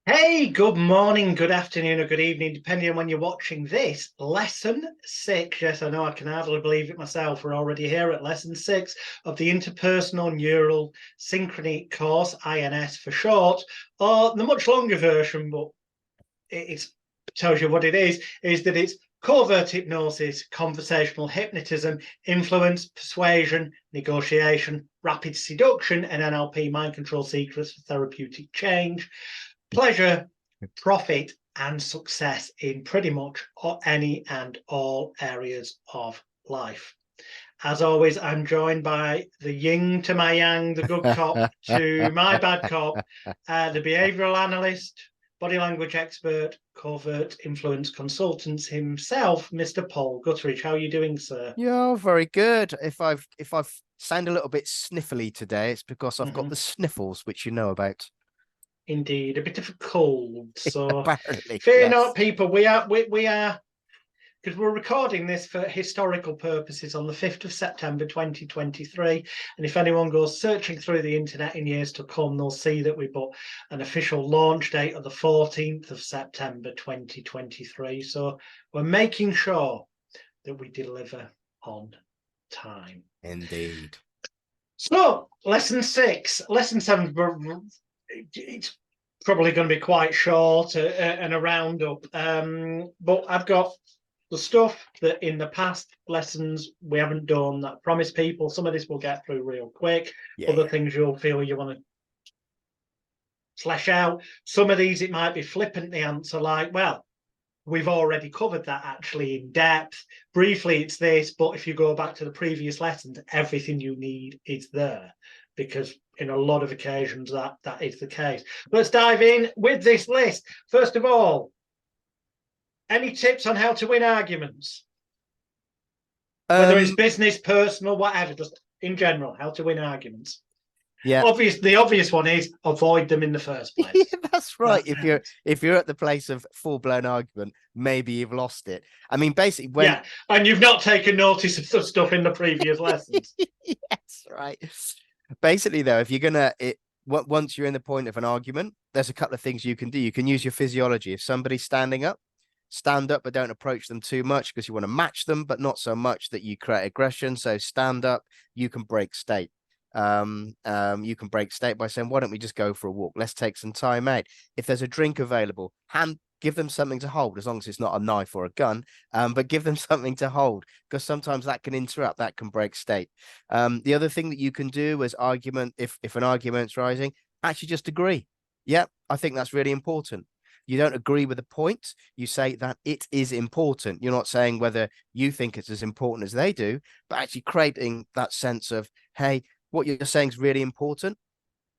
Hey, good morning, good afternoon, or good evening, depending on when you're watching this. Lesson 6. Yes, I know, I can hardly believe it myself. We're already here at lesson 6 of the Interpersonal Neural Synchrony course, INS for short, or the much longer version, but it tells you what it is that it's covert hypnosis, conversational hypnotism, influence, persuasion, negotiation, rapid seduction, and NLP mind control secrets for therapeutic change, pleasure, profit, and success in pretty much any and all areas of life. As always, I'm joined by the yin to my yang, the good cop to my bad cop, the behavioral analyst, body language expert, covert influence consultant himself, Mr. Paul Gutteridge. How are you doing, sir? Yeah, very good. If I've sound a little bit sniffly today, it's because I've got Mhm. the sniffles, which you know about. Indeed, a bit of a cold. So Apparently, fear not, yes. people. We are because we're recording this for historical purposes on the 5th of September 2023. And if anyone goes searching through the internet in years to come, they'll see that we put an official launch date of the 14th of September 2023. So we're making sure that we deliver on time. Indeed. So, lesson 6, lesson 7, it's probably going to be quite short and a roundup. But I've got the stuff that in the past lessons we haven't done that I promise people. Some of this we'll get through real quick. Yeah, Other yeah. things you'll feel you want to flesh out. Some of these it might be flippant the answer, like, well, we've already covered that actually in depth. Briefly, it's this, but if you go back to the previous lessons, everything you need is there, because in a lot of occasions that is the case. Let's dive in with this list. First of all, any tips on how to win arguments? Whether it's Um, business, personal, whatever, just in general, how to win arguments. yeah. The obvious one is avoid them in the first Yeah, place. that's right. That, If you're at the place of full-blown argument, maybe you've lost it. I mean, basically, when yeah, and you've not taken notice of the stuff in the previous lessons. yes, right. Basically, though, if you're gonna once you're in the point of an argument, there's a couple of things you can do. You can use your physiology. If somebody's standing up, stand up, but don't approach them too much because you want to match them, but not so much that you create aggression. So stand up. You can break state. You can break state by saying, "Why don't we just go for a walk? Let's take some time out." If there's a drink available, give them something to hold, as long as it's not a knife or a gun. But give them something to hold because sometimes that can interrupt, that can break state. The other thing that you can do is argument, if an argument's rising, actually just agree. Yeah, I think that's really important. You don't agree with the point. You say that it is important. You're not saying whether you think it's as important as they do, but actually creating that sense of, hey, what you're saying is really important.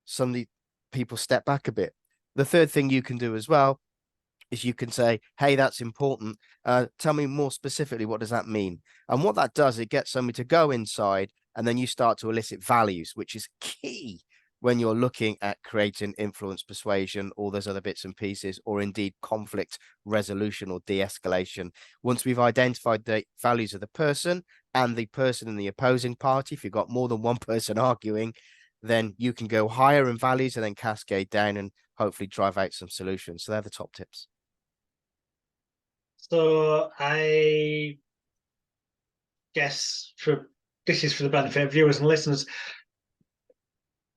Suddenly people step back a bit. The third thing you can do as well is you can say, hey, that's important. Tell me more specifically, what does that mean? And what that does, it gets somebody to go inside and then you start to elicit values, which is key when you're looking at creating influence, persuasion, all those other bits and pieces, or indeed conflict resolution or de-escalation. Once we've identified the values of the person and the person in the opposing party, if you've got more than one person arguing, then you can go higher in values and then cascade down and hopefully drive out some solutions. So they're the top tips. So I guess this is for the benefit of viewers and listeners.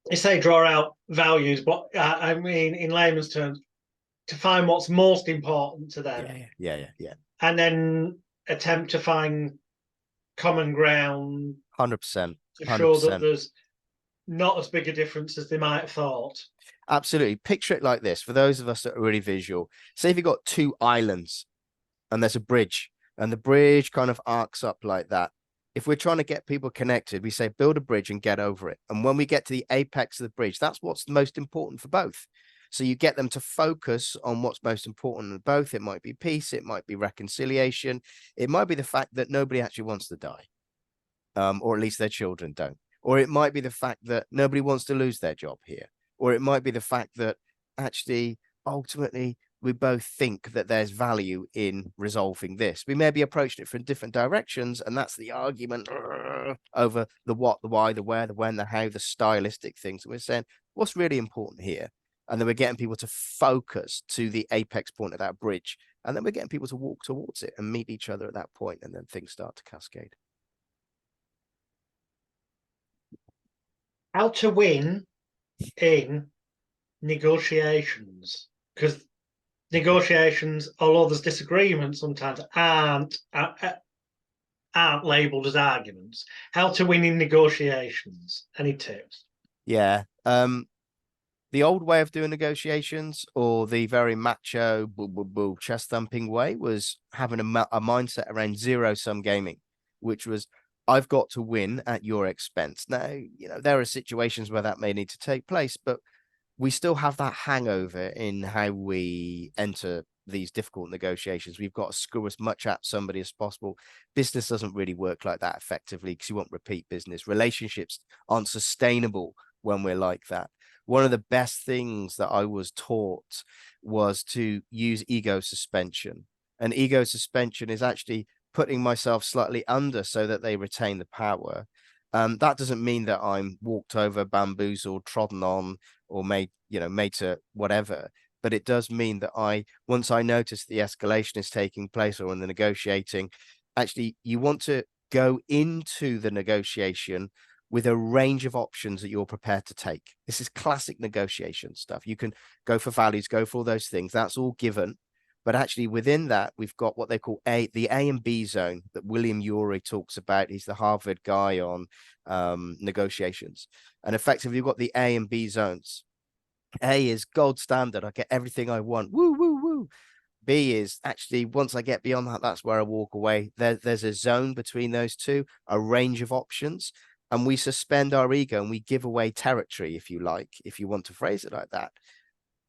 They say draw out values, but I mean in layman's terms, to find what's most important to Yeah, them, yeah, yeah, yeah, yeah. and then attempt to find common ground 100%, to show that 100%. there's not as big a difference as they might have thought. Absolutely. Picture it like this for those of us that are really visual. Say if you've got two islands and there's a bridge and the bridge kind of arcs up like that. If we're trying to get people connected, we say build a bridge and get over it. And when we get to the apex of the bridge, that's what's most important for both. So you get them to focus on what's most important in both. It might be peace, it might be reconciliation, it might be the fact that nobody actually wants to die, or at least their children don't. Or it might be the fact that nobody wants to lose their job here. Or it might be the fact that actually, ultimately, we both think that there's value in resolving this. We maybe approached it from different directions, and that's the argument over the what, the why, the where, the when, the how, the stylistic things. And we're saying, what's really important here? And then we're getting people to focus to the apex point of that bridge. And then we're getting people to walk towards it and meet each other at that point, and then things start to cascade. How to win in negotiations, because negotiations, although there's disagreements, sometimes aren't labeled as arguments. How to win in negotiations? Any tips? Yeah. The old way of doing negotiations, or the very macho, chest thumping way, was having a mindset around zero-sum gaming, which was, I've got to win at your expense. Now, you know, there are situations where that may need to take place, but we still have that hangover in how we enter these difficult negotiations. We've got to screw as much at somebody as possible. Business doesn't really work like that effectively, because you want repeat business. Relationships aren't sustainable when we're like that. One of the best things that I was taught was to use ego suspension. And ego suspension is actually putting myself slightly under so that they retain the power. That doesn't mean that I'm walked over, bamboozled, trodden on, or made to whatever. But it does mean that once I notice the escalation is taking place, or in the negotiating, actually you want to go into the negotiation with a range of options that you're prepared to take. This is classic negotiation stuff. You can go for values, go for all those things. That's all given. But actually within that, we've got what they call the A and B zone that William Ury talks about. He's the Harvard guy on negotiations. And effectively, you've got the A and B zones. A is gold standard. I get everything I want. Woo, woo, woo. B is actually, once I get beyond that, that's where I walk away. There's a zone between those two, a range of options. And we suspend our ego and we give away territory, if you like, if you want to phrase it like that.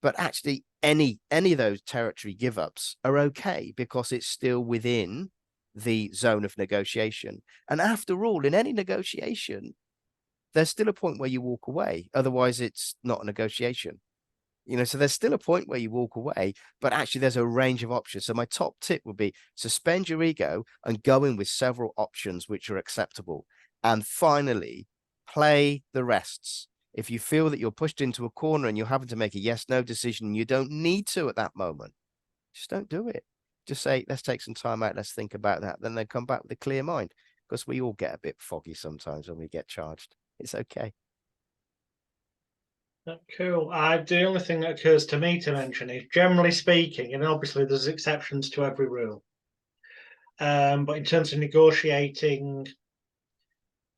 But actually, any of those territory give-ups are okay, because it's still within the zone of negotiation. And after all, in any negotiation, there's still a point where you walk away. Otherwise, it's not a negotiation. So there's still a point where you walk away, but actually there's a range of options. So my top tip would be suspend your ego and go in with several options which are acceptable. And finally, play the rests. If you feel that you're pushed into a corner and you're having to make a yes/no decision, you don't need to at that moment, just don't do it. Just say, let's take some time out. Let's think about that. Then they come back with a clear mind, because we all get a bit foggy sometimes when we get charged. It's okay. Cool. The only thing that occurs to me to mention is, generally speaking, and obviously there's exceptions to every rule, but in terms of negotiating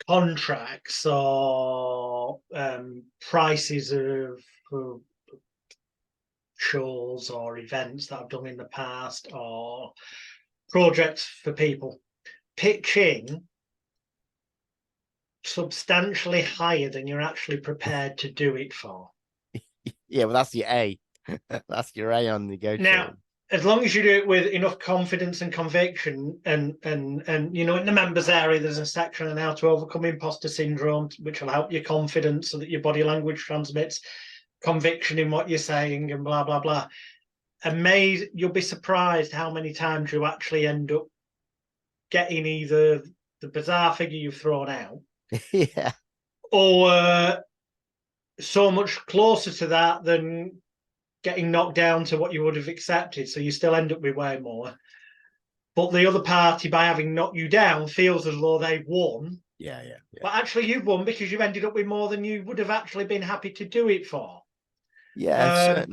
contracts or prices of shows or events that I've done in the past, or projects for people, pitching substantially higher than you're actually prepared to do it for. Yeah, well, that's your A. That's your A on negotiating. Now, as long as you do it with enough confidence and conviction, and in the members area, there's a section on how to overcome imposter syndrome, which will help your confidence so that your body language transmits conviction in what you're saying, and blah, blah, blah. You'll be surprised how many times you actually end up getting either the bizarre figure you've thrown out, yeah, or so much closer to that than getting knocked down to what you would have accepted. So you still end up with way more. But the other party, by having knocked you down, feels as though they've won. Yeah. But actually you've won, because you've ended up with more than you would have actually been happy to do it for. Yeah,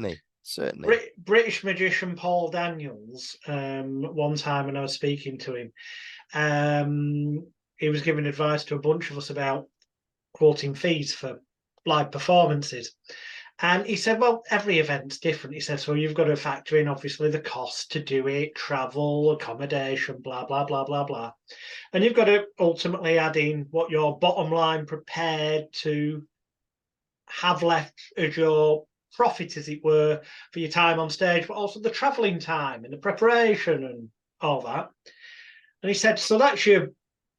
certainly. British magician Paul Daniels, one time when I was speaking to him, he was giving advice to a bunch of us about quoting fees for live performances. And he said, well, every event's different. He said, so you've got to factor in, obviously, the cost to do it, travel, accommodation, blah, blah, blah, blah, blah. And you've got to ultimately add in what your bottom line prepared to have left as your profit, as it were, for your time on stage, but also the traveling time and the preparation and all that. And he said, so that's your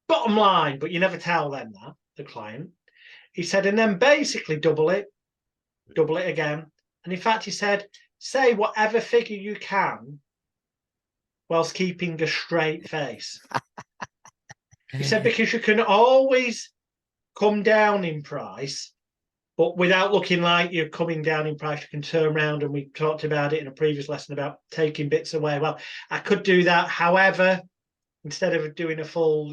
bottom line, but you never tell them that, the client. He said, and then basically double it again. And in fact, he said, say whatever figure you can whilst keeping a straight face. He said, because you can always come down in price but without looking like you're coming down in price. You can turn around, and we talked about it in a previous lesson about taking bits away. Well, I could do that. However, instead of doing a full,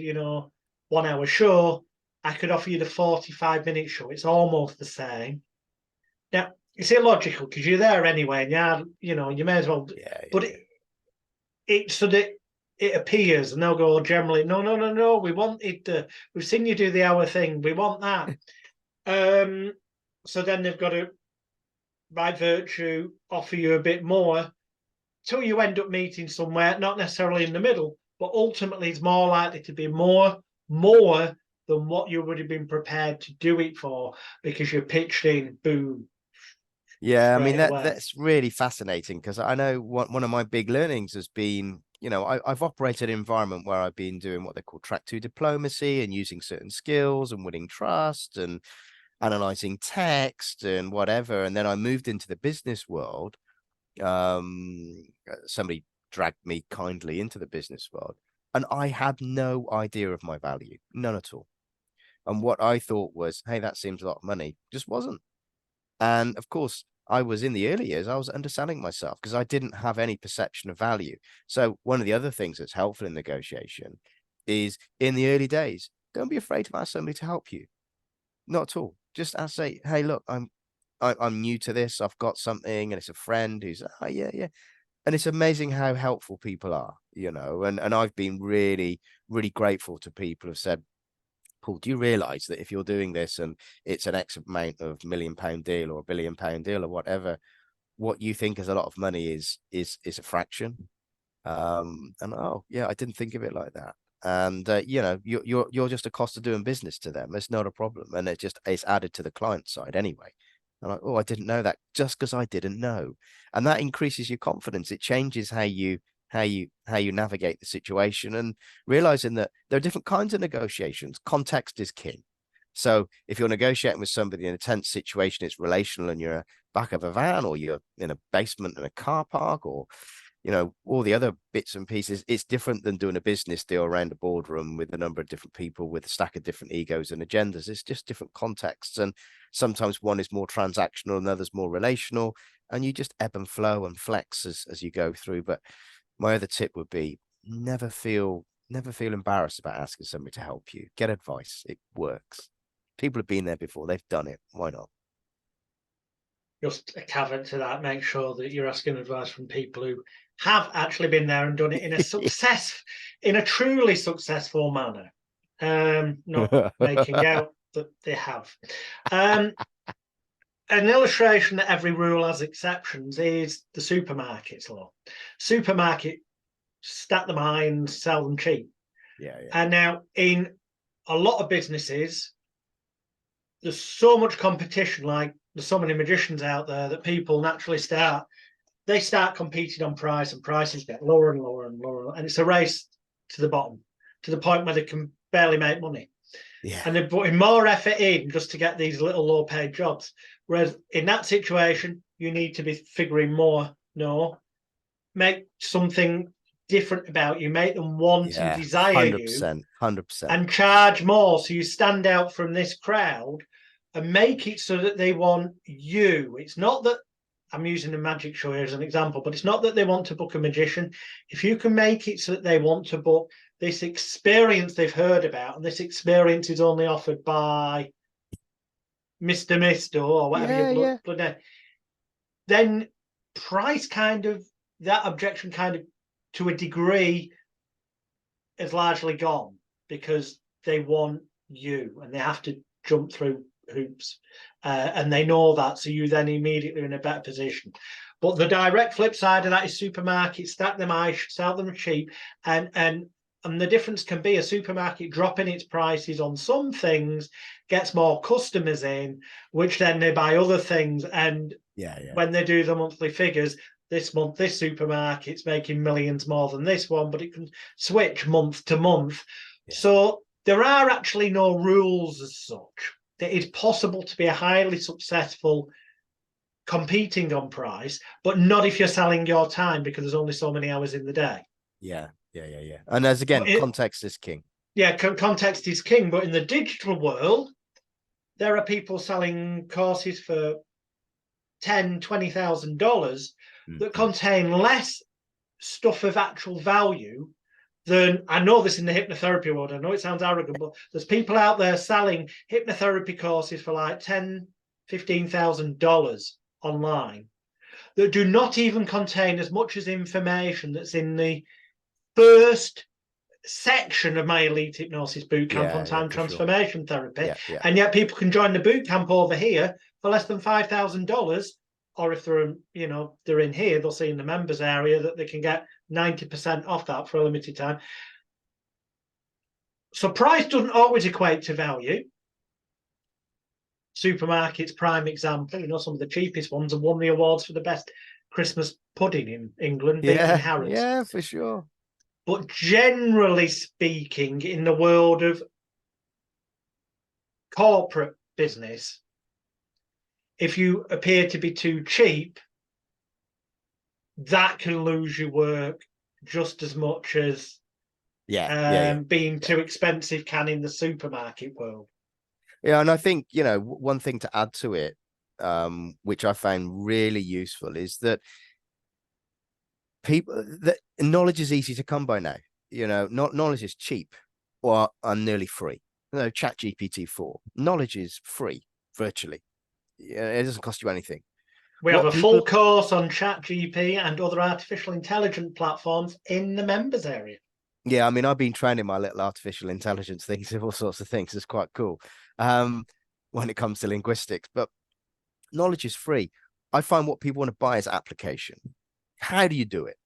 1 hour show, I could offer you the 45-minute show. It's almost the same. Now, it's illogical because you're there anyway, and you may as well. Yeah. But it so that it appears, and they'll go generally, no. We've seen you do the hour thing. We want that. So then they've got to, by virtue, offer you a bit more till you end up meeting somewhere, not necessarily in the middle, but ultimately it's more likely to be more than what you would have been prepared to do it for, because you're pitched in, boom. Yeah, I mean, that's really fascinating, because I know one of my big learnings has been, I've operated an environment where I've been doing what they call track 2 diplomacy and using certain skills and winning trust and analyzing text and whatever. And then I moved into the business world. Somebody dragged me kindly into the business world, and I had no idea of my value, none at all. And what I thought was, hey, that seems a lot of money, just wasn't. And of course, I was, in the early years, I was underselling myself because I didn't have any perception of value. So one of the other things that's helpful in negotiation is, in the early days, don't be afraid to ask somebody to help you. Not at all. Just say, hey, look, I'm new to this. I've got something, and it's a friend who's, oh, yeah. And it's amazing how helpful people are, and I've been really, really grateful to people who've said, Paul, do you realize that if you're doing this and it's an X amount of £1 million deal or £1 billion deal or whatever, what you think is a lot of money is a fraction? And oh yeah, I didn't think of it like that. And you're just a cost of doing business to them. It's not a problem, and it's added to the client side anyway. And I didn't know that, just because I didn't know, and that increases your confidence. It changes how you navigate the situation, and realizing that there are different kinds of negotiations. Context is king. So if you're negotiating with somebody in a tense situation, it's relational, and you're back of a van, or you're in a basement in a car park, or all the other bits and pieces. It's different than doing a business deal around a boardroom with a number of different people with a stack of different egos and agendas. It's just different contexts, and sometimes one is more transactional and others more relational, and you just ebb and flow and flex as you go through. But my other tip would be, never feel embarrassed about asking somebody to help you. Get advice. It works. People have been there before. They've done it. Why not? Just a caveat to that, make sure that you're asking advice from people who have actually been there and done it in a truly successful manner. Not making out that they have. An illustration that every rule has exceptions is the supermarkets law. Supermarket, stack them high and sell them cheap. Yeah. And now, in a lot of businesses, there's so much competition, like there's so many magicians out there, that people naturally start competing on price, and prices get lower and lower and lower, and it's a race to the bottom, to the point where they can barely make money. Yeah. And they're putting more effort in just to get these little low paid jobs. Whereas in that situation, you need to be figuring more. No, make something different about you, make them want and desire 100%, 100%, and charge more, so you stand out from this crowd, and make it so that they want you. It's not that, I'm using a magic show here as an example, but it's not that they want to book a magician. If you can make it so that they want to book this experience they've heard about, and this experience is only offered by Mr. Mister or whatever then price that objection to a degree is largely gone, because they want you and they have to jump through hoops, and they know that, so you then immediately are in a better position. But the direct flip side of that is supermarkets stack them high, sell them cheap, and the difference can be a supermarket dropping its prices on some things gets more customers in, which then they buy other things, and when they do the monthly figures, this month this supermarket's making millions more than this one, but it can switch month to month. So there are actually no rules as such. It is possible to be a highly successful competing on price, but not if you're selling your time, because there's only so many hours in the day. Yeah. And as again, context is king. Yeah, context is king. But in the digital world, there are people selling courses for $10,000-$20,000 that contain less stuff of actual value than, I know this in the hypnotherapy world, I know it sounds arrogant, but there's people out there selling hypnotherapy courses for like $10,000-$15,000 online that do not even contain as much as information that's in the first section of my elite hypnosis bootcamp on time transformation therapy. And yet people can join the bootcamp over here for less than $5,000, or if they're, you know, they're in here, they'll see in the members area that they can get 90% off that for a limited time. So price doesn't always equate to value. Supermarkets, prime example, you know, some of the cheapest ones have won the awards for the best Christmas pudding in England, beating Harrods. Yeah, for sure. But generally speaking, in the world of corporate business, if you appear to be too cheap, that can lose your work just as much as being too expensive can in the supermarket world. Yeah, and I think, you know, one thing to add to it, which I found really useful, is that knowledge is easy to come by now. You know, knowledge is cheap or nearly free. You know, ChatGPT-4, knowledge is free virtually. It doesn't cost you anything. We have a full course on ChatGPT and other artificial intelligence platforms in the members area. Yeah, I mean, I've been training my little artificial intelligence things of all sorts of things. It's quite cool when it comes to linguistics. But knowledge is free. I find what people want to buy is application. How do you do it?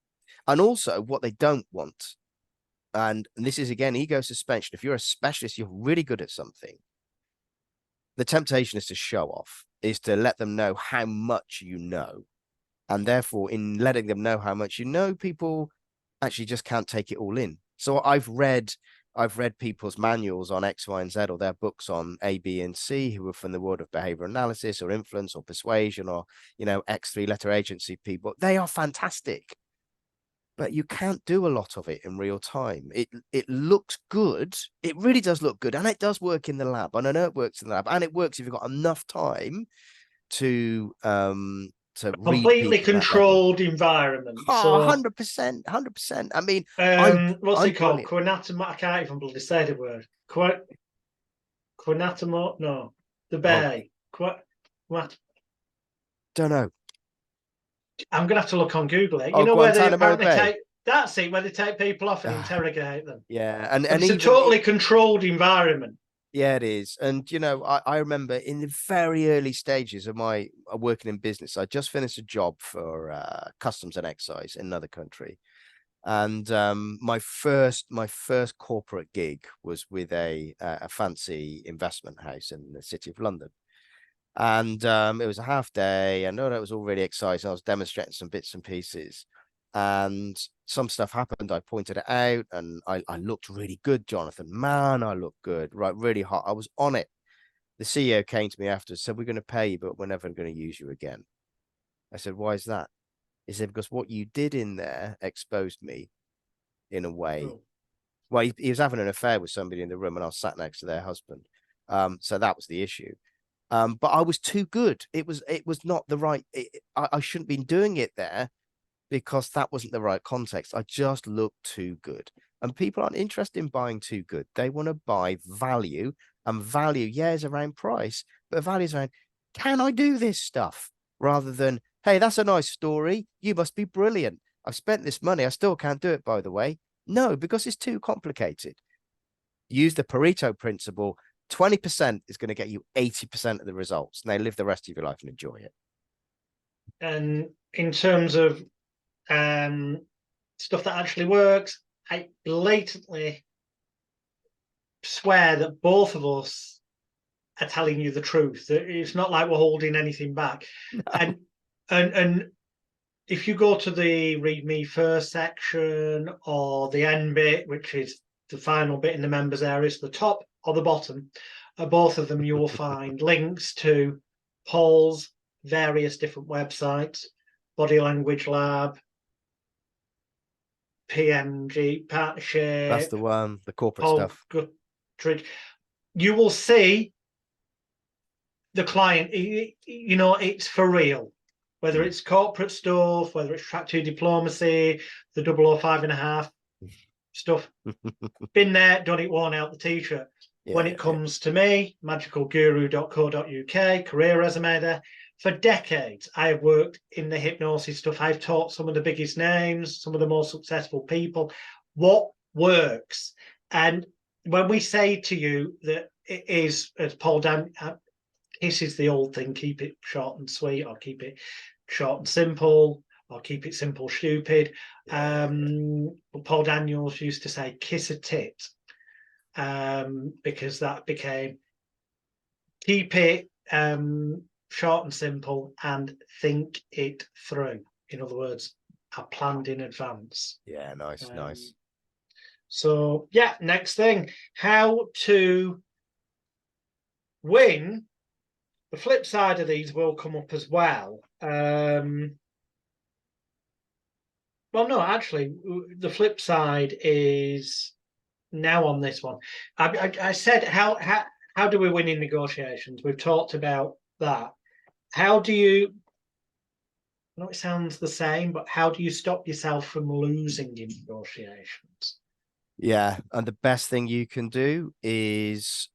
And also what they don't want. And this is, again, ego suspension. If you're a specialist, you're really good at something. The temptation is to show off, is to let them know how much you know. And therefore, in letting them know how much you know, people actually just can't take it all in. So I've read people's manuals on X, Y, and Z, or their books on A, B, and C, who are from the world of behavioral analysis or influence or persuasion or, you know, X three-letter agency people. They are fantastic, but you can't do a lot of it in real time. It looks good. It really does look good, and it does work in the lab. And I know it works in the lab, and it works if you've got enough time to completely controlled environment. Oh, 100%, 100%. I mean, what's it called? Quinatamo. I can't even bloody say the word. Quinatamo. No, the bay. What? Don't know. I'm gonna have to look on Google it. You know where they apparently take. That's it. Where they take people off and interrogate them. Yeah, and it's a totally controlled environment. Yeah, it is. And, you know, I remember in the very early stages of my working in business, I just finished a job for customs and excise in another country. And my first corporate gig was with a fancy investment house in the city of London. And it was a half day. I know that was all really exciting. I was demonstrating some bits and pieces. And some stuff happened. I pointed it out, and I looked really good, Jonathan. Man, I looked good, right? Really hot. I was on it. The CEO came to me afterwards, said, "We're going to pay you, but we're never going to use you again." I said, "Why is that?" He said, "Because what you did in there exposed me in a way." Oh. Well, he was having an affair with somebody in the room, and I was sat next to their husband. So that was the issue. But I was too good. It was not the right. I shouldn't have been doing it there, because that wasn't the right context. I just looked too good. And people aren't interested in buying too good. They want to buy value. And value, yeah, is around price, but value is around, can I do this stuff? Rather than, hey, that's a nice story. You must be brilliant. I've spent this money. I still can't do it, by the way. No, because it's too complicated. Use the Pareto principle. 20% is going to get you 80% of the results. Now live the rest of your life and enjoy it. And in terms of stuff that actually works, I blatantly swear that both of us are telling you the truth. It's not like we're holding anything back. No. And if you go to the read me first section or the end bit, which is the final bit in the members area, so the top or the bottom, both of them, you will find links to Paul's various different websites, Body Language Lab, PMG Partnership. That's the one, the corporate stuff. Gutteridge. You will see the client, you know, it's for real. Whether it's corporate stuff, whether it's track 2 diplomacy, the 005.5 stuff. Been there, done it, worn out the t-shirt. When it comes to me, magicalguru.co.uk, career resume there. For decades, I have worked in the hypnosis stuff. I've taught some of the biggest names, some of the most successful people, what works. And when we say to you that it is, as Paul Dan, this is the old thing, keep it short and sweet, or keep it short and simple, or keep it simple, stupid. Paul Daniels used to say, kiss a tit, because that became, keep it short and simple and think it through. In other words, I planned in advance. Yeah, nice, nice. So, yeah, next thing, how to win. The flip side of these will come up as well. Well, no, actually, the flip side is now on this one. I said, how do we win in negotiations? We've talked about that. How do you, I know it sounds the same, but how do you stop yourself from losing in negotiations? Yeah, and the best thing you can do is,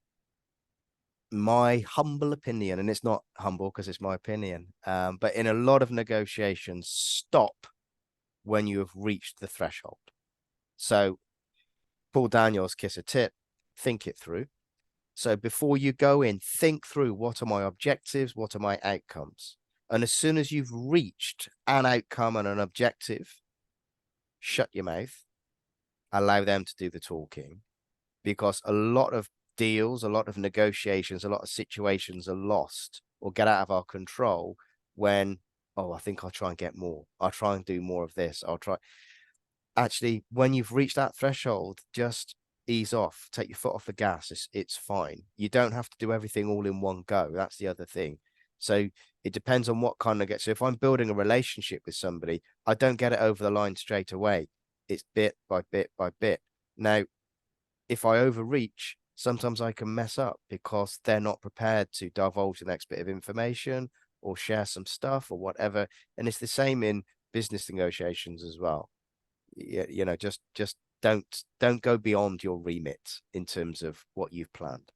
my humble opinion, and it's not humble because it's my opinion, but in a lot of negotiations, stop when you have reached the threshold. So Paul Daniels, kiss a tit, think it through. So before you go in, think through, what are my objectives? What are my outcomes? And as soon as you've reached an outcome and an objective, shut your mouth, allow them to do the talking, because a lot of deals, a lot of negotiations, a lot of situations are lost or get out of our control when, oh, I think I'll try and get more. I'll try and do more of this. I'll try. Actually, when you've reached that threshold, just ease off, take your foot off the gas. It's fine. You don't have to do everything all in one go. That's the other thing. So it depends on what kind of get. So if I'm building a relationship with somebody, I don't get it over the line straight away. It's bit by bit by bit. Now, if I overreach, sometimes I can mess up because they're not prepared to divulge the next bit of information or share some stuff or whatever. And it's the same in business negotiations as well. You know, just don't go beyond your remit in terms of what you've planned.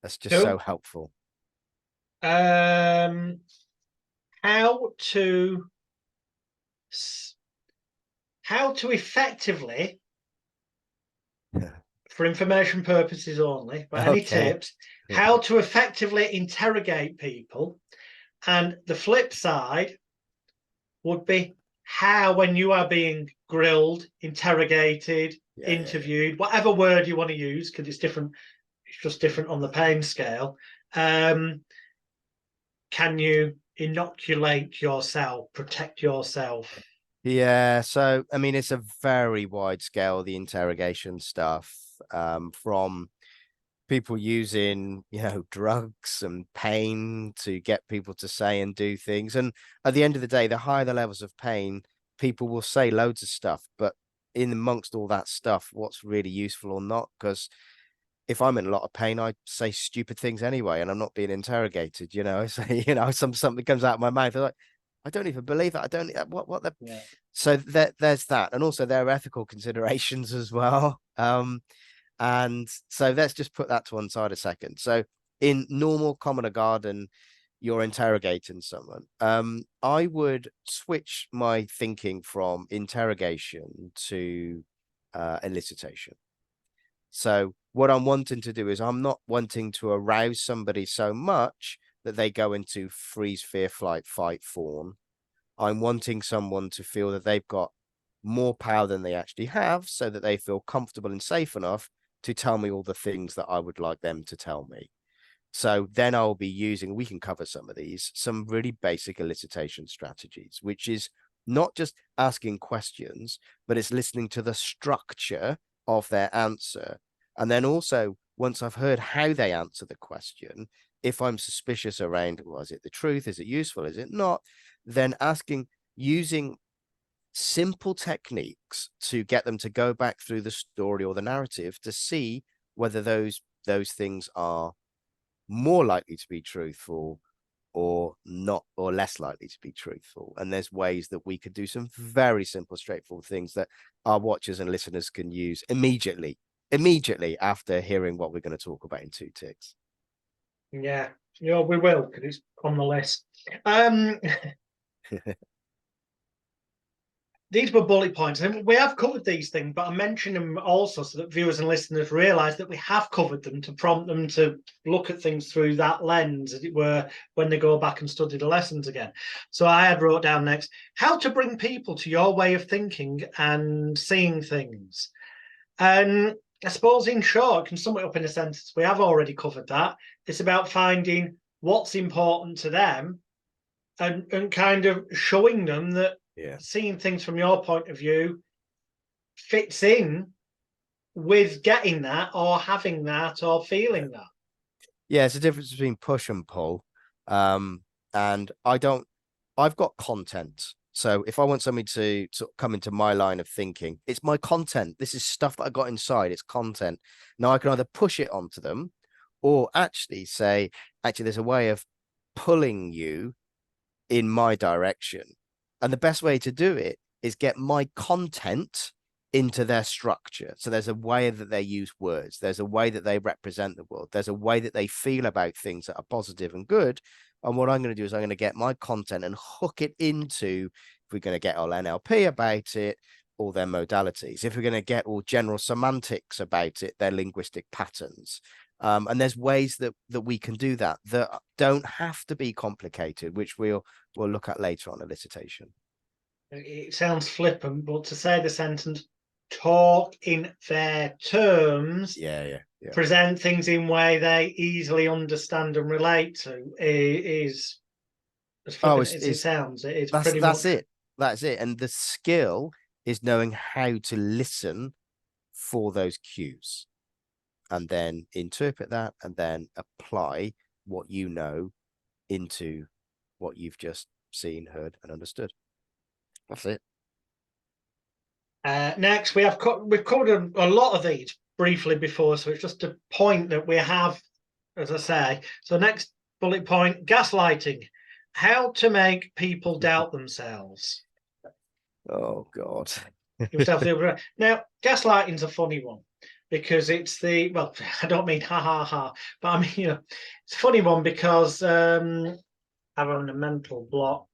That's just so helpful. How to effectively, for information purposes only, but any tips, how to effectively interrogate people. And the flip side would be how, when you are being grilled, interrogated, interviewed, whatever word you want to use, because it's different, it's just different on the pain scale. Can you inoculate yourself, protect yourself? Yeah, so I mean, it's a very wide scale, the interrogation stuff, from people using, you know, drugs and pain to get people to say and do things. And at the end of the day, the higher the levels of pain, people will say loads of stuff, but in amongst all that stuff, what's really useful or not? Because if I'm in a lot of pain, I say stupid things anyway, and I'm not being interrogated, you know. I say, you know, something comes out of my mouth, like, I don't even believe that. I don't, what the, so there's that. And also there are ethical considerations as well. And so let's just put that to one side a second. So in normal common garden, you're interrogating someone. I would switch my thinking from interrogation to elicitation. So what I'm wanting to do is, I'm not wanting to arouse somebody so much that they go into freeze, fear, flight, fight, fawn. I'm wanting someone to feel that they've got more power than they actually have, so that they feel comfortable and safe enough to tell me all the things that I would like them to tell me. So then I'll be using, we can cover some of these, some really basic elicitation strategies, which is not just asking questions, but it's listening to the structure of their answer. And then also, once I've heard how they answer the question, if I'm suspicious around, well, is it the truth? Is it useful? Is it not? Then asking, using simple techniques to get them to go back through the story or the narrative to see whether those things are more likely to be truthful or not, or less likely to be truthful. And there's ways that we could do some very simple, straightforward things that our watchers and listeners can use immediately after hearing what we're going to talk about in 2 ticks. Yeah, we will, because it's on the list. These were bullet points, and we have covered these things, but I mentioned them also so that viewers and listeners realise that we have covered them to prompt them to look at things through that lens, as it were, when they go back and study the lessons again. So I had wrote down next, how to bring people to your way of thinking and seeing things. And I suppose, in short, I can sum it up in a sentence. We have already covered that. It's about finding what's important to them and kind of showing them that seeing things from your point of view fits in with getting that or having that or feeling that. Yeah, it's a difference between push and pull. And I've got content. So if I want somebody to sort of come into my line of thinking, it's my content. This is stuff that I got inside. It's content. Now I can either push it onto them or actually say, actually, there's a way of pulling you in my direction. And the best way to do it is get my content into their structure. So there's a way that they use words. There's a way that they represent the world. There's a way that they feel about things that are positive and good. And what I'm going to do is I'm going to get my content and hook it into, if we're going to get all NLP about it, all their modalities. If we're going to get all general semantics about it, their linguistic patterns. And there's ways that we can do that don't have to be complicated, which we'll look at later on elicitation. It sounds flippant, but to say the sentence, talk in their terms, present things in way they easily understand and relate to, is as flippant as it sounds. It's pretty much it. That's it. And the skill is knowing how to listen for those cues, and then interpret that, and then apply what you know into what you've just seen, heard, and understood. That's it. Next, we've covered a lot of these briefly before, so it's just a point that we have, as I say. So next bullet point, gaslighting. How to make people doubt themselves. Oh, God. Now, gaslighting's a funny one. Because it's well, I don't mean ha ha ha, but I mean, it's a funny one because I'm on a mental block.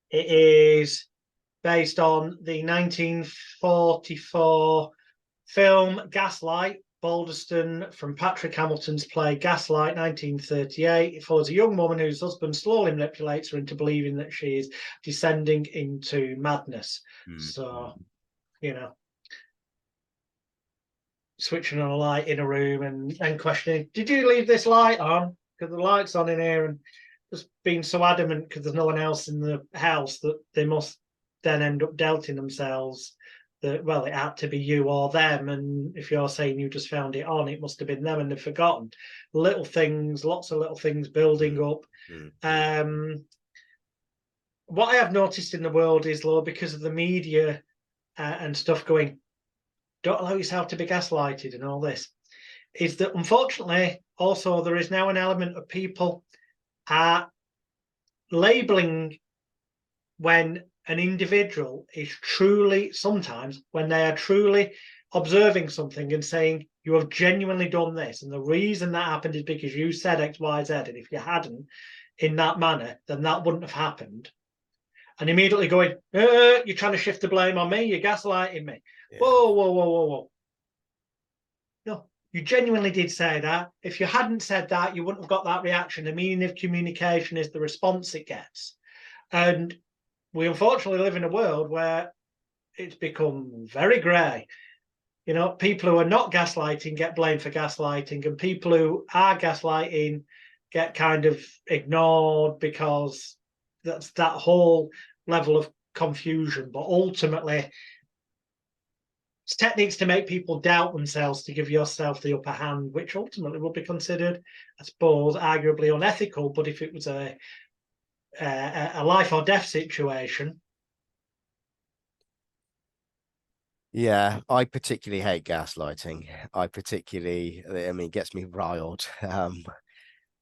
It is based on the 1944 film Gaslight, Balderston, from Patrick Hamilton's play Gaslight, 1938. It follows a young woman whose husband slowly manipulates her into believing that she is descending into madness. So, switching on a light in a room and questioning, did you leave this light on? Because the light's on in here, and just being so adamant because there's no one else in the house that they must then end up doubting themselves that, well, it had to be you or them. And if you're saying you just found it on, it must have been them and they've forgotten. Little things, lots of little things building up. What I have noticed in the world is, Lord, because of the media and stuff going, don't allow yourself to be gaslighted and all this, is that unfortunately also there is now an element of people labeling when an individual is truly, sometimes when they are truly observing something and saying, you have genuinely done this, and the reason that happened is because you said X, Y, Z, and if you hadn't in that manner, then that wouldn't have happened. And immediately going, you're trying to shift the blame on me, you're gaslighting me. Yeah. Whoa. No, you genuinely did say that. If you hadn't said that, you wouldn't have got that reaction. The meaning of communication is the response it gets. And we unfortunately live in a world where it's become very grey. People who are not gaslighting get blamed for gaslighting, and people who are gaslighting get kind of ignored because that's that whole level of confusion. But ultimately, it's techniques to make people doubt themselves to give yourself the upper hand, which ultimately will be considered, I suppose, arguably unethical. But if it was a life or death situation. Yeah, I particularly hate gaslighting. I mean, it gets me riled.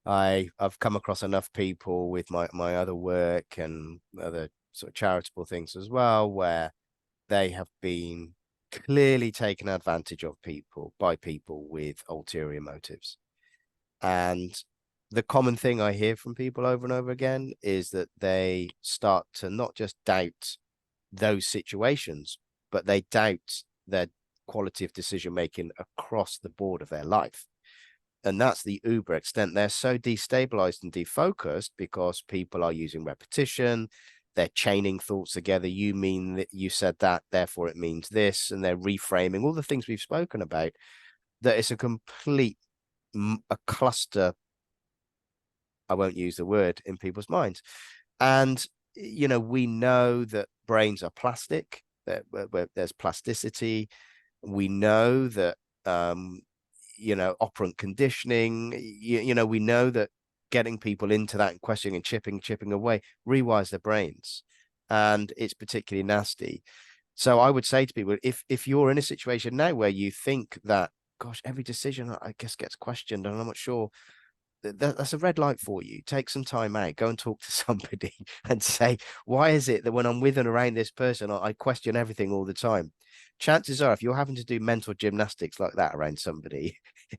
I've come across enough people with my other work and other sort of charitable things as well, where they have been clearly taken advantage of people by people with ulterior motives. And the common thing I hear from people over and over again is that they start to not just doubt those situations, but they doubt their quality of decision making across the board of their life. And that's the uber extent. They're so destabilized and defocused because people are using repetition, they're chaining thoughts together. You mean that you said that, therefore it means this, and they're reframing all the things we've spoken about. That it's a complete a cluster. I won't use the word in people's minds. And we know that brains are plastic, that where there's plasticity. We know that operant conditioning, we know that getting people into that and questioning and chipping away rewires their brains. And it's particularly nasty. So I would say to people, if you're in a situation now where you think that, gosh, every decision I guess gets questioned and I'm not sure, that's a red light for you. Take some time out, go and talk to somebody and say, why is it that when I'm with and around this person, I question everything all the time? Chances are, if you're having to do mental gymnastics like that around somebody,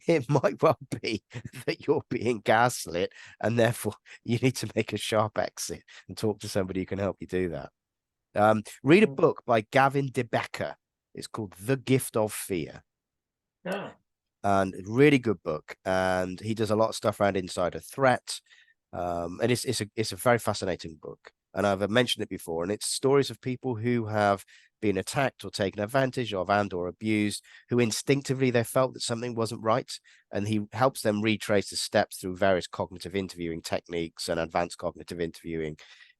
it might well be that you're being gaslit, and therefore you need to make a sharp exit and talk to somebody who can help you do that. Read a book by Gavin De Becker. It's called The Gift of Fear. Oh. And really good book. And he does a lot of stuff around insider threat. And it's a very fascinating book. And I've mentioned it before. And it's stories of people who have been attacked or taken advantage of and or abused, who instinctively they felt that something wasn't right. And he helps them retrace the steps through various cognitive interviewing techniques and advanced cognitive interviewing.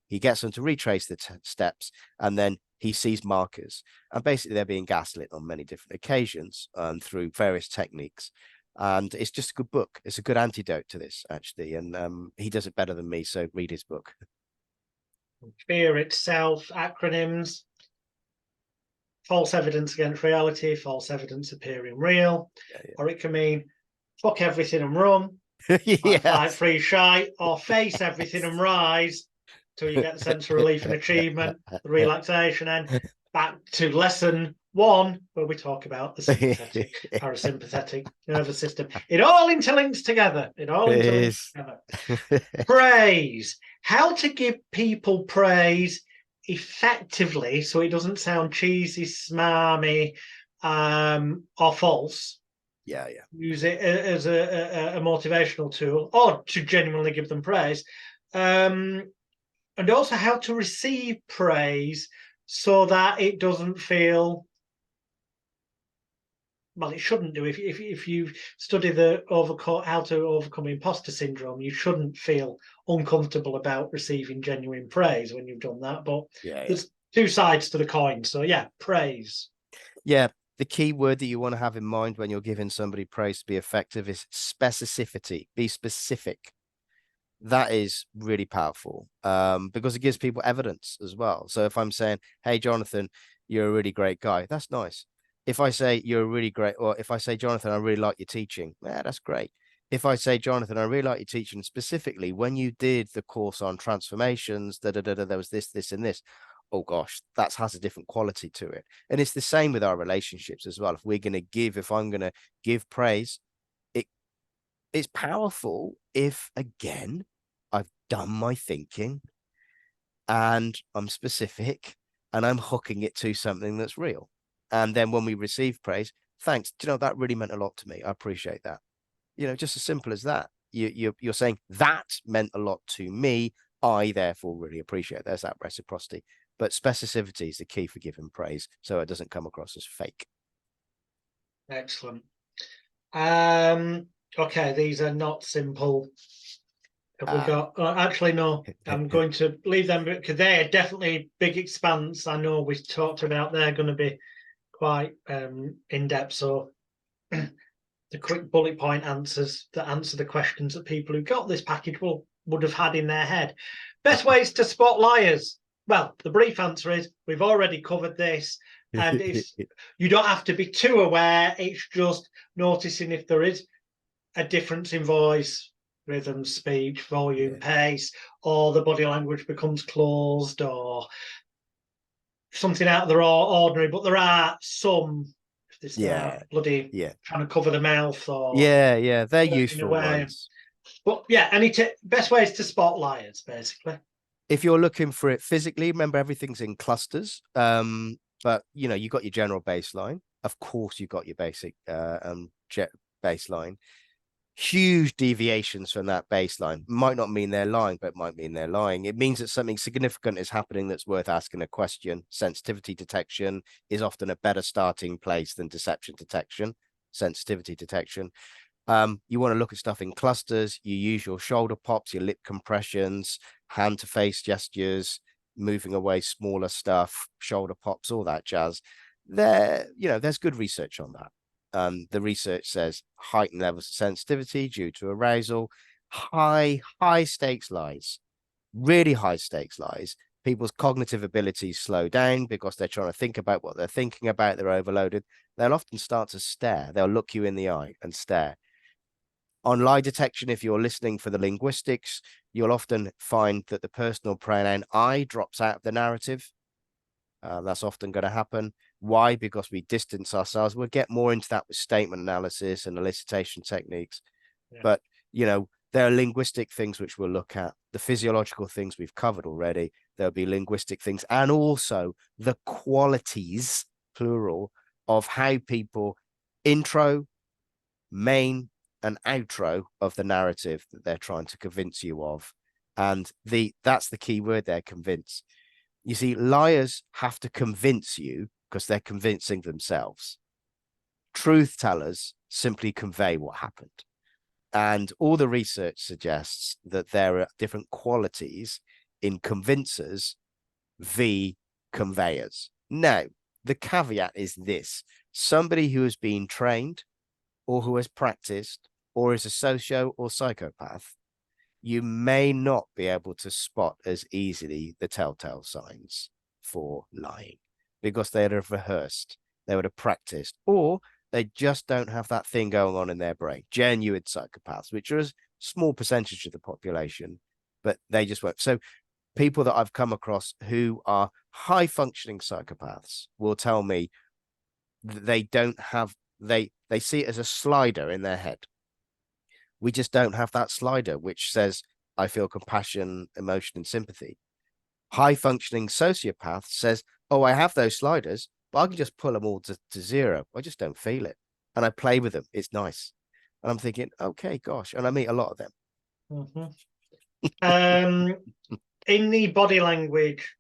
He gets them to retrace the steps, and then he sees markers. And basically, they're being gaslit on many different occasions through various techniques. And it's just a good book. It's a good antidote to this, actually. And he does it better than me. So read his book. Fear itself, acronyms: false evidence against reality, false evidence appearing real. Yeah. Or it can mean fuck everything and run, Yes. fight free shy, or face everything and rise till you get the sense of relief and achievement, the relaxation, and back to lesson 1, where we talk about the sympathetic, parasympathetic nervous system. It all interlinks together. Praise. How to give people praise effectively so it doesn't sound cheesy, smarmy, or false. Yeah. Use it as a motivational tool, or to genuinely give them praise. And also how to receive praise so that it doesn't feel, well, it shouldn't do. If you study how to overcome imposter syndrome, you shouldn't feel uncomfortable about receiving genuine praise when you've done that. But there's two sides to the coin. So yeah, praise. Yeah. The key word that you want to have in mind when you're giving somebody praise to be effective is specificity. Be specific. That is really powerful because it gives people evidence as well. So if I'm saying, hey, Jonathan, you're a really great guy, that's nice. If I say you're a really great, or if I say, Jonathan, I really like your teaching, yeah, that's great. If I say, Jonathan, I really like your teaching, specifically when you did the course on transformations, there was this, and this. Oh gosh, that has a different quality to it. And it's the same with our relationships as well. If I'm going to give praise, it's powerful if, again, I've done my thinking and I'm specific and I'm hooking it to something that's real. And then when we receive praise, thanks. Do you know, that really meant a lot to me. I appreciate that. Just as simple as that. You're saying that meant a lot to me. I therefore really appreciate it. There's that reciprocity. But specificity is the key for giving praise, so it doesn't come across as fake. Excellent. Okay, these are not simple. Have we got? Actually, no. I'm going to leave them because they are definitely big expanse. I know we talked about they're going to be quite in depth. So the quick bullet point answers that answer the questions that people who got this package would have had in their head. Best ways to spot liars. Well, the brief answer is we've already covered this. And you don't have to be too aware. It's just noticing if there is a difference in voice, rhythm, speech, volume, pace, or the body language becomes closed, or something out of the ordinary. But there are some, if they start bloody trying to cover the mouth, or they're useful away. ones. But yeah, best way is to spot liars, basically. If you're looking for it physically, remember everything's in clusters. But you know, you got your general baseline. Of course, you got your basic baseline. Huge deviations from that baseline might not mean they're lying, but might mean they're lying. It means that something significant is happening that's worth asking a question. Sensitivity detection is often a better starting place than deception detection. Sensitivity detection. You want to look at stuff in clusters. You use your shoulder pops, your lip compressions, hand to face gestures, moving away smaller stuff, shoulder pops, all that jazz. There's good research on that. The research says heightened levels of sensitivity due to arousal, high stakes lies, really high stakes lies. People's cognitive abilities slow down because they're trying to think about what they're thinking about. They're overloaded. They'll often start to stare. They'll look you in the eye and stare. On lie detection, if you're listening for the linguistics, you'll often find that the personal pronoun I drops out of the narrative. That's often going to happen. Why? Because we distance ourselves. We'll get more into that with statement analysis and elicitation techniques. Yeah. But, there are linguistic things which we'll look at. The physiological things we've covered already. There'll be linguistic things, and also the qualities, plural, of how people intro, main, and outro of the narrative that they're trying to convince you of. And that's the key word there, convince. You see, liars have to convince you because they're convincing themselves. Truth tellers simply convey what happened. And all the research suggests that there are different qualities in convincers v conveyors. Now, the caveat is this: somebody who has been trained or who has practiced or is a socio or psychopath, you may not be able to spot as easily the telltale signs for lying because they would have rehearsed, they would have practiced, or they just don't have that thing going on in their brain. Genuine psychopaths, which are a small percentage of the population, but they just won't. So people that I've come across who are high functioning psychopaths will tell me that they don't have, they see it as a slider in their head. We just don't have that slider, which says, I feel compassion, emotion, and sympathy. High functioning sociopath says, oh, I have those sliders, but I can just pull them all to zero. I just don't feel it. And I play with them. It's nice. And I'm thinking, okay, gosh. And I meet a lot of them. Mm-hmm. In the body language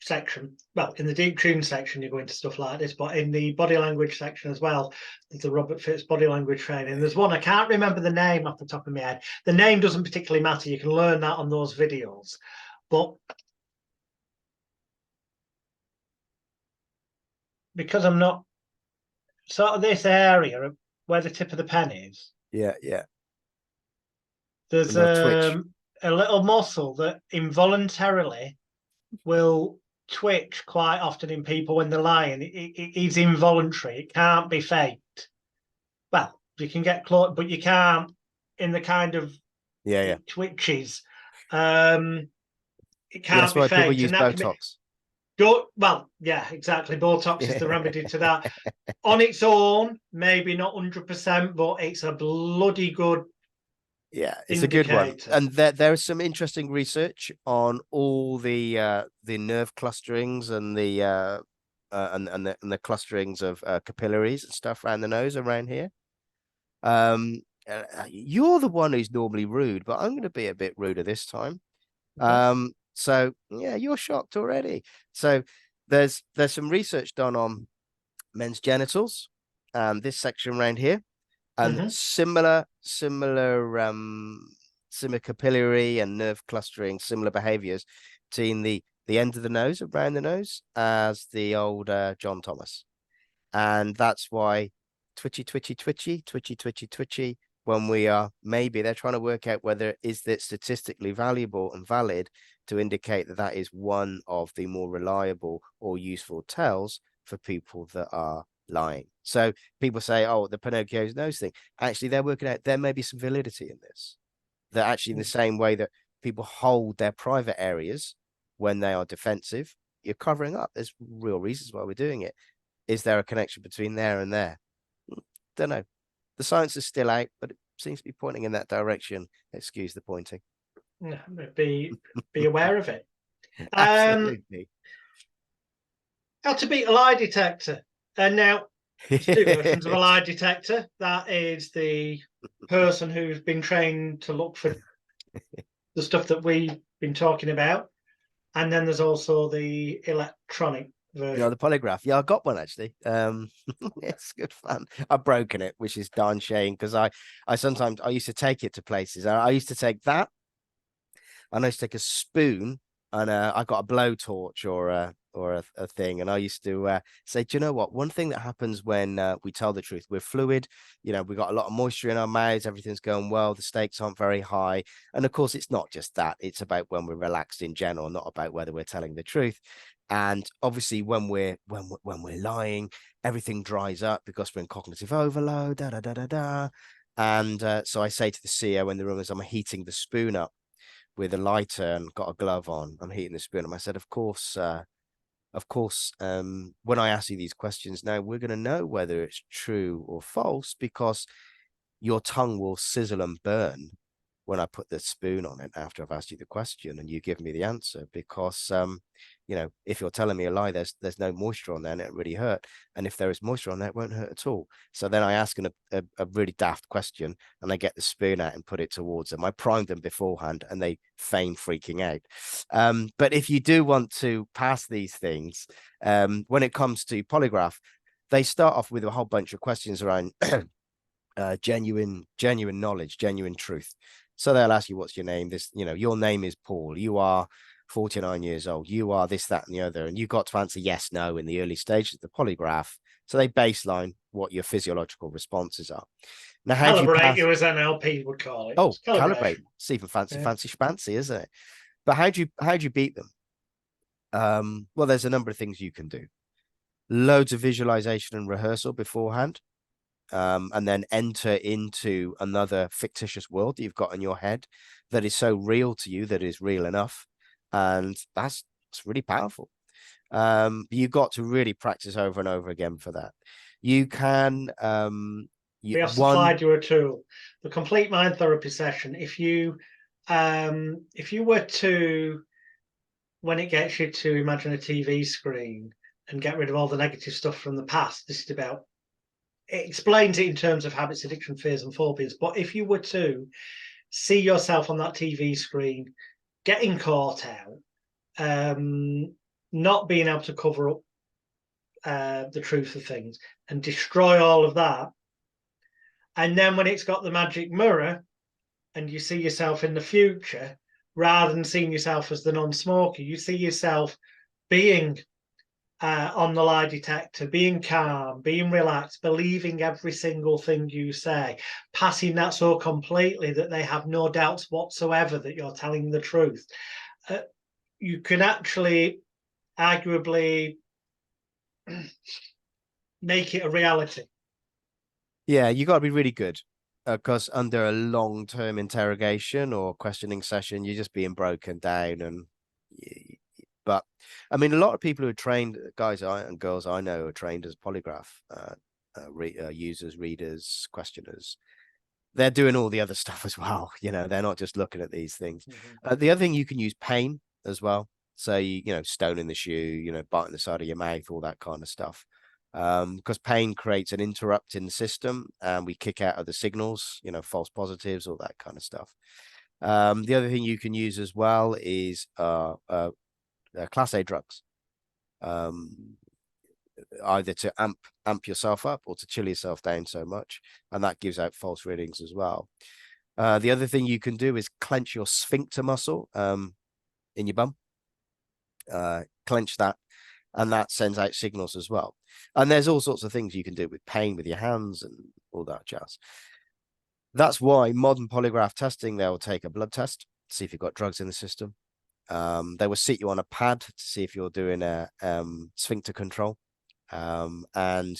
section, well, in the deep tune section, you go into stuff like this, but in the body language section as well, there's the Robert Fitz body language training. There's one, I can't remember the name off the top of my head. The name doesn't particularly matter. You can learn that on those videos. But because I'm not sort of this area where the tip of the pen is. Yeah. There's a little muscle that involuntarily will twitch quite often in people when they're lying. It is involuntary. It can't be faked. Well, you can get close, but you can't in the kind of twitches. It can't be why faked. People use Botox. Well, yeah, exactly. Botox is the remedy to that. On its own, maybe not 100%, but it's a bloody good. Yeah, it's indicator. A good one. And there is some interesting research on all the nerve clusterings and the clusterings of capillaries and stuff around the nose around here. You're the one who's normally rude, but I'm going to be a bit ruder this time. Okay. So yeah, you're shocked already. So there's some research done on men's genitals, this section around here. And similar capillary and nerve clustering, similar behaviors between the end of the nose, around the nose, as the old John Thomas. And that's why twitchy, when we are, maybe they're trying to work out whether is that statistically valuable and valid to indicate that that is one of the more reliable or useful tells for people that are lying. So people say, oh, the Pinocchio's nose thing. Actually, they're working out there may be some validity in this. That actually, in the same way that people hold their private areas when they are defensive, you're covering up. There's real reasons why we're doing it. Is there a connection between there and there? Don't know. The science is still out, but it seems to be pointing in that direction. Excuse the pointing. Yeah, be aware of it. Absolutely. How to beat a lie detector. And now there's two versions of a lie detector. That is the person who's been trained to look for the stuff that we've been talking about. And then there's also the electronic version. The polygraph. Yeah, I got one actually. It's good fun. I've broken it, which is darn shame, because I sometimes I used to take it to places. I used to take that, and I used to take a spoon, and I got a blowtorch or a thing, and I used to say, do you know what? One thing that happens when we tell the truth, we're fluid. We got a lot of moisture in our mouths. Everything's going well. The stakes aren't very high, and of course, it's not just that. It's about when we're relaxed in general, not about whether we're telling the truth. And obviously, when we're lying, everything dries up because we're in cognitive overload. Da da da da da. And so I say to the CEO in the room as I'm heating the spoon up with a lighter and got a glove on, I'm heating the spoon. And I said, of course, when I ask you these questions now, we're going to know whether it's true or false, because your tongue will sizzle and burn when I put the spoon on it after I've asked you the question and you give me the answer, because if you're telling me a lie, there's no moisture on there and it really hurt, and if there is moisture on there, it won't hurt at all. So then I ask a really daft question, and I get the spoon out and put it towards them. I primed them beforehand and they feign freaking out. But if you do want to pass these things, when it comes to polygraph, they start off with a whole bunch of questions around genuine knowledge, genuine truth. So they'll ask you, what's your name? Your name is Paul. You are 49 years old. You are this, that, and the other. And you've got to answer yes, no in the early stages of the polygraph. So they baseline what your physiological responses are. Now, how do you calibrate you, as NLP would call it? Oh, calibrate. It's even fancy schmancy, isn't it? But how do you beat them? Well, there's a number of things you can do. Loads of visualization and rehearsal beforehand. And then enter into another fictitious world that you've got in your head that is so real to you that is real enough, and it's really powerful. You've got to really practice over and over again for that. You can we have supplied you a tool, the complete mind therapy session. If you were to, when it gets you to imagine a TV screen and get rid of all the negative stuff from the past, this is about, it explains it in terms of habits, addiction, fears, and phobias. But if you were to see yourself on that TV screen getting caught out, not being able to cover up the truth of things and destroy all of that, and then when it's got the magic mirror and you see yourself in the future, rather than seeing yourself as the non-smoker, you see yourself being on the lie detector, being calm, being relaxed, believing every single thing you say, passing that so completely that they have no doubts whatsoever that you're telling the truth. You can actually arguably make it a reality. Yeah, you got to be really good, because under a long-term interrogation or questioning session, you're just being broken down. And but I mean, a lot of people who are trained, guys and girls I know, are trained as polygraph users, readers, questioners. They're doing all the other stuff as well. They're not just looking at these things. The other thing, you can use pain as well. So stone in the shoe, biting the side of your mouth, all that kind of stuff. Because pain creates an interrupt in the system, and we kick out other signals, false positives, all that kind of stuff. The other thing you can use as well is Class A drugs, either to amp yourself up or to chill yourself down so much, and that gives out false readings as well. The other thing you can do is clench your sphincter muscle in your bum, clench that, and that sends out signals as well. And there's all sorts of things you can do with pain with your hands and all that jazz. That's why modern polygraph testing, they'll take a blood test, see if you've got drugs in the system. They will sit you on a pad to see if you're doing a sphincter control, and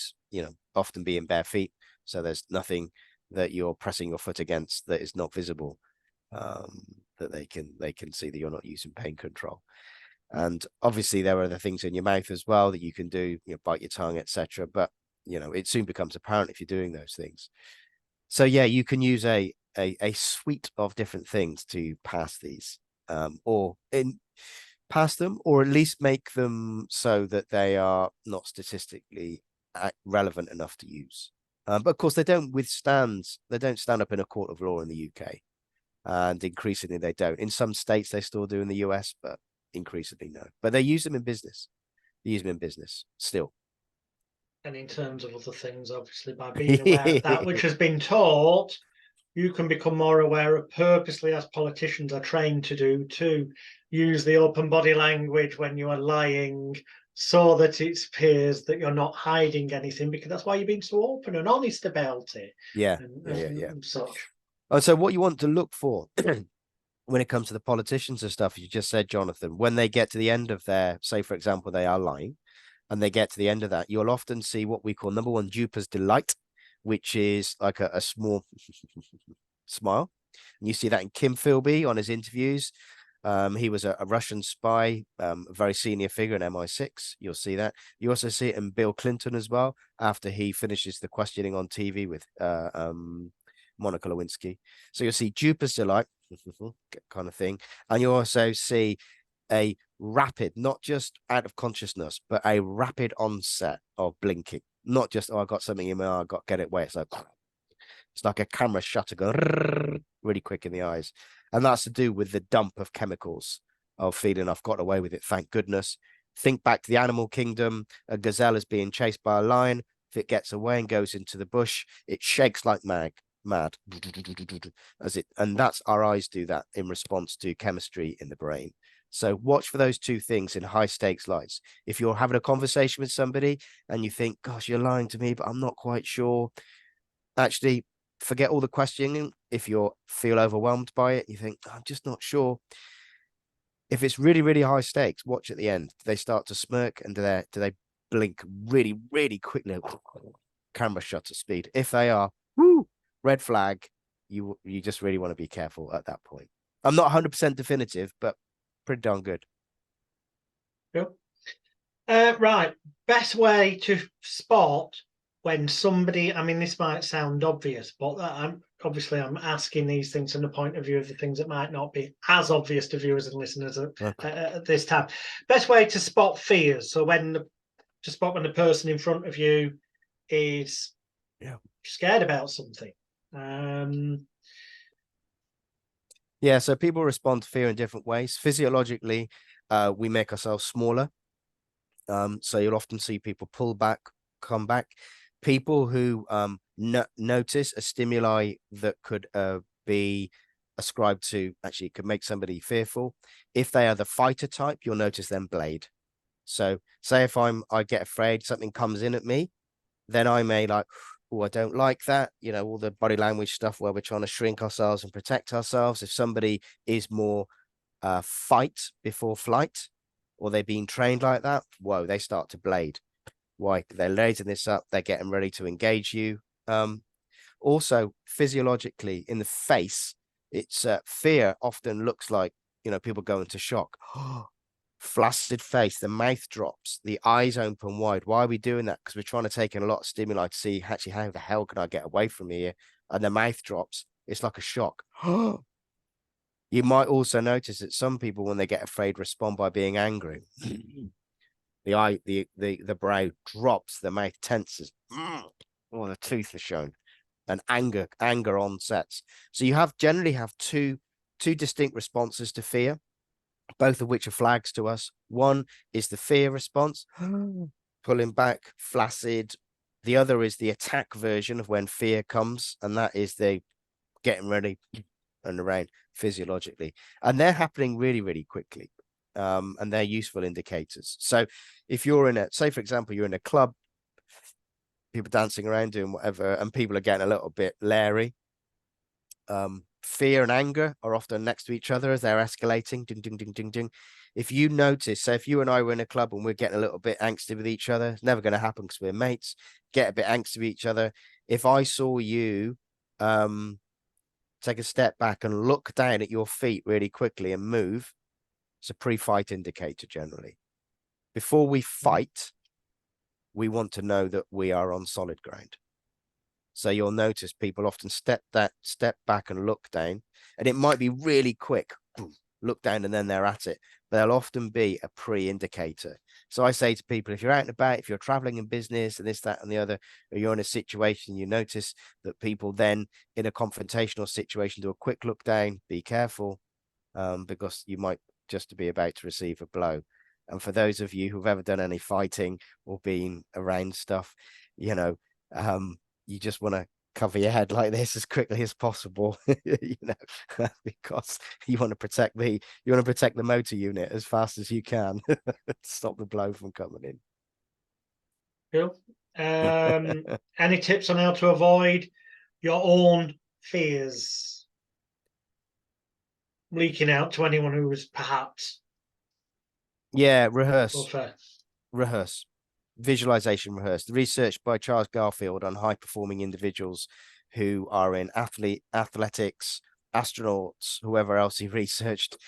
often be in bare feet, so there's nothing that you're pressing your foot against that is not visible, that they can see that you're not using pain control. And obviously there are other things in your mouth as well that you can do, bite your tongue, etc. But it soon becomes apparent if you're doing those things. So yeah, you can use a suite of different things to pass these, pass them, or at least make them so that they are not statistically relevant enough to use. But of course, they don't stand up in a court of law in the UK, and increasingly they don't. In some states, they still do in the US, but increasingly no. But they use them in business. They use them in business still. And in terms of other things, obviously, by being aware of that which has been taught, you can become more aware of purposely, as politicians are trained to do, to use the open body language when you are lying, so that it appears that you're not hiding anything, because that's why you're being so open and honest about it. Yeah, and such. And so what you want to look for when it comes to the politicians and stuff, you just said, Jonathan, when they get to the end of their, say, for example, they are lying, and they get to the end of that, you'll often see what we call, number one, duper's delight, which is like a small smile. And you see that in Kim Philby on his interviews. He was a Russian spy, a very senior figure in MI6. You'll see that. You also see it in Bill Clinton as well, after he finishes the questioning on TV with Monica Lewinsky. So you'll see duper's delight kind of thing. And you also see a rapid, not just out of consciousness, but a rapid onset of blinking. Not just, oh, I got something in my eye, I got to get it away. It's like a camera shutter going really quick in the eyes. And that's to do with the dump of chemicals of feeling I've got away with it, thank goodness. Think back to the animal kingdom. A gazelle is being chased by a lion. If it gets away and goes into the bush, it shakes like mad. And that's, our eyes do that in response to chemistry in the brain. So watch for those two things in high stakes lights. If you're having a conversation with somebody and you think, gosh, you're lying to me, but I'm not quite sure. Actually, forget all the questioning. If you feel overwhelmed by it, you think, I'm just not sure. If it's really, really high stakes, watch at the end. Do they start to smirk, and do they blink really, really quickly? Camera shutter speed. If they are, red flag. You just really want to be careful at that point. I'm not 100% definitive, but pretty darn good. Yep. Right. Best way to spot when somebody, I mean, this might sound obvious, but I'm asking these things from the point of view of the things that might not be as obvious to viewers and listeners at this time. Best way to spot fears. So when the person in front of you is scared about something. Yeah, so people respond to fear in different ways. Physiologically, we make ourselves smaller. So you'll often see people pull back, come back. People who notice a stimuli that could be ascribed to, actually could make somebody fearful. If they are the fighter type, you'll notice them blade. So say if I get afraid, something comes in at me, then I may like, oh, I don't like that. All the body language stuff where we're trying to shrink ourselves and protect ourselves. If somebody is more fight before flight, or they're being trained like that, whoa, they start to blade. Why? They're raising this up. They're getting ready to engage you. Also, physiologically, in the face, it's fear often looks like, people go into shock. Flaccid face, the mouth drops, the eyes open wide. Why are we doing that? Because we're trying to take in a lot of stimuli to see, actually, how the hell can I get away from here? And the mouth drops. It's like a shock. You might also notice that some people, when they get afraid, respond by being angry. The brow drops, the mouth tenses, or the tooth is shown, and anger onsets. So you generally have two distinct responses to fear, both of which are flags to us. One is the fear response, pulling back, flaccid. The other is the attack version of when fear comes, and that is the getting ready and around physiologically. And they're happening really, really quickly. And they're useful indicators. So if you're say, for example, you're in a club, people dancing around doing whatever, and people are getting a little bit leery, Fear and anger are often next to each other as they're escalating. Ding, ding, ding, ding, ding. If you notice, so if you and I were in a club and we're getting a little bit angsty with each other, it's never going to happen because we're mates, get a bit angsty with each other. If I saw you take a step back and look down at your feet really quickly and move, it's a pre-fight indicator generally. Before we fight, we want to know that we are on solid ground. So you'll notice people often step back and look down, and it might be really quick, boom, look down and then they're at it, but there'll often be a pre-indicator. So I say to people, if you're out and about, if you're traveling in business and this, that, and the other, or you're in a situation, you notice that people then in a confrontational situation do a quick look down, be careful, because you might just be about to receive a blow. And for those of you who've ever done any fighting or been around stuff, you know, you just want to cover your head like this as quickly as possible, you know, because you want to protect the motor unit as fast as you can to stop the blow from coming in. Cool. Any tips on how to avoid your own fears leaking out to anyone who was perhaps? Yeah, rehearse. Visualization, rehearse. The research by Charles Garfield on high-performing individuals who are in athletics, astronauts, whoever else he researched,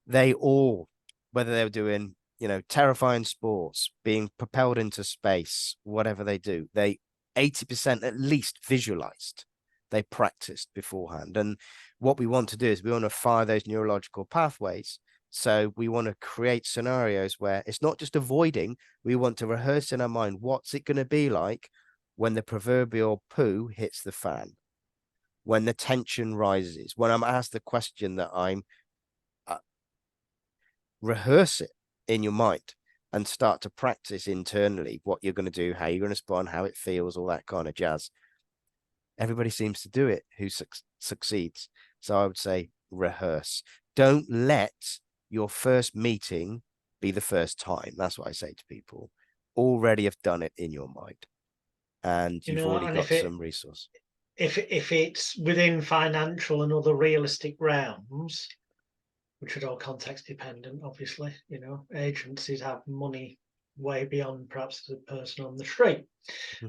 they all, whether they were doing, you know, terrifying sports, being propelled into space, whatever they do, they 80% at least visualized. They practiced beforehand. And what we want to do is we want to fire those neurological pathways. So we want to create scenarios where it's not just avoiding, we want to rehearse in our mind, what's it going to be like when the proverbial poo hits the fan, when the tension rises, when I'm asked the question that I'm rehearse it in your mind and start to practice internally what you're going to do, how you're going to respond, how it feels, all that kind of jazz. Everybody seems to do it who succeeds. So I would say rehearse. Don't let your first meeting be the first time. That's what I say to people. Already have done it in your mind, and you've already got some resource. If it's within financial and other realistic realms, which are all context dependent, obviously, you know, agencies have money way beyond perhaps the person on the street.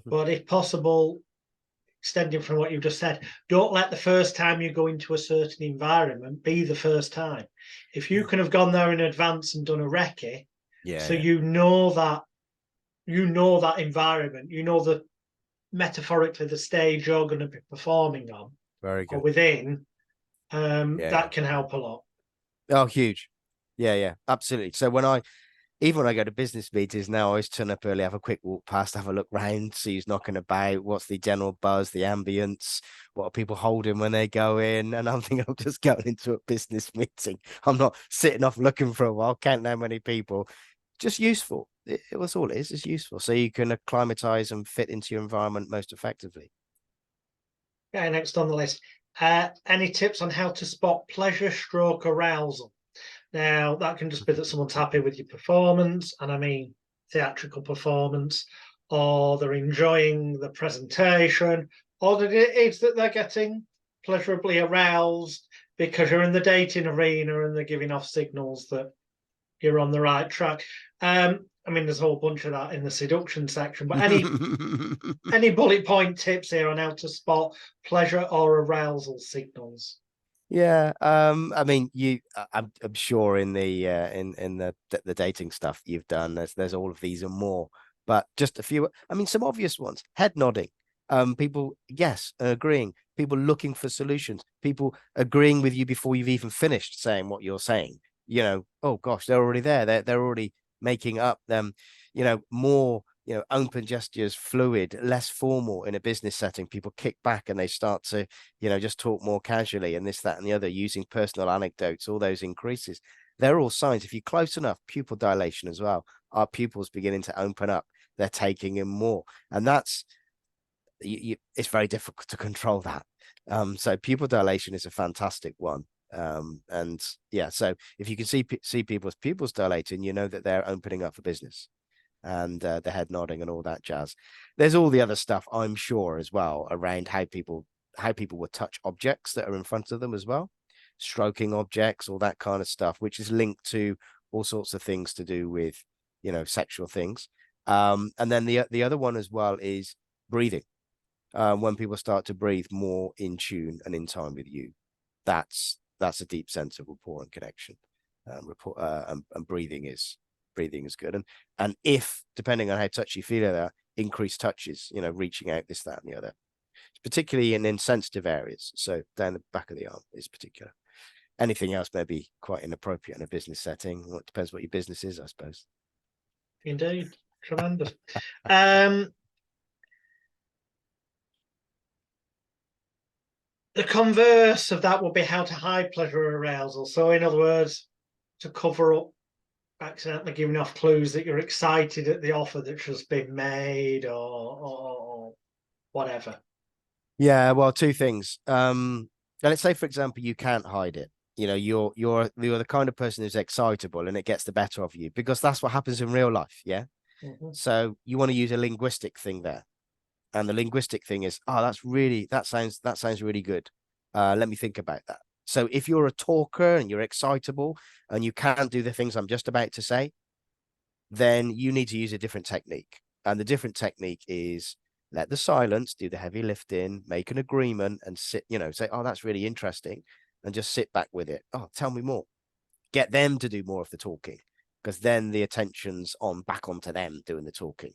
But if possible, extending from what you've just said, don't let the first time you go into a certain environment be the first time. If you can have gone there in advance and done a recce, you know that environment, you know that metaphorically the stage you're going to be performing on, very good, or within, that can help a lot. Oh, huge. Yeah, absolutely. So even when I go to business meetings now, I always turn up early, have a quick walk past, have a look round, see who's knocking about, what's the general buzz, the ambience, what are people holding when they go in. And I'm thinking I'm just going into a business meeting. I'm not sitting off looking for a while, counting how many people. Just useful. It was all it is. It's useful. So you can acclimatize and fit into your environment most effectively. Okay, next on the list. Any tips on how to spot pleasure stroke arousal? Now, that can just be that someone's happy with your performance, and I mean theatrical performance, or they're enjoying the presentation, or that it is that they're getting pleasurably aroused because you're in the dating arena and they're giving off signals that you're on the right track. I mean, there's a whole bunch of that in the seduction section, but any bullet point tips here on how to spot pleasure or arousal signals? Yeah, I mean, I'm sure in the the dating stuff you've done, there's all of these and more, but just a few. I mean, some obvious ones: head nodding, people yes agreeing, people looking for solutions, people agreeing with you before you've even finished saying what you're saying. You know, oh gosh, they're already there. They're already making up them. You know, more. You know, open gestures, fluid, less formal in a business setting. People kick back and they start to, you know, just talk more casually and this, that, and the other, using personal anecdotes, all those increases. They're all signs. If you're close enough, pupil dilation as well. Our pupils beginning to open up. They're taking in more. And that's, it's very difficult to control that. So pupil dilation is a fantastic one. And yeah, so if you can see people's pupils dilating, you know that they're opening up for business. And the head nodding and all that jazz. There's all the other stuff, I'm sure, as well, around how people how people will touch objects that are in front of them as well, stroking objects, all that kind of stuff, which is linked to all sorts of things to do with, sexual things. And then the other one as well is breathing. When people start to breathe more in tune and in time with you, that's a deep sense of rapport and connection. And breathing is good. And if, depending on how touchy you feel that, increased touches, reaching out, this, that, and the other, particularly in insensitive areas. So down the back of the arm is particular. Anything else may be quite inappropriate in a business setting. Well, it depends what your business is, I suppose. Indeed. Tremendous. The converse of that would be how to hide pleasure or arousal. So in other words, to cover up accidentally giving off clues that you're excited at the offer that's just been made or whatever. Yeah, well, two things. Let's say, for example, you can't hide it. You're the kind of person who's excitable and it gets the better of you, because that's what happens in real life. Yeah. So you want to use a linguistic thing there. And the linguistic thing is, that sounds really good. Let me think about that. So if you're a talker and you're excitable and you can't do the things I'm just about to say, then you need to use a different technique. And the different technique is let the silence do the heavy lifting, make an agreement and sit, say, oh, that's really interesting. And just sit back with it. Oh, tell me more. Get them to do more of the talking, because then the attention's back onto them doing the talking.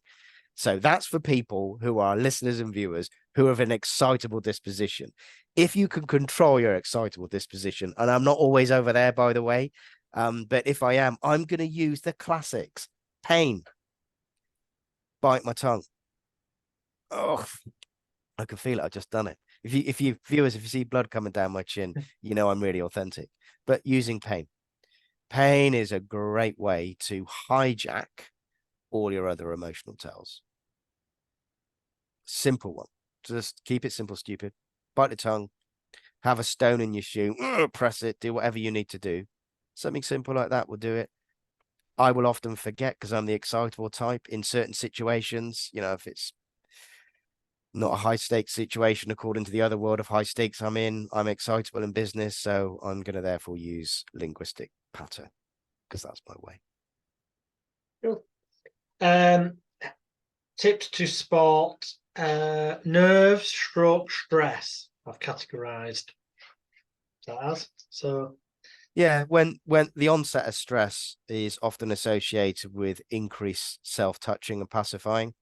So that's for people who are listeners and viewers who have an excitable disposition. If you can control your excitable disposition, and I'm not always over there, by the way, but if I am, I'm going to use the classics. Pain. Bite my tongue. Oh, I can feel it. I've just done it. If you viewers, if you see blood coming down my chin, I'm really authentic. But using pain. Pain is a great way to hijack all your other emotional tells. Simple one. Just keep it simple, stupid. Bite the tongue. Have a stone in your shoe. Press it. Do whatever you need to do. Something simple like that will do it. I will often forget because I'm the excitable type in certain situations. If it's not a high stakes situation according to the other world of high stakes I'm in, I'm excitable in business. So I'm going to therefore use linguistic patter because that's my way. Cool. Tips to spot nerves, stroke, stress. I've categorized that as. So yeah, when the onset of stress is often associated with increased self-touching and pacifying.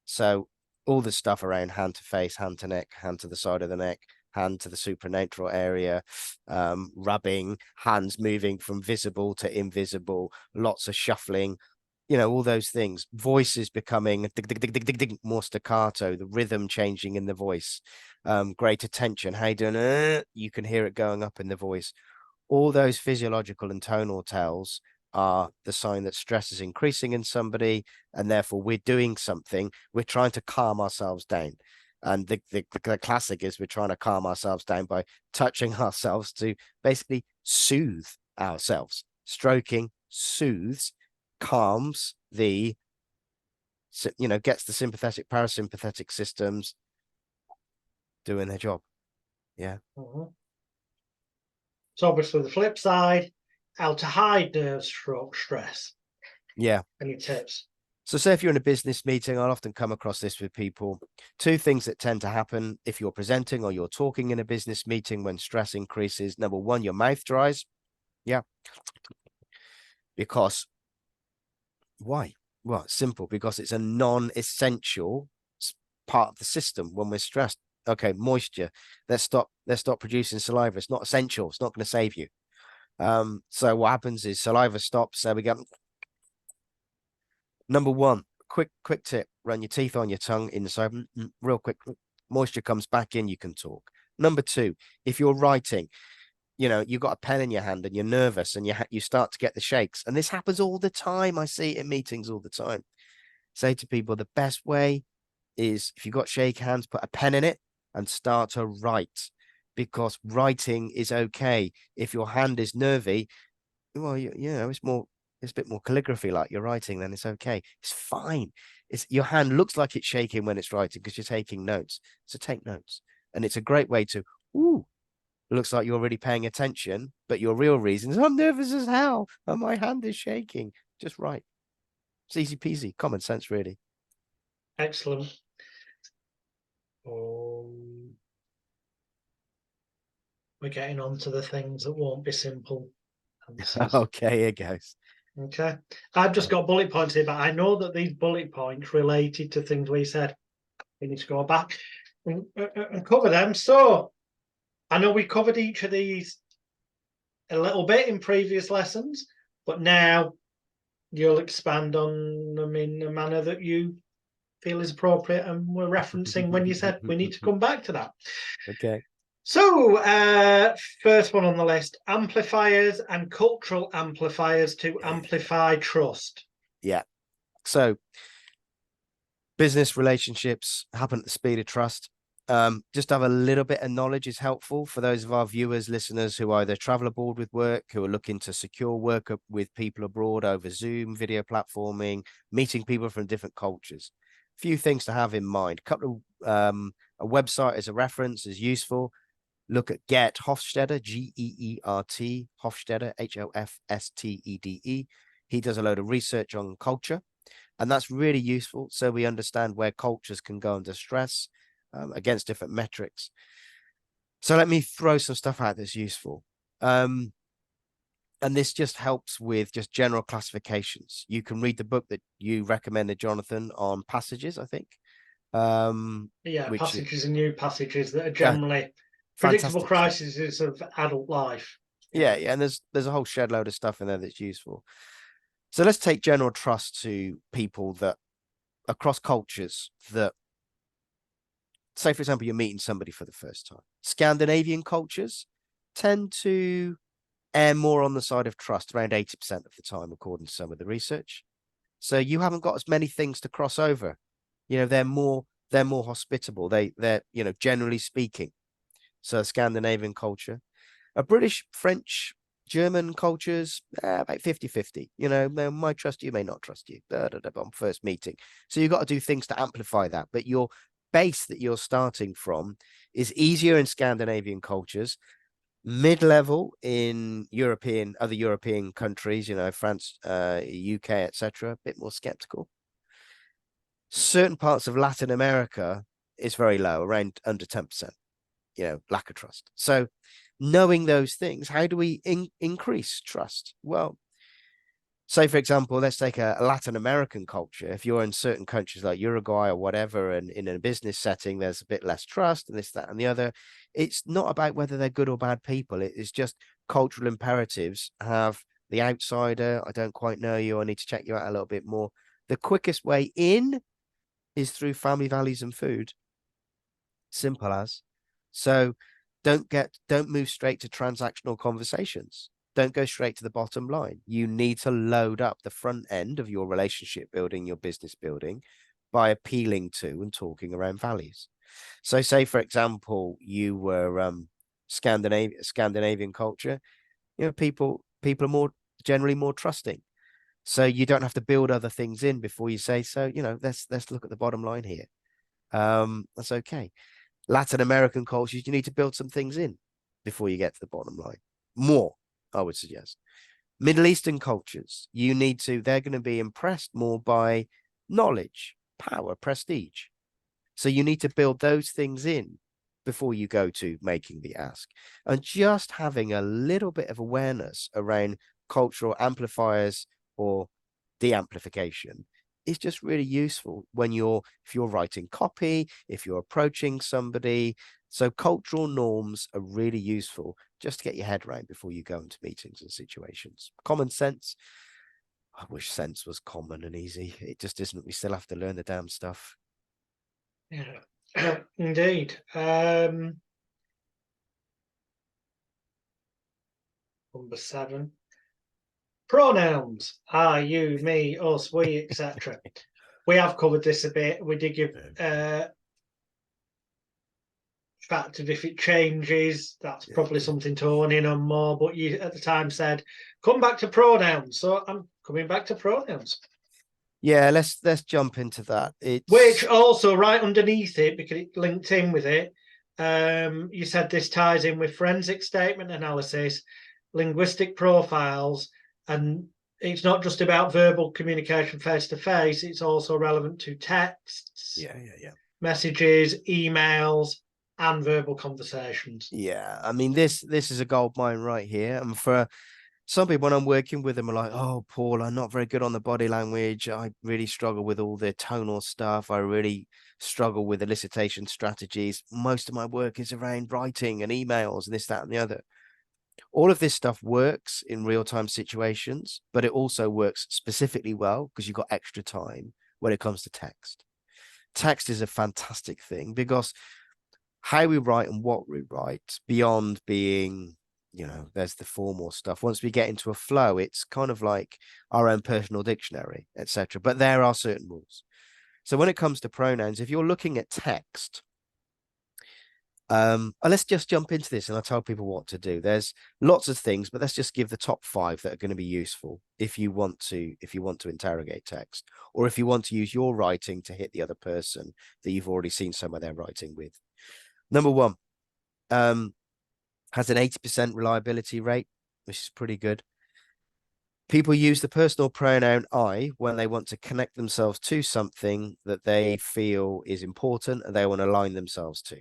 So all the stuff around hand to face, hand to neck, hand to the side of the neck, hand to the supranatural area, rubbing, hands moving from visible to invisible, lots of shuffling, all those things. Voices becoming more staccato, the rhythm changing in the voice, greater tension. How you doing? You can hear it going up in the voice. All those physiological and tonal tells are the sign that stress is increasing in somebody, and therefore we're doing something. We're trying to calm ourselves down. And the classic is we're trying to calm ourselves down by touching ourselves to basically soothe ourselves. Stroking soothes, calms gets the sympathetic, parasympathetic systems doing their job. Yeah. So obviously the flip side, how to hide nerves, stroke, stress. Yeah. Any tips? So say if you're in a business meeting, I'll often come across this with people. Two things that tend to happen if you're presenting or you're talking in a business meeting when stress increases. Number one, your mouth dries. Yeah. Because why? Well, it's simple, because it's a non-essential part of the system when we're stressed. Okay, moisture. Let's stop producing saliva. It's not essential. It's not going to save you. So what happens is saliva stops. So we get number one, quick tip: run your teeth on your tongue inside, real quick. Moisture comes back in, you can talk. Number two, if you're writing, you've got a pen in your hand and you're nervous and you start to get the shakes. And this happens all the time. I see it in meetings all the time. Say to people, the best way is if you've got shake hands, put a pen in it and start to write, because writing is okay. If your hand is nervy, well, it's a bit more calligraphy like you're writing, then it's okay. It's fine. Your hand looks like it's shaking when it's writing because you're taking notes. So take notes. And it's a great way to, ooh, looks like you're really paying attention, but your real reason is I'm nervous as hell and my hand is shaking. Just right. It's easy peasy, common sense, really. Excellent. We're getting on to the things that won't be simple answers. Okay, here goes. Okay. I've just got bullet points here, but I know that these bullet points related to things we said. We need to go back and cover them. So I know we covered each of these a little bit in previous lessons, but now you'll expand on them in a manner that you feel is appropriate and we're referencing when you said we need to come back to that. Okay. So, first one on the list, amplifiers and cultural amplifiers to amplify trust. Yeah. So business relationships happen at the speed of trust. Just have a little bit of knowledge is helpful for those of our viewers, listeners who either travel abroad with work, who are looking to secure work with people abroad over Zoom, video platforming, meeting people from different cultures. A few things to have in mind. A couple of a website as a reference is useful. Look at Gert Hofstede, Geert, Hofstede, Hofstede. He does a load of research on culture, and that's really useful. So we understand where cultures can go under stress against different metrics. So let me throw some stuff out that's useful. And this just helps with just general classifications. You can read the book that you recommended, Jonathan, on passages, I think. Yeah, passages and new passages that are generally predictable crises of adult life. Yeah, and there's a whole shed load of stuff in there that's useful. So let's take general trust to people that across cultures that, say, for example, you're meeting somebody for the first time. Scandinavian cultures tend to err more on the side of trust, around 80% of the time, according to some of the research. So you haven't got as many things to cross over. You know, they're more hospitable. They're generally speaking. So Scandinavian culture, a British, French, German cultures, about 50-50. You know, they might trust you, may not trust you on first meeting. So you've got to do things to amplify that. But your base that you're starting from is easier in Scandinavian cultures, mid-level in other European countries, you know, France, UK, etc. A bit more skeptical. Certain parts of Latin America is very low, around under 10%. You know, lack of trust. So knowing those things, how do we increase trust? Well, say, for example, let's take a Latin American culture. If you're in certain countries like Uruguay or whatever, and in a business setting, there's a bit less trust and this, that, and the other. It's not about whether they're good or bad people. It's just cultural imperatives have the outsider. I don't quite know you. I need to check you out a little bit more. The quickest way in is through family values and food. Simple as. So don't move straight to transactional conversations. Don't go straight to the bottom line. You need to load up the front end of your relationship building, your business building, by appealing to and talking around values. So say, for example, you were Scandinavian culture, you know, people are generally more trusting. So you don't have to build other things in before you say, so, you know, let's look at the bottom line here. That's okay. Latin American cultures, you need to build some things in before you get to the bottom line. More, I would suggest. Middle Eastern cultures, they're going to be impressed more by knowledge, power, prestige. So you need to build those things in before you go to making the ask. And just having a little bit of awareness around cultural amplifiers or de-amplification is just really useful if you're writing copy, if you're approaching somebody. So cultural norms are really useful just to get your head around before you go into meetings and situations. Common sense. I wish sense was common and easy. It just isn't. We still have to learn the damn stuff. Yeah, indeed. Number 7. Pronouns. I, you, me, us, we, etc. We have covered this a bit. We did give fact of if it changes, that's probably something to hone in on more. But you at the time said, come back to pronouns. So I'm coming back to pronouns. Yeah, let's jump into that. Which also right underneath it, because it linked in with it, You said this ties in with forensic statement analysis, linguistic profiles, and it's not just about verbal communication face to face, it's also relevant to texts, messages, emails, and verbal conversations. Yeah, I mean, this is a gold mine right here. And for some people, when I'm working with them, are like, oh, Paul, I'm not very good on the body language. I really struggle with all the tonal stuff. I really struggle with elicitation strategies. Most of my work is around writing and emails and this, that, and the other. All of this stuff works in real-time situations, but it also works specifically well because you've got extra time when it comes to text. Text is a fantastic thing because how we write and what we write, beyond being, you know, there's the formal stuff. Once we get into a flow, it's kind of like our own personal dictionary, etc. But there are certain rules. So when it comes to pronouns, if you're looking at text, let's just jump into this and I'll tell people what to do. There's lots of things, but let's just give the top 5 that are going to be useful if you want to interrogate text, or if you want to use your writing to hit the other person that you've already seen some of their writing with. Number 1, has an 80% reliability rate, which is pretty good. People use the personal pronoun I when they want to connect themselves to something that they feel is important and they want to align themselves to.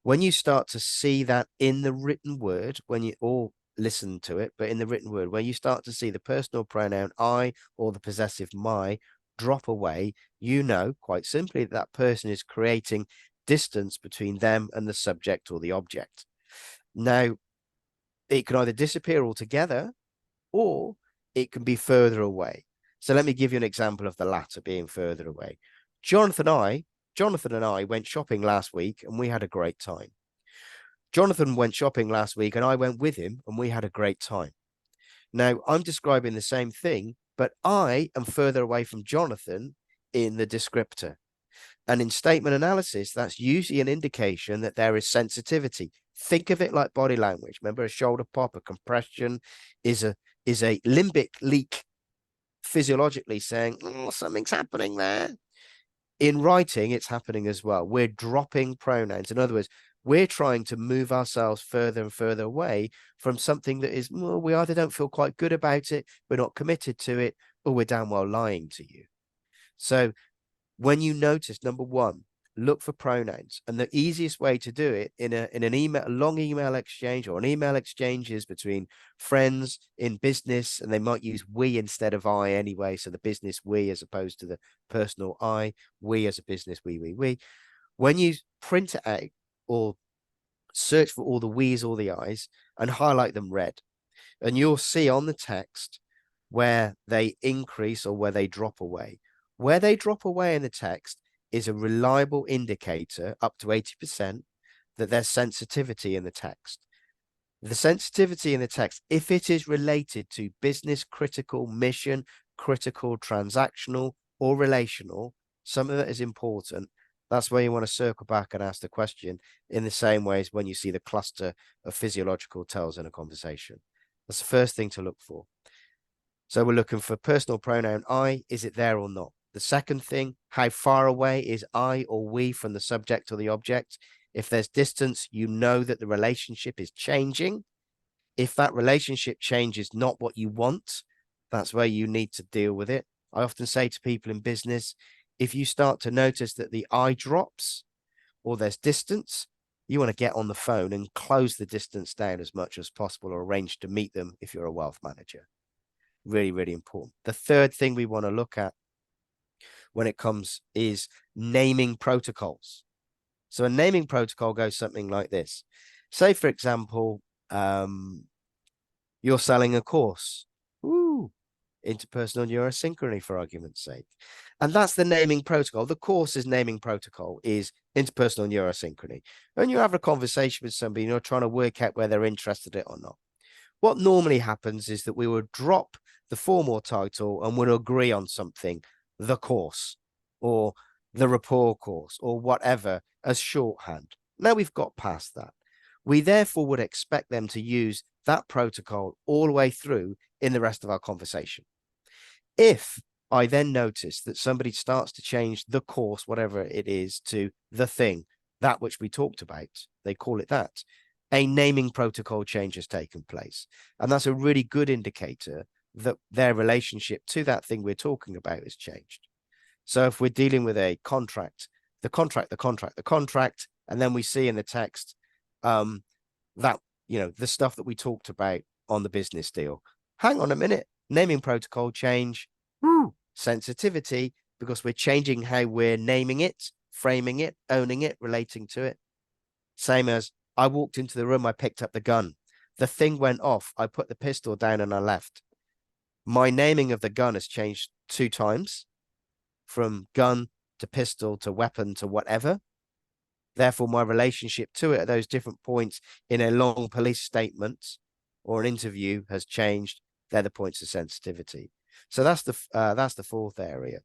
When you start to see that in the written word, when you all listen to it, but in the written word, when you start to see the personal pronoun I or the possessive my drop away, you know quite simply that that person is creating distance between them and the subject or the object. Now, it can either disappear altogether or it can be further away. So let me give you an example of the latter, being further away. Jonathan and I went shopping last week and we had a great time. Jonathan went shopping last week and I went with him and we had a great time. Now, I'm describing the same thing, but I am further away from Jonathan in the descriptor. And in statement analysis, that's usually an indication that there is sensitivity. Think of it like body language. Remember, a shoulder pop, a compression is a limbic leak, physiologically saying, oh, something's happening there. In writing, it's happening as well. We're dropping pronouns. In other words, we're trying to move ourselves further and further away from something that is, well, we either don't feel quite good about it, we're not committed to it, or we're damn well lying to you. So when you notice, number 1, look for pronouns. And the easiest way to do it in an email, a long email exchange, or an email exchange, is between friends in business, and they might use we instead of I anyway. So the business we as opposed to the personal I, we as a business, we. When you print it out or search for all the we's or the I's and highlight them red, and you'll see on the text where they increase or where they drop away. Where they drop away in the text is a reliable indicator, up to 80%, that there's sensitivity in the text. The sensitivity in the text, if it is related to business critical, mission critical, transactional, or relational, something that is important, that's where you want to circle back and ask the question in the same way as when you see the cluster of physiological tells in a conversation. That's the first thing to look for. So we're looking for personal pronoun I, is it there or not? The second thing, how far away is I or we from the subject or the object? If there's distance, you know that the relationship is changing. If that relationship change is not what you want, that's where you need to deal with it. I often say to people in business, if you start to notice that the I drops or there's distance, you want to get on the phone and close the distance down as much as possible, or arrange to meet them if you're a wealth manager. Really, really important. The third thing we want to look at when it comes is naming protocols. So a naming protocol goes something like this. Say, for example, you're selling a course. Ooh, interpersonal neurosynchrony, for argument's sake. And that's the naming protocol. The course's naming protocol is interpersonal neurosynchrony. And you have a conversation with somebody and you're trying to work out whether they're interested in it or not. What normally happens is that we would drop the formal title and would agree on something, the course or the rapport course or whatever, as shorthand. Now we've got past that. We therefore would expect them to use that protocol all the way through in the rest of our conversation. If I then notice that somebody starts to change the course, whatever it is, to the thing, that which we talked about. They call it that. A naming protocol change has taken place. And that's a really good indicator that their relationship to that thing we're talking about has changed. So if we're dealing with a contract, the contract, and then we see in the text that, you know, the stuff that we talked about on the business deal. Hang on a minute, naming protocol change, sensitivity, because we're changing how we're naming it, framing it, owning it, relating to it. Same as I walked into the room, I picked up the gun. The thing went off. I put the pistol down and I left. My naming of the gun has changed 2 times, from gun to pistol to weapon to whatever. Therefore, my relationship to it at those different points in a long police statement or an interview has changed. They're the points of sensitivity. So that's the 4th area.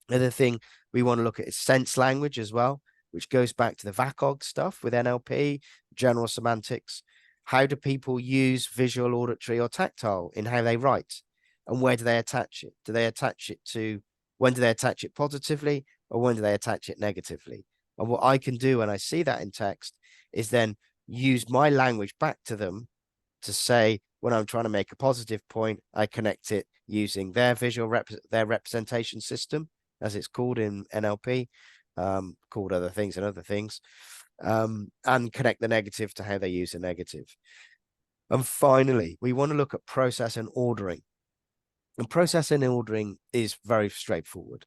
Another thing we want to look at is sense language as well, which goes back to the VACOG stuff with NLP, general semantics. How do people use visual, auditory, or tactile in how they write? And where do they attach it? Do they attach it to, when do they attach it positively, or when do they attach it negatively? And what I can do when I see that in text is then use my language back to them to say, when I'm trying to make a positive point, I connect it using their visual their representation system, as it's called in NLP, called other things and other things, and connect the negative to how they use the negative. And finally, we want to look at process and ordering. And process and ordering is very straightforward.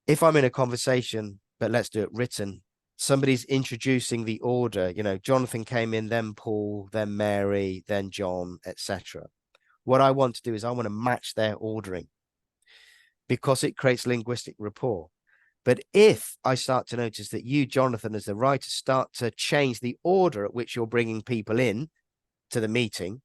If I'm in a conversation, but let's do it written, somebody's introducing the order, you know, Jonathan came in, then Paul, then Mary, then John, etc. What I want to do is I want to match their ordering, because it creates linguistic rapport. But if I start to notice that you, Jonathan, as the writer, start to change the order at which you're bringing people in to the meeting,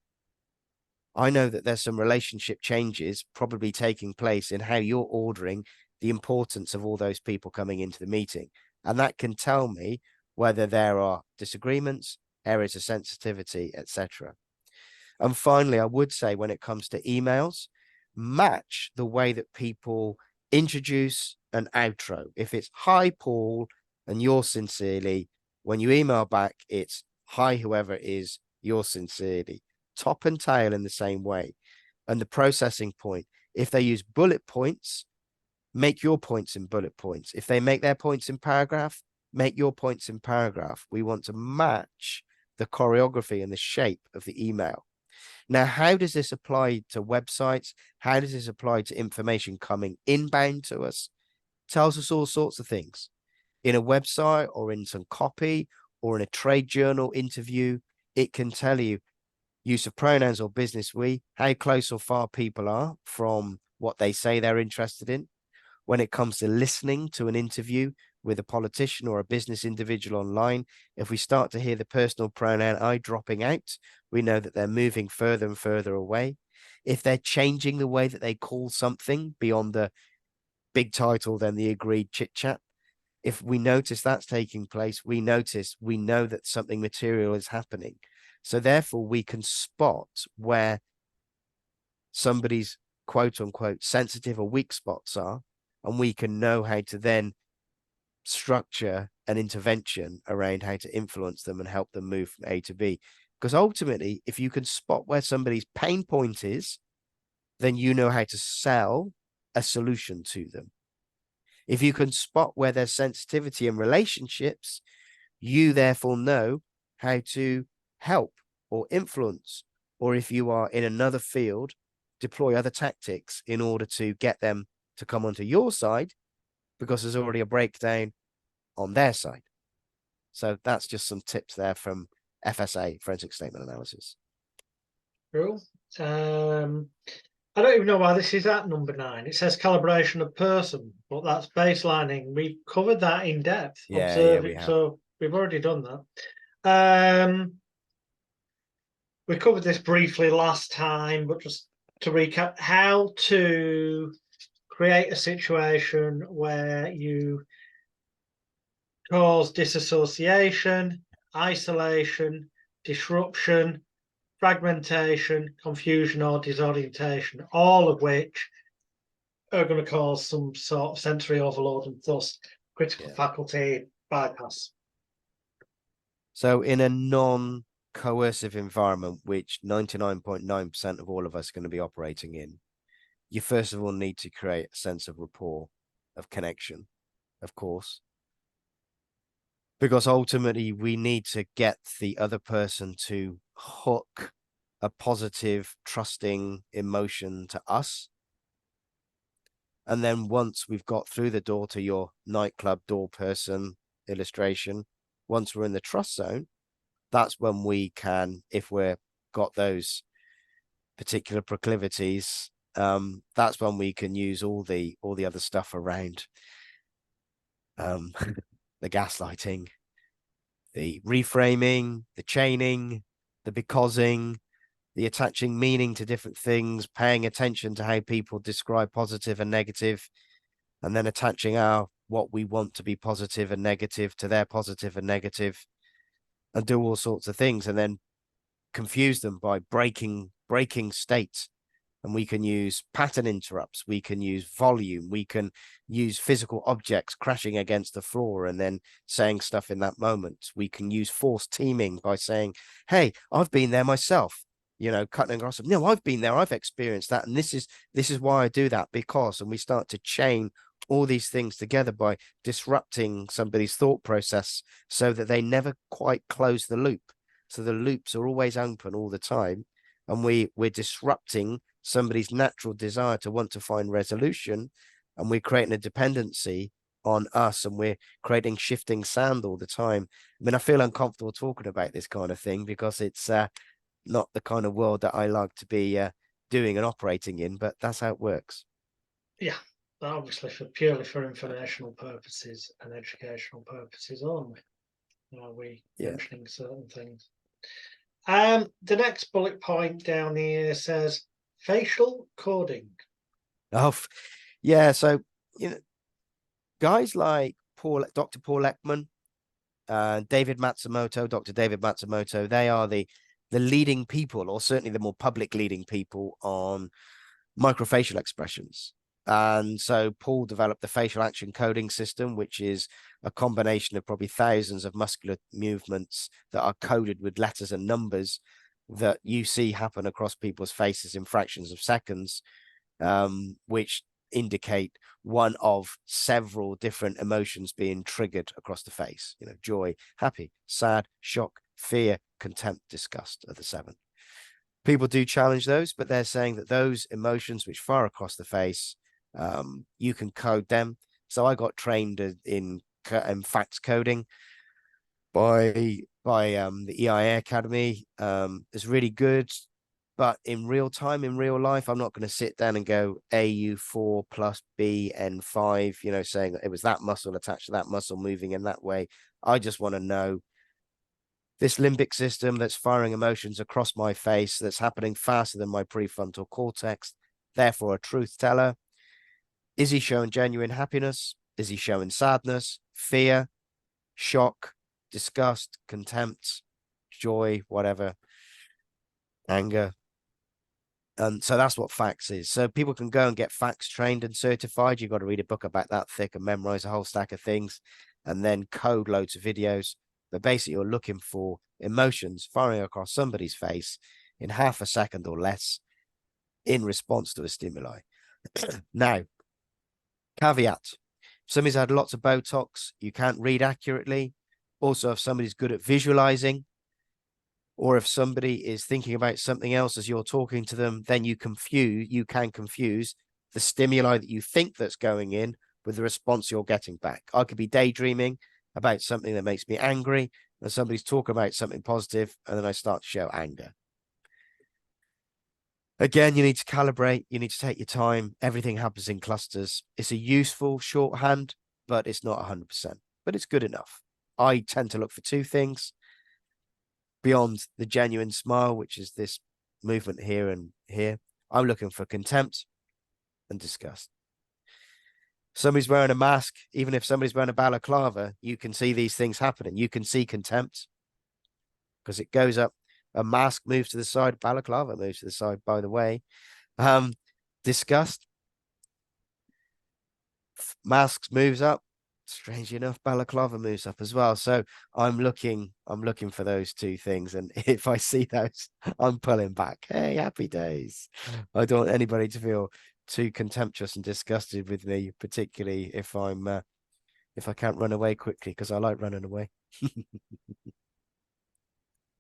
I know that there's some relationship changes probably taking place in how you're ordering the importance of all those people coming into the meeting. And that can tell me whether there are disagreements, areas of sensitivity, etc. And finally, I would say when it comes to emails, match the way that people introduce an outro. If it's hi, Paul, and yours sincerely, when you email back, it's hi, whoever it is, yours sincerely. Top and tail in the same way. And the processing point, if they use bullet points, make your points in bullet points. If they make their points in paragraph, make your points in paragraph. We want to match the choreography and the shape of the email. Now, how does this apply to websites? How does this apply to information coming inbound to us? Tells us all sorts of things. In a website or in some copy or in a trade journal interview, it can tell you use of pronouns or business we, how close or far people are from what they say they're interested in. When it comes to listening to an interview with a politician or a business individual online, if we start to hear the personal pronoun I dropping out, we know that they're moving further and further away. If they're changing the way that they call something beyond the big title, then the agreed chit chat, if we notice that's taking place, we know that something material is happening. So therefore, we can spot where somebody's quote unquote sensitive or weak spots are, and we can know how to then structure an intervention around how to influence them and help them move from A to B. Because ultimately, if you can spot where somebody's pain point is, then you know how to sell a solution to them. If you can spot where there's sensitivity in relationships, you therefore know how to help or influence, or if you are in another field, deploy other tactics in order to get them to come onto your side, because there's already a breakdown on their side. So that's just some tips there from FSA, Forensic Statement Analysis. Cool. I don't even know why this is at number 9. It says calibration of person, but that's baselining. We've covered that in depth. Yeah, we have. So we've already done that. We covered this briefly last time, but just to recap, how to create a situation where you cause disassociation, isolation, disruption, fragmentation, confusion, or disorientation, all of which are going to cause some sort of sensory overload and thus critical faculty bypass. So in a non-coercive environment, which 99.9% of all of us are going to be operating in, you first of all need to create a sense of rapport, of connection, of course. Because ultimately we need to get the other person to hook a positive, trusting emotion to us. And then once we've got through the door, to your nightclub door person illustration, once we're in the trust zone, that's when we can, if we're got those particular proclivities, that's when we can use all the other stuff around the gaslighting, the reframing, the chaining, the becausing, the attaching meaning to different things, paying attention to how people describe positive and negative, and then attaching what we want to be positive and negative to their positive and negative, and do all sorts of things, and then confuse them by breaking states. And we can use pattern interrupts, we can use volume, we can use physical objects crashing against the floor and then saying stuff in that moment. We can use force teaming by saying, hey, I've been there myself, you know, cutting across. No, I've been there, I've experienced that, and this is why I do that, because. And we start to chain all these things together by disrupting somebody's thought process so that they never quite close the loop. So the loops are always open all the time, and we're disrupting somebody's natural desire to want to find resolution, and we're creating a dependency on us, and we're creating shifting sand all the time. I mean, I feel uncomfortable talking about this kind of thing because it's not the kind of world that I like to be doing and operating in, but that's how it works. Yeah, obviously purely for informational purposes and educational purposes only. Are we mentioning certain things? The next bullet point down here says facial coding. Oh, yeah. So, you know, guys like Dr. Paul Ekman, David Matsumoto, Dr. David Matsumoto, they are the leading people, or certainly the more public leading people, on microfacial expressions. And so Paul developed the facial action coding system, which is a combination of probably thousands of muscular movements that are coded with letters and numbers that you see happen across people's faces in fractions of seconds, which indicate one of several different emotions being triggered across the face. You know, joy, happy, sad, shock, fear, contempt, disgust are the 7. People do challenge those, but they're saying that those emotions which fire across the face, you can code them. So I got trained in facts coding by the EIA Academy. It's really good, but in real time, in real life, I'm not going to sit down and go AU4 plus BN5, you know, saying that it was that muscle attached to that muscle moving in that way. I just want to know this limbic system that's firing emotions across my face, that's happening faster than my prefrontal cortex, therefore a truth teller. Is he showing genuine happiness? Is he showing sadness, fear, shock, disgust, contempt, joy, whatever, anger? And so that's what facts is. So people can go and get facts trained and certified. You've got to read a book about that thick and memorize a whole stack of things and then code loads of videos. But basically, you're looking for emotions firing across somebody's face in half a second or less in response to a stimuli. Now, caveat. If somebody's had lots of Botox, you can't read accurately. Also, if somebody's good at visualizing, or if somebody is thinking about something else as you're talking to them, then you can confuse the stimuli that you think that's going in with the response you're getting back. I could be daydreaming about something that makes me angry, and somebody's talking about something positive, and then I start to show anger. Again, you need to calibrate. You need to take your time. Everything happens in clusters. It's a useful shorthand, but it's not 100%, but it's good enough. I tend to look for 2 things beyond the genuine smile, which is this movement here and here. I'm looking for contempt and disgust. Somebody's wearing a mask, even if somebody's wearing a balaclava, you can see these things happening. You can see contempt because it goes up. A mask moves to the side, balaclava moves to the side, by the way. Disgust, masks moves up, Strangely enough, balaclava moves up as well. So I'm looking for those two things. And if I see those, I'm pulling back. Hey, happy days. I don't want anybody to feel too contemptuous and disgusted with me, particularly if I can't run away quickly, because I like running away.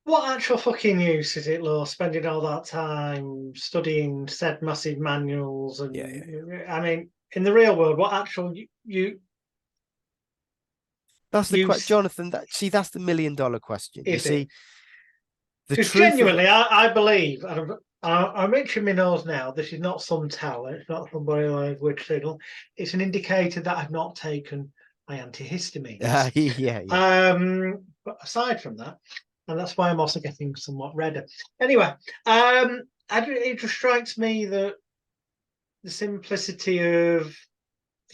What actual fucking use is it, Law, spending all that time studying said massive manuals? And Yeah. I mean, in the real world, what actual That's the question, use Jonathan. That's the $1,000,000 question. You is it? see, the Because truth of genuinely, I believe, and I'm itching my nose now. This is not some talent. It's not somebody language signal. It's an indicator that I've not taken my antihistamines. yeah. But aside from that, and that's why I'm also getting somewhat redder. Anyway, it just strikes me that the simplicity of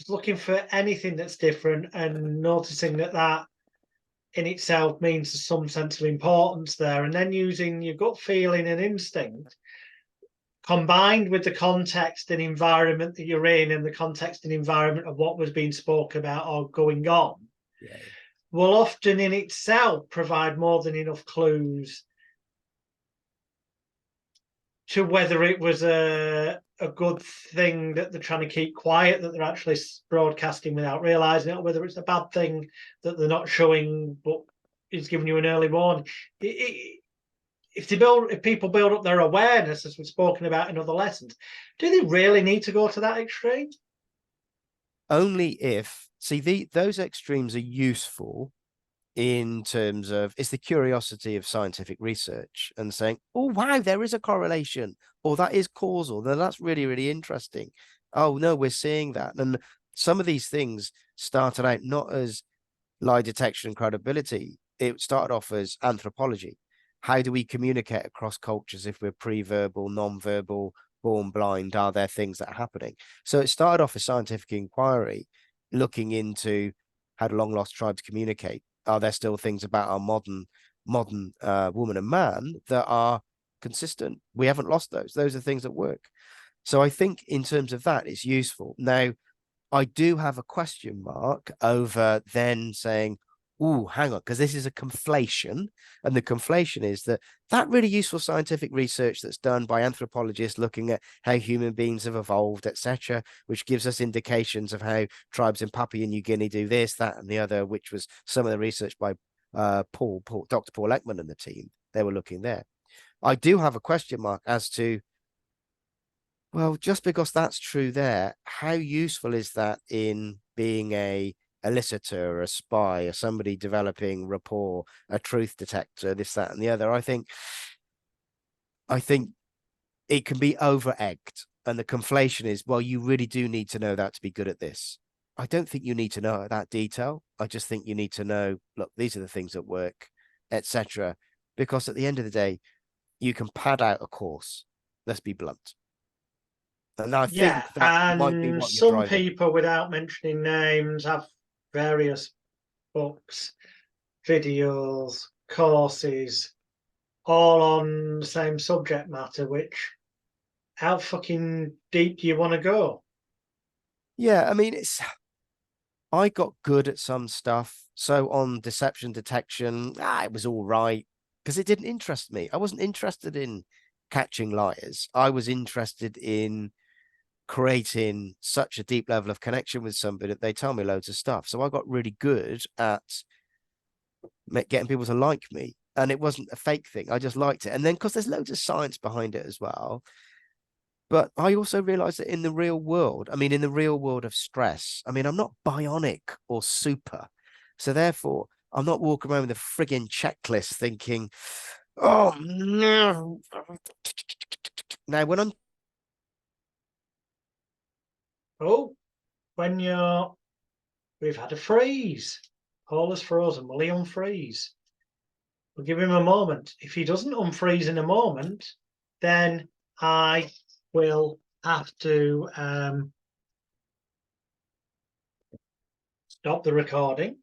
looking for anything that's different and noticing that in itself means there's some sense of importance there, and then using your gut feeling and instinct combined with the context and environment that you're in and the context and environment of what was being spoken about or going on will often in itself provide more than enough clues to whether it was a good thing that they're trying to keep quiet, that they're actually broadcasting without realizing it, or whether it's a bad thing that they're not showing but is giving you an early warning. If people build up their awareness, as we've spoken about in other lessons, do they really need to go to that extreme? Only if, those extremes are useful in terms of, it's the curiosity of scientific research and saying, oh, wow, there is a correlation, or that is causal. Then that's really, really interesting. Oh, no, we're seeing that. And some of these things started out not as lie detection and credibility. It started off as anthropology. How do we communicate across cultures if we're pre-verbal, non-verbal, born blind? Are there things that are happening? So it started off as scientific inquiry, looking into how do long-lost tribes communicate? Are there still things about our modern woman and man that are consistent? We haven't lost those. Those are things that work. So I think in terms of that, it's useful. Now, I do have a question mark over then saying, oh, hang on, because this is a conflation. And the conflation is that really useful scientific research that's done by anthropologists looking at how human beings have evolved, etc., which gives us indications of how tribes in Papua New Guinea do this, that, and the other, which was some of the research by Dr. Paul Ekman and the team. They were looking there. I do have a question mark as to, well, just because that's true there, how useful is that in being a elicitor, a spy, or somebody developing rapport, a truth detector, this, that, and the other? I think it can be over-egged. And the conflation is, well, you really do need to know that to be good at this. I don't think you need to know that detail. I just think you need to know, look, these are the things that work, etc. Because at the end of the day, you can pad out a course. Let's be blunt. And I think that might be and what you're some driving. people, without mentioning names, have various books, videos, courses, all on the same subject matter, which how fucking deep do you want to go? Yeah, I mean, I got good at some stuff. So on deception detection, it was all right because it didn't interest me. I wasn't interested in catching liars. I was interested in creating such a deep level of connection with somebody that they tell me loads of stuff. So I got really good at getting people to like me. And it wasn't a fake thing. I just liked it. And then because there's loads of science behind it as well. But I also realized that in the real world, I mean, in the real world of stress, I mean, I'm not bionic or super. So therefore, I'm not walking around with a frigging checklist thinking, oh no. Now, when I'm When we've had a freeze. Paul is frozen. Will he unfreeze? We'll give him a moment. If he doesn't unfreeze in a moment, then I will have to stop the recording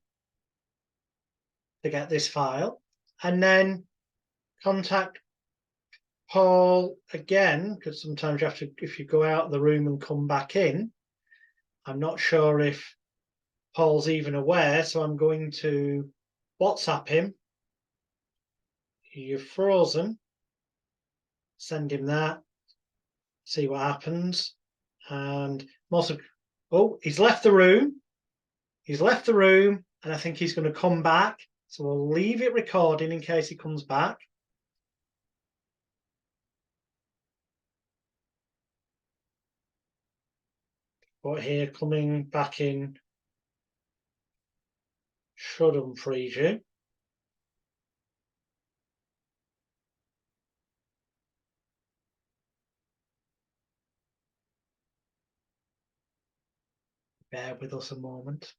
to get this file and then contact Paul again, because sometimes you have to, if you go out of the room and come back in, I'm not sure if Paul's even aware, so I'm going to WhatsApp him. You're frozen. Send him that. See what happens. And oh, he's left the room. He's left the room, and I think he's going to come back. So we'll leave it recording in case he comes back. But here, coming back in should unfreeze you. Bear with us a moment.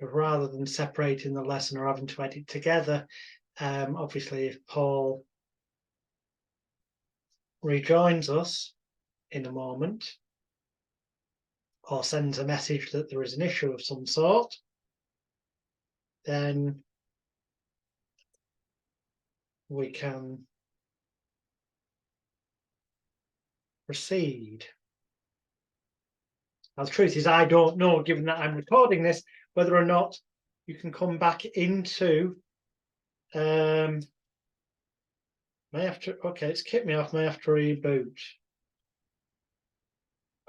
But rather than separating the lesson or having to edit together, obviously if Paul rejoins us in a moment or sends a message that there is an issue of some sort, then we can proceed. Now, the truth is, I don't know, given that I'm recording this, whether or not you can come back into may have to, okay, it's kicked me off, may have to reboot.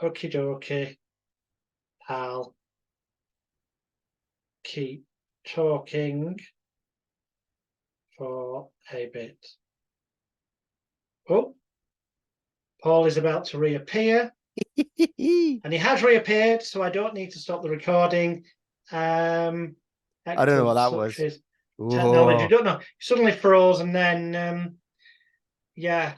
Okie dokie. I'll keep talking for a bit. Oh, Paul is about to reappear. And he has reappeared, so I don't need to stop the recording. I don't know what that was. Technology, don't know. Suddenly froze, and then yeah.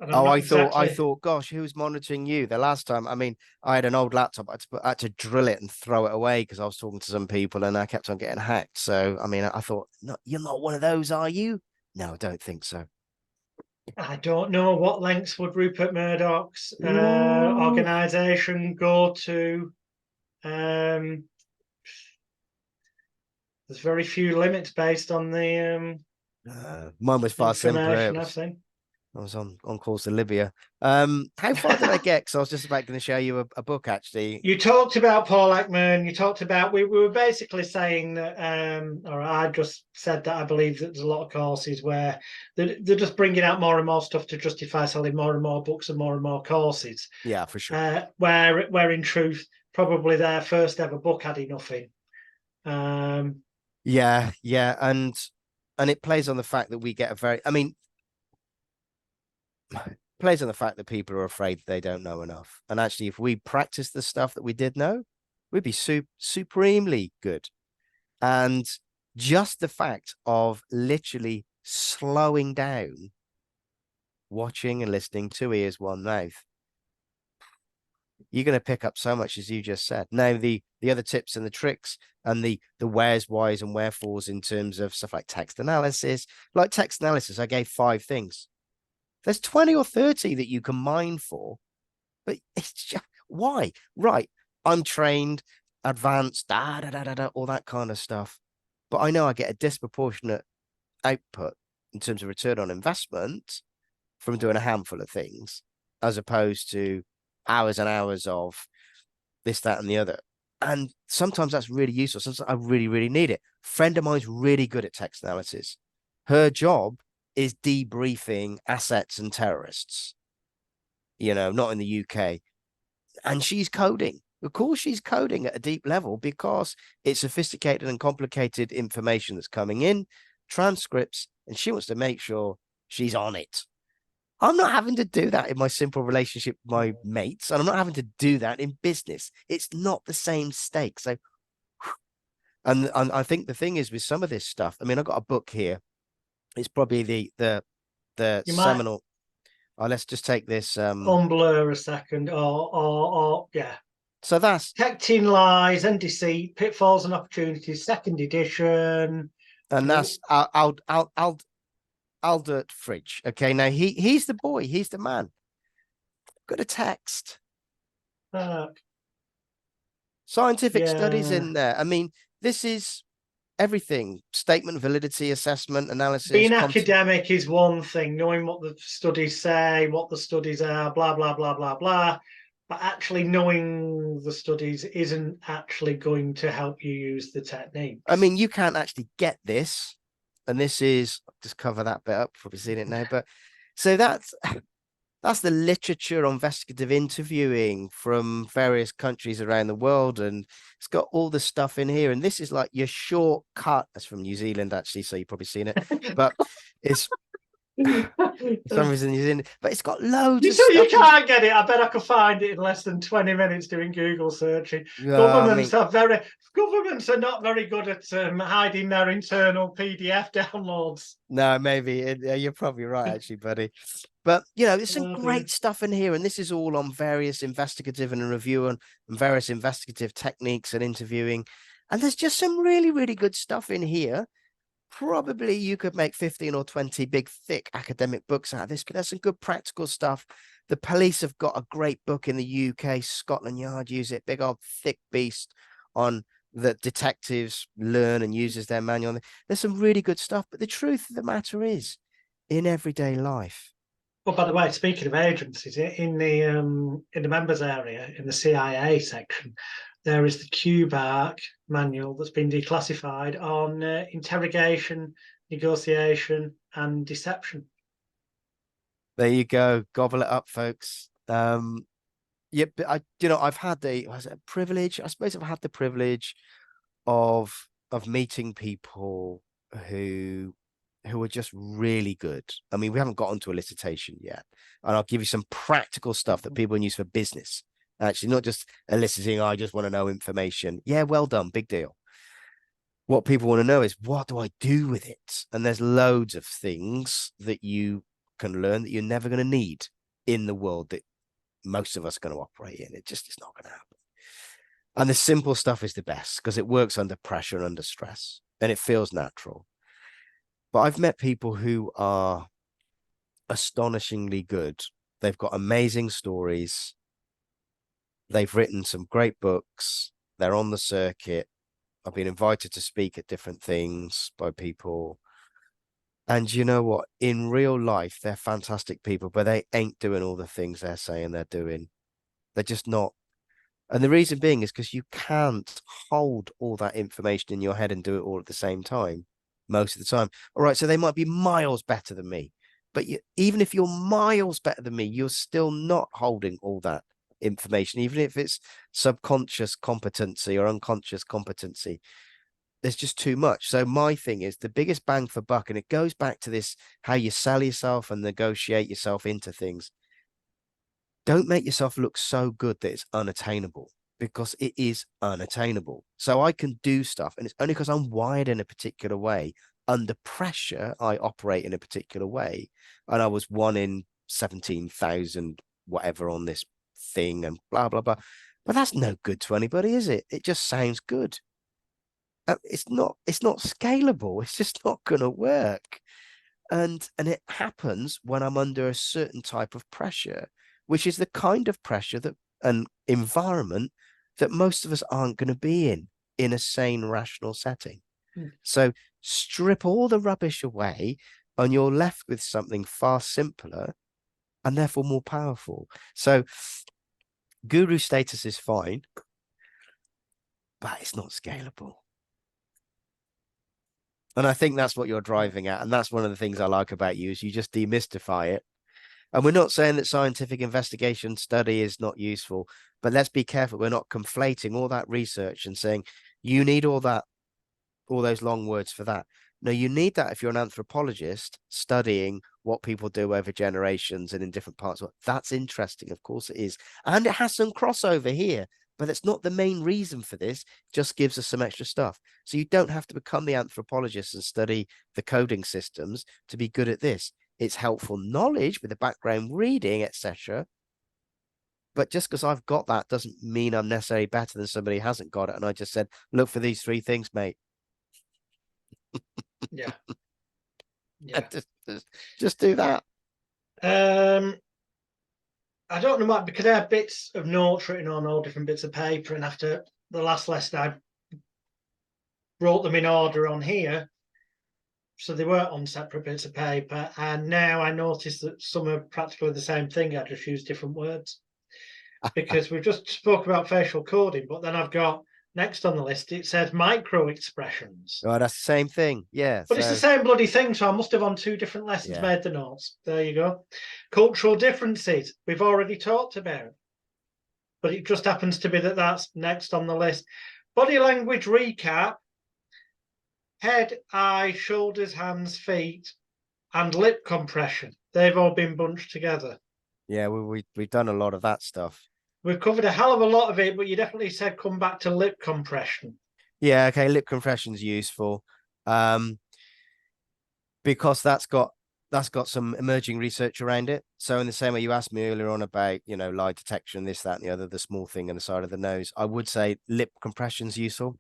Oh, I thought, gosh, who's monitoring you? The last time, I mean, I had an old laptop. I had to drill it and throw it away because I was talking to some people and I kept on getting hacked. So, I mean, I thought, no, you're not one of those, are you? No, I don't think so. I don't know what lengths would Rupert Murdoch's organisation go to. There's very few limits based on the mine was far simpler. I was on course to Libya. How far did I get? Because I was just about going to show you a book, actually. You talked about Paul Ekman. You talked about, we were basically saying that, or I just said that I believe that there's a lot of courses where they're just bringing out more and more stuff to justify selling more and more books and more courses. Yeah, for sure. Where in truth, probably their first ever book had enough in. Yeah, and it plays on the fact that we get a very, I mean, plays on the fact that people are afraid they don't know enough. And actually, if we practice the stuff that we did know, we'd be supremely good. And just the fact of literally slowing down, watching and listening, 2 ears, 1 mouth, you're going to pick up so much, as you just said. Now, the other tips and the tricks and the wheres, whys, and wherefores in terms of stuff like text analysis. Like text analysis, I gave 5 things. There's 20 or 30 that you can mine for, but it's just, why? Right, I'm trained, advanced, all that kind of stuff. But I know I get a disproportionate output in terms of return on investment from doing a handful of things, as opposed to hours and hours of this, that, and the other. And sometimes that's really useful. Sometimes I really, really need it. Friend of mine's really good at text analysis. Her job is debriefing assets and terrorists, not in the UK. And she's coding. Of course, she's coding at a deep level because it's sophisticated and complicated information that's coming in, transcripts, and she wants to make sure she's on it. I'm not having to do that in my simple relationship with my mates, and I'm not having to do that in business. It's not the same stake. So, and I think the thing is with some of this stuff, I mean, I've got a book here. It's probably the seminal. Let's just take this. Unblur a second, or yeah. So that's Detecting Lies and Deceit, Pitfalls and Opportunities, 2nd edition. And that's Aldert Fridge. Okay, now he's the boy, he's the man. Got a text. Scientific studies in there. I mean, this is everything. Statement, validity, assessment, analysis. Being academic is one thing, knowing what the studies say, what the studies are, blah, blah, blah, blah, blah. but actually knowing the studies isn't actually going to help you use the techniques. I mean, you can't actually get this, and this is, just cover that bit up, probably seen it now, but so that's the literature on investigative interviewing from various countries around the world, and it's got all the stuff in here. And this is like your shortcut. That's from New Zealand, actually, so you've probably seen it. But it's for some reason New Zealand, but it's got loads of So you stuff. can't get it. I bet I could find it in less than 20 minutes doing Google searching. I mean, Governments are not very good at hiding their internal PDF downloads. no, maybe you're probably right, actually, buddy. But you know, there's some Oh, great dear. stuff in here, and this is all on various investigative and review and various investigative techniques and interviewing. And there's just some really, really good stuff in here. Probably you could make 15 or 20 big, thick academic books out of this, but there's some good practical stuff. The police have got a great book in the UK. Scotland Yard use it, big old thick beast on that detectives learn and uses their manual. There's some really good stuff, but the truth of the matter is, in everyday life. Well, by the way, speaking of agencies, in the members area, in the CIA section, there is the QBARC manual that's been declassified on interrogation, negotiation, and deception. There you go. Gobble it up, folks. Yeah, but I've had the privilege. I suppose I've had the privilege of meeting people who are just really good. I mean, we haven't got onto elicitation yet, and I'll give you some practical stuff that people can use for business. Actually, not just eliciting. I just want to know information. Yeah, well done, big deal. What people want to know is, what do I do with it? And there's loads of things that you can learn that you're never going to need in the world that most of us are going to operate in. It just is not going to happen. And the simple stuff is the best because it works under pressure and under stress, and it feels natural. But I've met people who are astonishingly good. They've got amazing stories. They've written some great books. They're on the circuit. I've been invited to speak at different things by people. And you know what? In real life, they're fantastic people, but they ain't doing all the things they're saying they're doing. They're just not. And the reason being is because you can't hold all that information in your head and do it all at the same time most of the time. All right, so they might be miles better than me, but even if you're miles better than me, you're still not holding all that information, even if it's subconscious competency or unconscious competency. There's just too much. So my thing is the biggest bang for buck, and it goes back to this, how you sell yourself and negotiate yourself into things. Don't make yourself look so good that it's unattainable, because it is unattainable. So I can do stuff, and it's only because I'm wired in a particular way. Under pressure, I operate in a particular way. And I was 1 in 17,000 whatever on this thing and blah, blah, blah. But that's no good to anybody, is it? It just sounds good. It's not scalable. It's just not going to work. And it happens when I'm under a certain type of pressure, which is the kind of pressure that an environment that most of us aren't going to be in a sane, rational setting. So strip all the rubbish away, and you're left with something far simpler and therefore more powerful. So guru status is fine, but it's not scalable. And I think that's what you're driving at. And that's one of the things I like about you, is you just demystify it. And we're not saying that scientific investigation study is not useful, but let's be careful. We're not conflating all that research and saying you need all those long words for that. No, you need that if you're an anthropologist studying what people do over generations and in different parts. That's interesting. Of course it is. And it has some crossover here, but it's not the main reason for this. It just gives us some extra stuff. So you don't have to become the anthropologist and study the coding systems to be good at this. It's helpful knowledge with the background reading, etc. But just because I've got that doesn't mean I'm necessarily better than somebody who hasn't got it. And I just said, look for these 3 things, mate. Yeah. Just do that. I don't know what, because I had bits of notes written on all different bits of paper, and after the last lesson I wrote them in order on here, so they weren't on separate bits of paper. And now I notice that some are practically the same thing. I just use different words. because we've just spoke about facial coding, but then I've got next on the list, it says micro expressions. Oh, that's the same thing. Yeah. But it's the So, same bloody thing, so I must have on two different lessons yeah. made the notes. There you go. Cultural differences, we've already talked about. But it just happens to be that that's next on the list. Body language recap, head, eye, shoulders, hands, feet, and lip compression. They've all been bunched together. Yeah, we've done a lot of that stuff. We've covered a hell of a lot of it, but you definitely said come back to lip compression. Yeah, okay, lip compression's useful. Because that's got some emerging research around it. So in the same way you asked me earlier on about, lie detection, this, that, and the other, the small thing on the side of the nose, I would say lip compression's useful.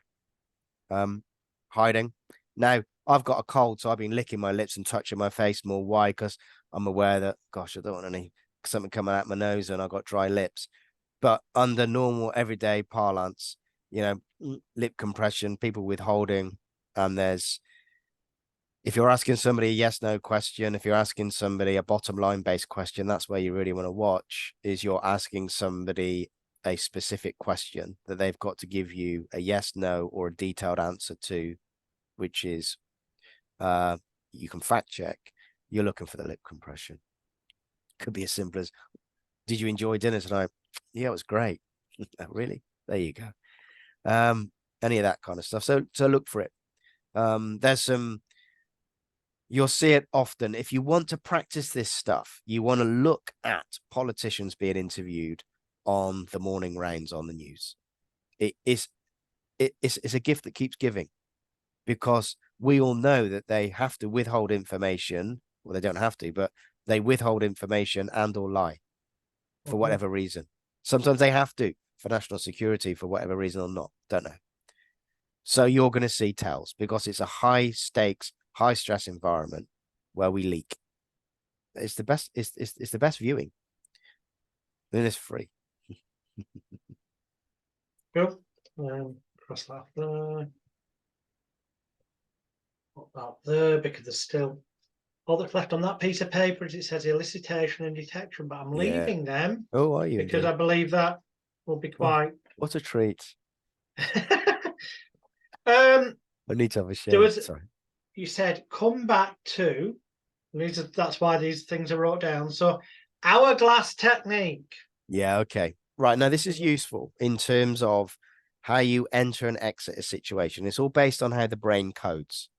Hiding. Now, I've got a cold, so I've been licking my lips and touching my face more. Why? Because I'm aware that, gosh, I don't want something coming out my nose and I've got dry lips. But under normal everyday parlance, lip compression, people withholding, and if you're asking somebody a yes/no question, if you're asking somebody a bottom line based question, that's where you really want to watch, is you're asking somebody a specific question that they've got to give you a yes, no, or a detailed answer to, which is, you can fact check. You're looking for the lip compression. Could be as simple as, did you enjoy dinner tonight? Yeah, it was great. Really? There you go. Any of that kind of stuff. So look for it. You'll see it often. If you want to practice this stuff, you want to look at politicians being interviewed on the morning rounds on the news. It's a gift that keeps giving, because we all know that they have to withhold information. Well, they don't have to, but they withhold information and or lie for whatever reason. Sometimes they have to for national security for whatever reason or not. Don't know. So you're going to see tells, because it's a high stakes, high stress environment where we leak. It's the best. It's the best viewing. Then it's free. Good. Cross that there. Put that there, because there's still all that's left on that piece of paper is it says elicitation and detection, but I'm leaving them. Oh, are you? Because Indeed? I believe that will be quite. What a treat. I need to have a shave. Sorry. You said come back to. That's why these things are wrote down. So, hourglass technique. Yeah. Okay. Right. Now, this is useful in terms of how you enter and exit a situation. It's all based on how the brain codes.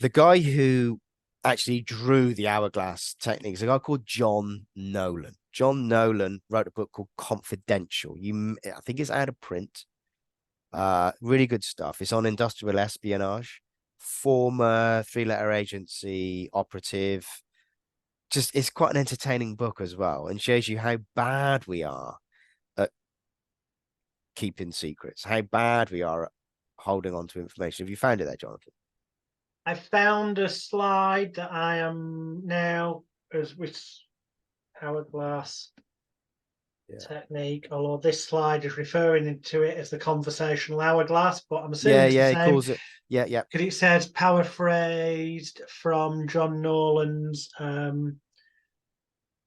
The guy who actually drew the hourglass technique is a guy called John Nolan. John Nolan wrote a book called Confidential. I think it's out of print. Really good stuff. It's on industrial espionage, former three-letter agency operative. Just, it's quite an entertaining book as well, and shows you how bad we are at keeping secrets, how bad we are at holding on to information. Have you found it there, Jonathan? I found a slide that I am now with hourglass technique, although this slide is referring to it as the conversational hourglass, but I'm assuming it's the same. He calls it. Yeah. Because it says paraphrased from John Nolan's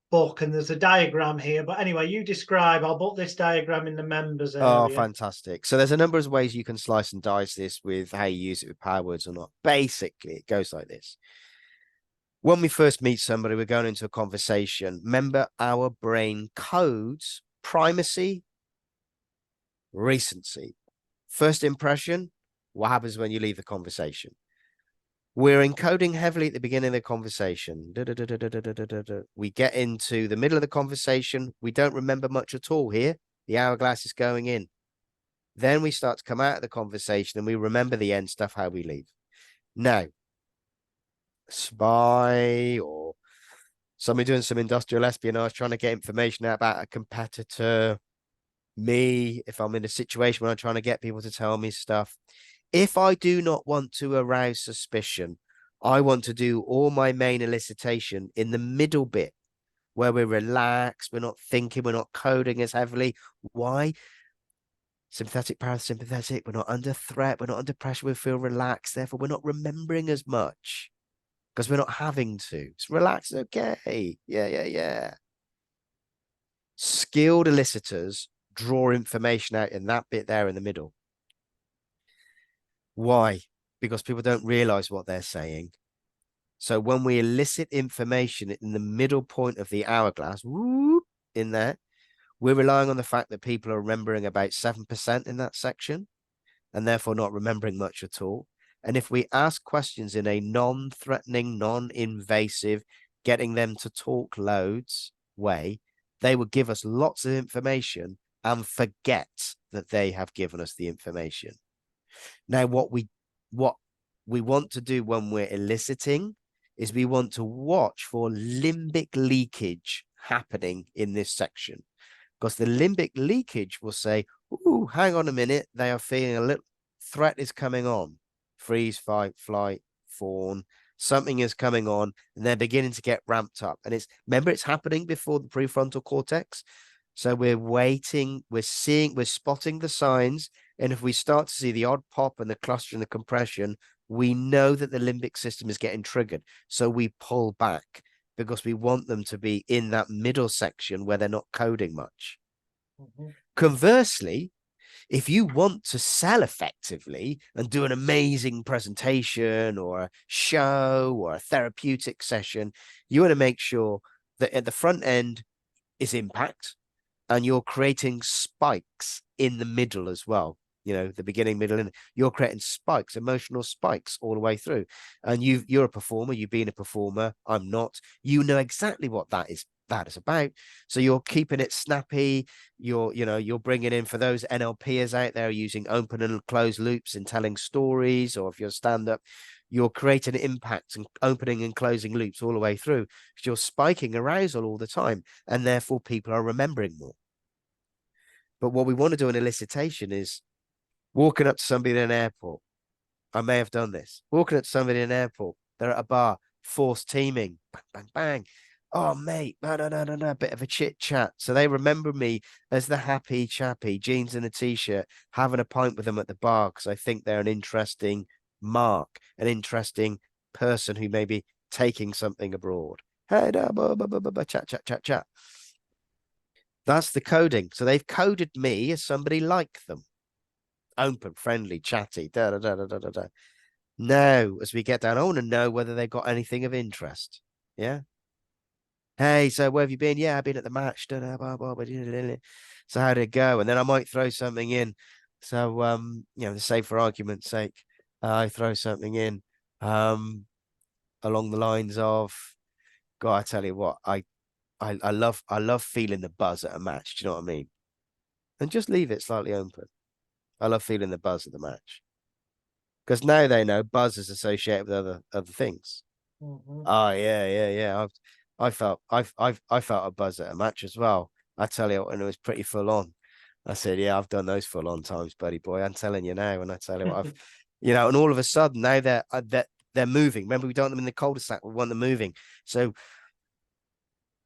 book, and there's a diagram here. But anyway, you describe. I'll put this diagram in the members area. Oh, fantastic. So there's a number of ways you can slice and dice this with how you use it with power words or not. Basically, it goes like this. When we first meet somebody, we're going into a conversation. Remember, our brain codes primacy, recency. First impression, what happens when you leave the conversation? We're encoding heavily at the beginning of the conversation. We get into the middle of the conversation. We don't remember much at all here. The hourglass is going in. Then we start to come out of the conversation and we remember the end stuff, how we leave. Now, spy or somebody doing some industrial espionage, trying to get information out about a competitor, me, if I'm in a situation where I'm trying to get people to tell me stuff. If I do not want to arouse suspicion, I want to do all my main elicitation in the middle bit where we're relaxed, we're not thinking, we're not coding as heavily. Why? Sympathetic, parasympathetic, we're not under threat, we're not under pressure, we feel relaxed, therefore we're not remembering as much because we're not having to. It's relaxed, okay. Yeah. skilled elicitors draw information out in that bit there in the middle. Why? Because people don't realize what they're saying. So when we elicit information in the middle point of the hourglass, whoop, in there, we're relying on the fact that people are remembering about 7% in that section, and therefore not remembering much at all. And if we ask questions in a non-threatening, non-invasive, getting them to talk loads way, they will give us lots of information and forget that they have given us the information. Now, what we want to do when we're eliciting is we want to watch for limbic leakage happening in this section, because the limbic leakage will say, "Ooh, hang on a minute, they are feeling a little threat is coming on. Freeze, fight, flight, fawn. Something is coming on, and they're beginning to get ramped up." And remember, it's happening before the prefrontal cortex. So we're waiting, we're spotting the signs. And if we start to see the odd pop and the cluster and the compression, we know that the limbic system is getting triggered. So we pull back because we want them to be in that middle section where they're not coding much. Conversely, if you want to sell effectively and do an amazing presentation or a show or a therapeutic session, you want to make sure that at the front end is impact, and you're creating spikes in the middle as well. You know, the beginning, middle, and you're creating spikes, emotional spikes all the way through. And you're a performer, you've been a performer, I'm not. You know exactly what that is about. So you're keeping it snappy. You're bringing in, for those NLPers out there using open and closed loops in telling stories, or if you're stand-up, you're creating impact and opening and closing loops all the way through, because you're spiking arousal all the time, and therefore people are remembering more. But what we want to do in elicitation is walking up to somebody in an airport. I may have done this. Walking up to somebody in an airport, they're at a bar, forced teaming, bang, bang, bang. Oh, mate, no, bit of a chit chat. So they remember me as the happy chappy, jeans and a t-shirt, having a pint with them at the bar, because I think they're an interesting mark, an interesting person who may be taking something abroad. Hey, chat. That's the coding. So they've coded me as somebody like them. Open, friendly, chatty, Now, as we get down, I want to know whether they've got anything of interest. Yeah. Hey, so where have you been? Yeah, I've been at the match. So how did it go? And then I might throw something in. So, say for argument's sake, I throw something in along the lines of, God, I tell you what, I love feeling the buzz at a match. Do you know what I mean? And just leave it slightly open. I love feeling the buzz of the match, because now they know buzz is associated with other things. Oh yeah. I felt a buzz at a match as well. I tell you, and it was pretty full on. I said, yeah, I've done those full on times, buddy boy. I'm telling you now, and I tell you what, I've, and all of a sudden now they're moving. Remember, we don't want them in the cul-de-sac. We want them moving. So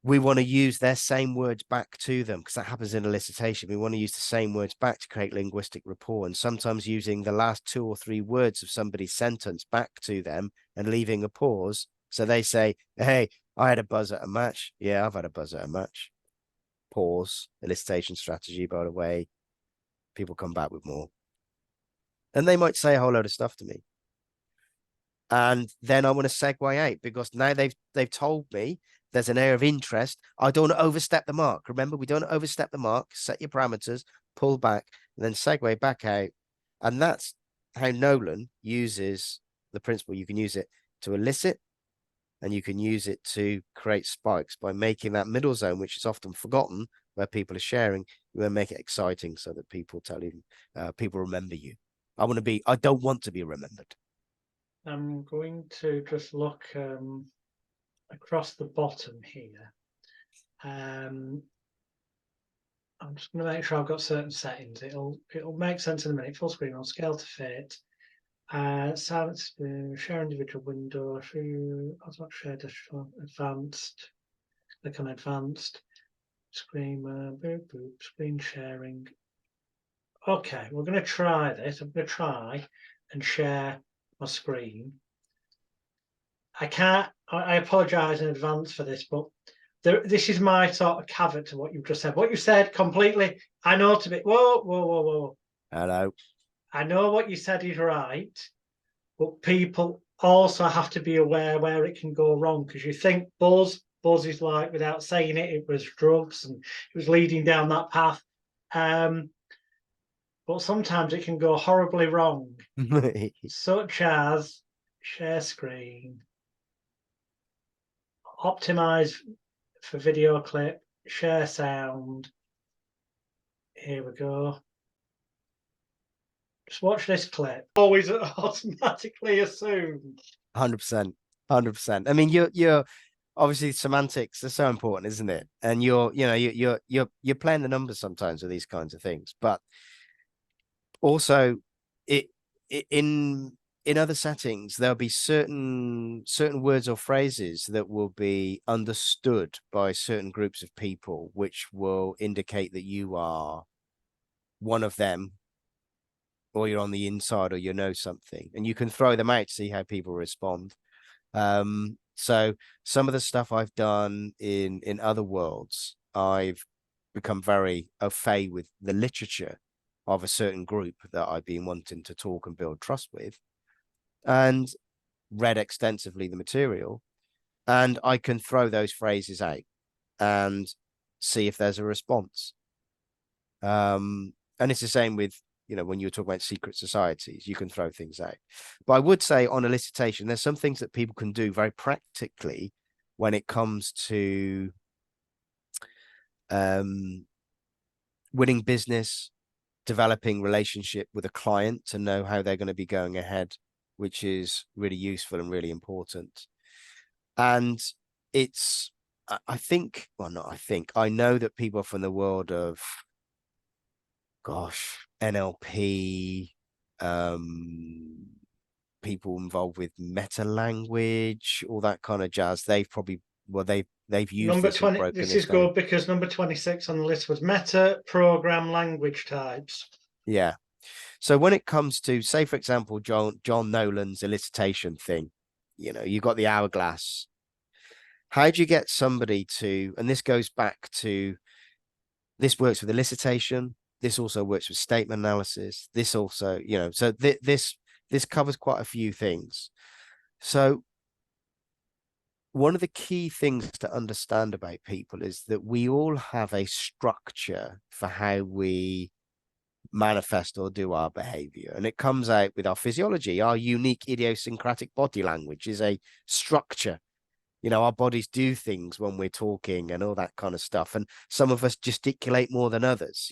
we want to use their same words back to them, because that happens in elicitation. We want to use the same words back to create linguistic rapport, and sometimes using the last 2 or 3 words of somebody's sentence back to them and leaving a pause. So they say, hey, I had a buzz at a match. Yeah, I've had a buzz at a match. Pause. Elicitation strategy, by the way. People come back with more. And they might say a whole load of stuff to me. And then I want to segue out, because now they've told me there's an area of interest. I don't want to overstep the mark. Remember, we don't overstep the mark. Set your parameters, pull back, and then segue back out. And that's how Nolan uses the principle. You can use it to elicit, and you can use it to create spikes by making that middle zone, which is often forgotten, where people are sharing. You want to make it exciting so that people tell you, people remember you. I don't want to be remembered. I'm going to just look across the bottom here. I'm just going to make sure I've got certain settings. It'll make sense in a minute. Full screen on scale to fit. Silence, share individual window. Show you automatic share advanced. Click on advanced. Screen screen sharing. Okay, we're going to try this. I'm going to try and share my screen. I apologize in advance for this, but this is my sort of caveat to what you've just said. What you said completely, I know to be, whoa. Hello. I know what you said is right, but people also have to be aware where it can go wrong, because you think buzz is like, without saying it, it was drugs and it was leading down that path. But sometimes it can go horribly wrong, such as share screen, optimize for video clip, share sound. Here we go. Just watch this clip. Always automatically assumed. 100%. 100%. I mean, you're obviously semantics are so important, isn't it? And you're playing the numbers sometimes with these kinds of things, but also in other settings there'll be certain words or phrases that will be understood by certain groups of people, which will indicate that you are one of them, or you're on the inside, or you know something, and you can throw them out to see how people respond. So some of the stuff I've done in other worlds, I've become very au fait with the literature of a certain group that I've been wanting to talk and build trust with, and read extensively the material, and I can throw those phrases out and see if there's a response. And it's the same with, when you were talking about secret societies, you can throw things out. But I would say on elicitation, there's some things that people can do very practically when it comes to winning business, developing relationship with a client to know how they're going to be going ahead, which is really useful and really important. And it's, I know that people from the world of, NLP, people involved with meta language, all that kind of jazz, they've probably, they've used Number this 20, this is good because number 26 on the list was meta program language types. Yeah. So when it comes to, say, for example, John Nolan's elicitation thing, you've got the hourglass. How do you get somebody to, and this goes back to, this works with elicitation. This also works with statement analysis. This also, so this covers quite a few things. So one of the key things to understand about people is that we all have a structure for how we manifest or do our behavior, and it comes out with our physiology. Our unique idiosyncratic body language is a structure. Our bodies do things when we're talking and all that kind of stuff, and some of us gesticulate more than others.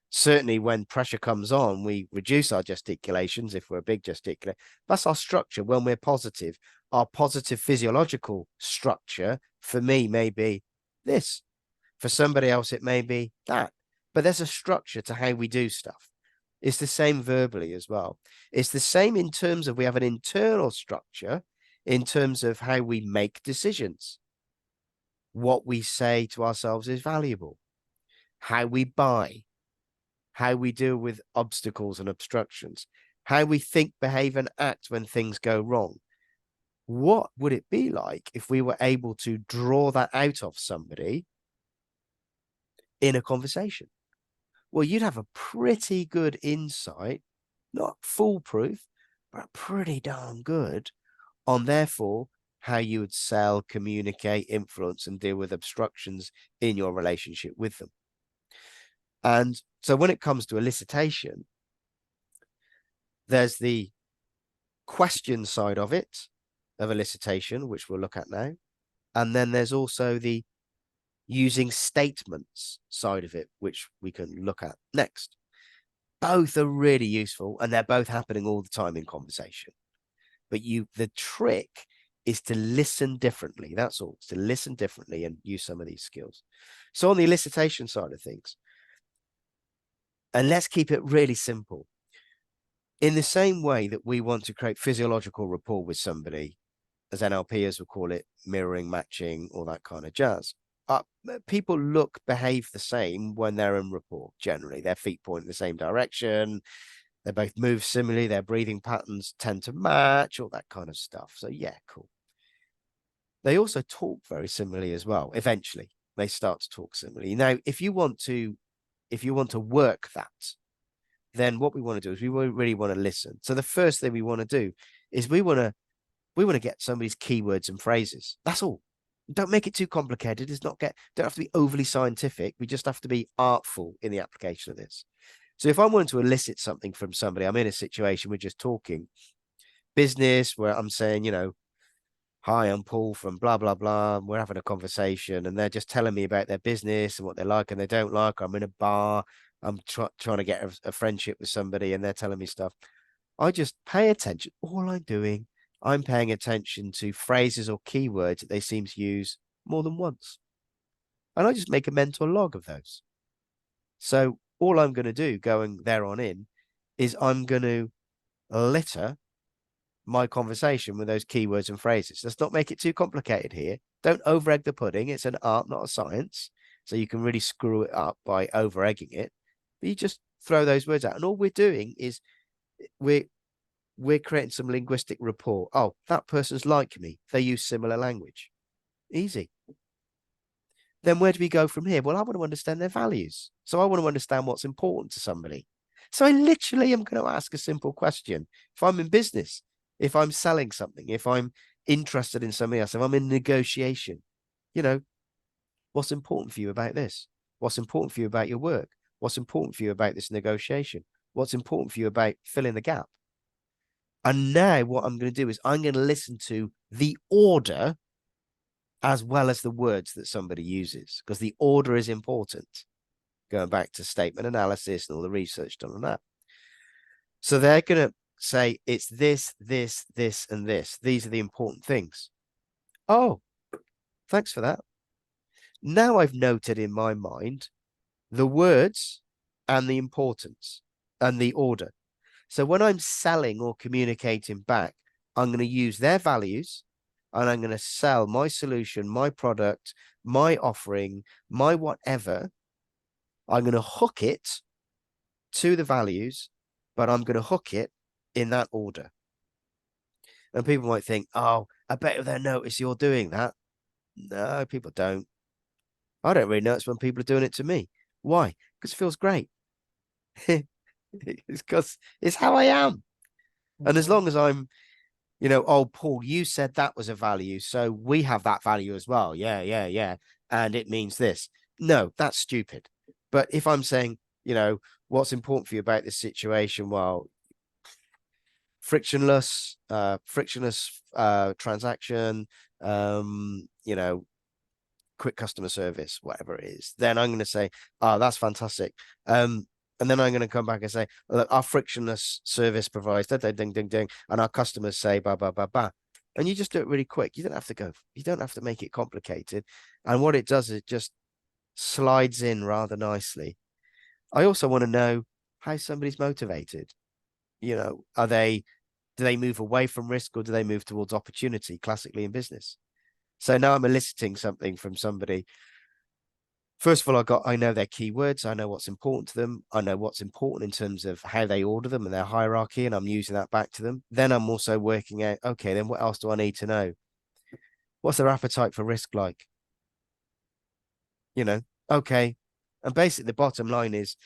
Certainly when pressure comes on, we reduce our gesticulations if we're a big gesticulator. That's our structure when we're positive. Our positive physiological structure, for me, may be this. For somebody else, it may be that. But there's a structure to how we do stuff. It's the same verbally as well. It's the same in terms of, we have an internal structure in terms of how we make decisions. What we say to ourselves is valuable. How we buy. How we deal with obstacles and obstructions. How we think, behave, and act when things go wrong. What would it be like if we were able to draw that out of somebody in a conversation? Well, you'd have a pretty good insight, not foolproof, but pretty darn good on, therefore, how you would sell, communicate, influence, and deal with obstructions in your relationship with them. And so when it comes to elicitation, there's the question side of it, of elicitation, which we'll look at now. And then there's also the using statements side of it, which we can look at next. Both are really useful, and they're both happening all the time in conversation. But the trick is to listen differently. That's all. It's to listen differently and use some of these skills. So on the elicitation side of things, and let's keep it really simple. In the same way that we want to create physiological rapport with somebody, as NLPers would call it, mirroring, matching, all that kind of jazz. People behave the same when they're in rapport, generally. Their feet point in the same direction. They both move similarly. Their breathing patterns tend to match, all that kind of stuff. So yeah, cool. They also talk very similarly as well. Eventually, they start to talk similarly. Now, if you want to work that, then what we want to do is we really want to listen. So the first thing we want to do is we want to get somebody's keywords and phrases. That's all. Don't make it too complicated. Don't have to be overly scientific. We just have to be artful in the application of this. So if I want to elicit something from somebody, I'm in a situation, we're just talking business where I'm saying, you know, hi, I'm Paul from blah, blah, blah. And we're having a conversation and they're just telling me about their business and what they like and they don't like. I'm in a bar. I'm trying to get a friendship with somebody and they're telling me stuff. I just pay attention. All I'm doing, I'm paying attention to phrases or keywords that they seem to use more than once. And I just make a mental log of those. So all I'm going to do going there on in is I'm going to litter my conversation with those keywords and phrases. Let's not make it too complicated here. Don't over egg the pudding. It's an art, not a science. So you can really screw it up by over egging it. But you just throw those words out. And all we're doing is we're creating some linguistic rapport. Oh, that person's like me. They use similar language. Easy. Then where do we go from here? Well, I want to understand their values. So I want to understand what's important to somebody. So I literally am going to ask a simple question. If I'm in business, if I'm selling something, if I'm interested in something else, if I'm in negotiation, you know, what's important for you about this? What's important for you about your work? What's important for you about this negotiation? What's important for you about filling the gap? And now what I'm going to do is I'm going to listen to the order as well as the words that somebody uses, because the order is important. Going back to statement analysis and all the research done on that. So they're going to say it's this, this, this, and this. These are the important things. Oh, thanks for that. Now I've noted in my mind the words and the importance and the order. So when I'm selling or communicating back, I'm going to use their values and I'm going to sell my solution, my product, my offering, my whatever. I'm going to hook it to the values, but I'm going to hook it in that order. And people might think, oh, I bet they'll notice you're doing that. No, people don't. I don't really notice when people are doing it to me. Why? Because it feels great. It's because it's how I am. And as long as I'm, you know, oh, Paul, you said that was a value. So we have that value as well. Yeah. And it means this. No, that's stupid. But if I'm saying, you know, what's important for you about this situation? Well, frictionless transaction, you know, quick customer service, whatever it is, then I'm going to say, oh, that's fantastic. And then I'm going to come back and say, look, our frictionless service provides ding, ding, ding, ding, and our customers say, ba, ba, ba, ba. And you just do it really quick. You don't have to make it complicated. And what it does is it just slides in rather nicely. I also want to know how somebody's motivated. You know, do they move away from risk or do they move towards opportunity, classically in business? So now I'm eliciting something from somebody. First of all, I know their keywords. I know what's important to them. I know what's important in terms of how they order them and their hierarchy, and I'm using that back to them. Then I'm also working out, okay, then what else do I need to know? What's their appetite for risk like? You know, okay. And basically the bottom line is,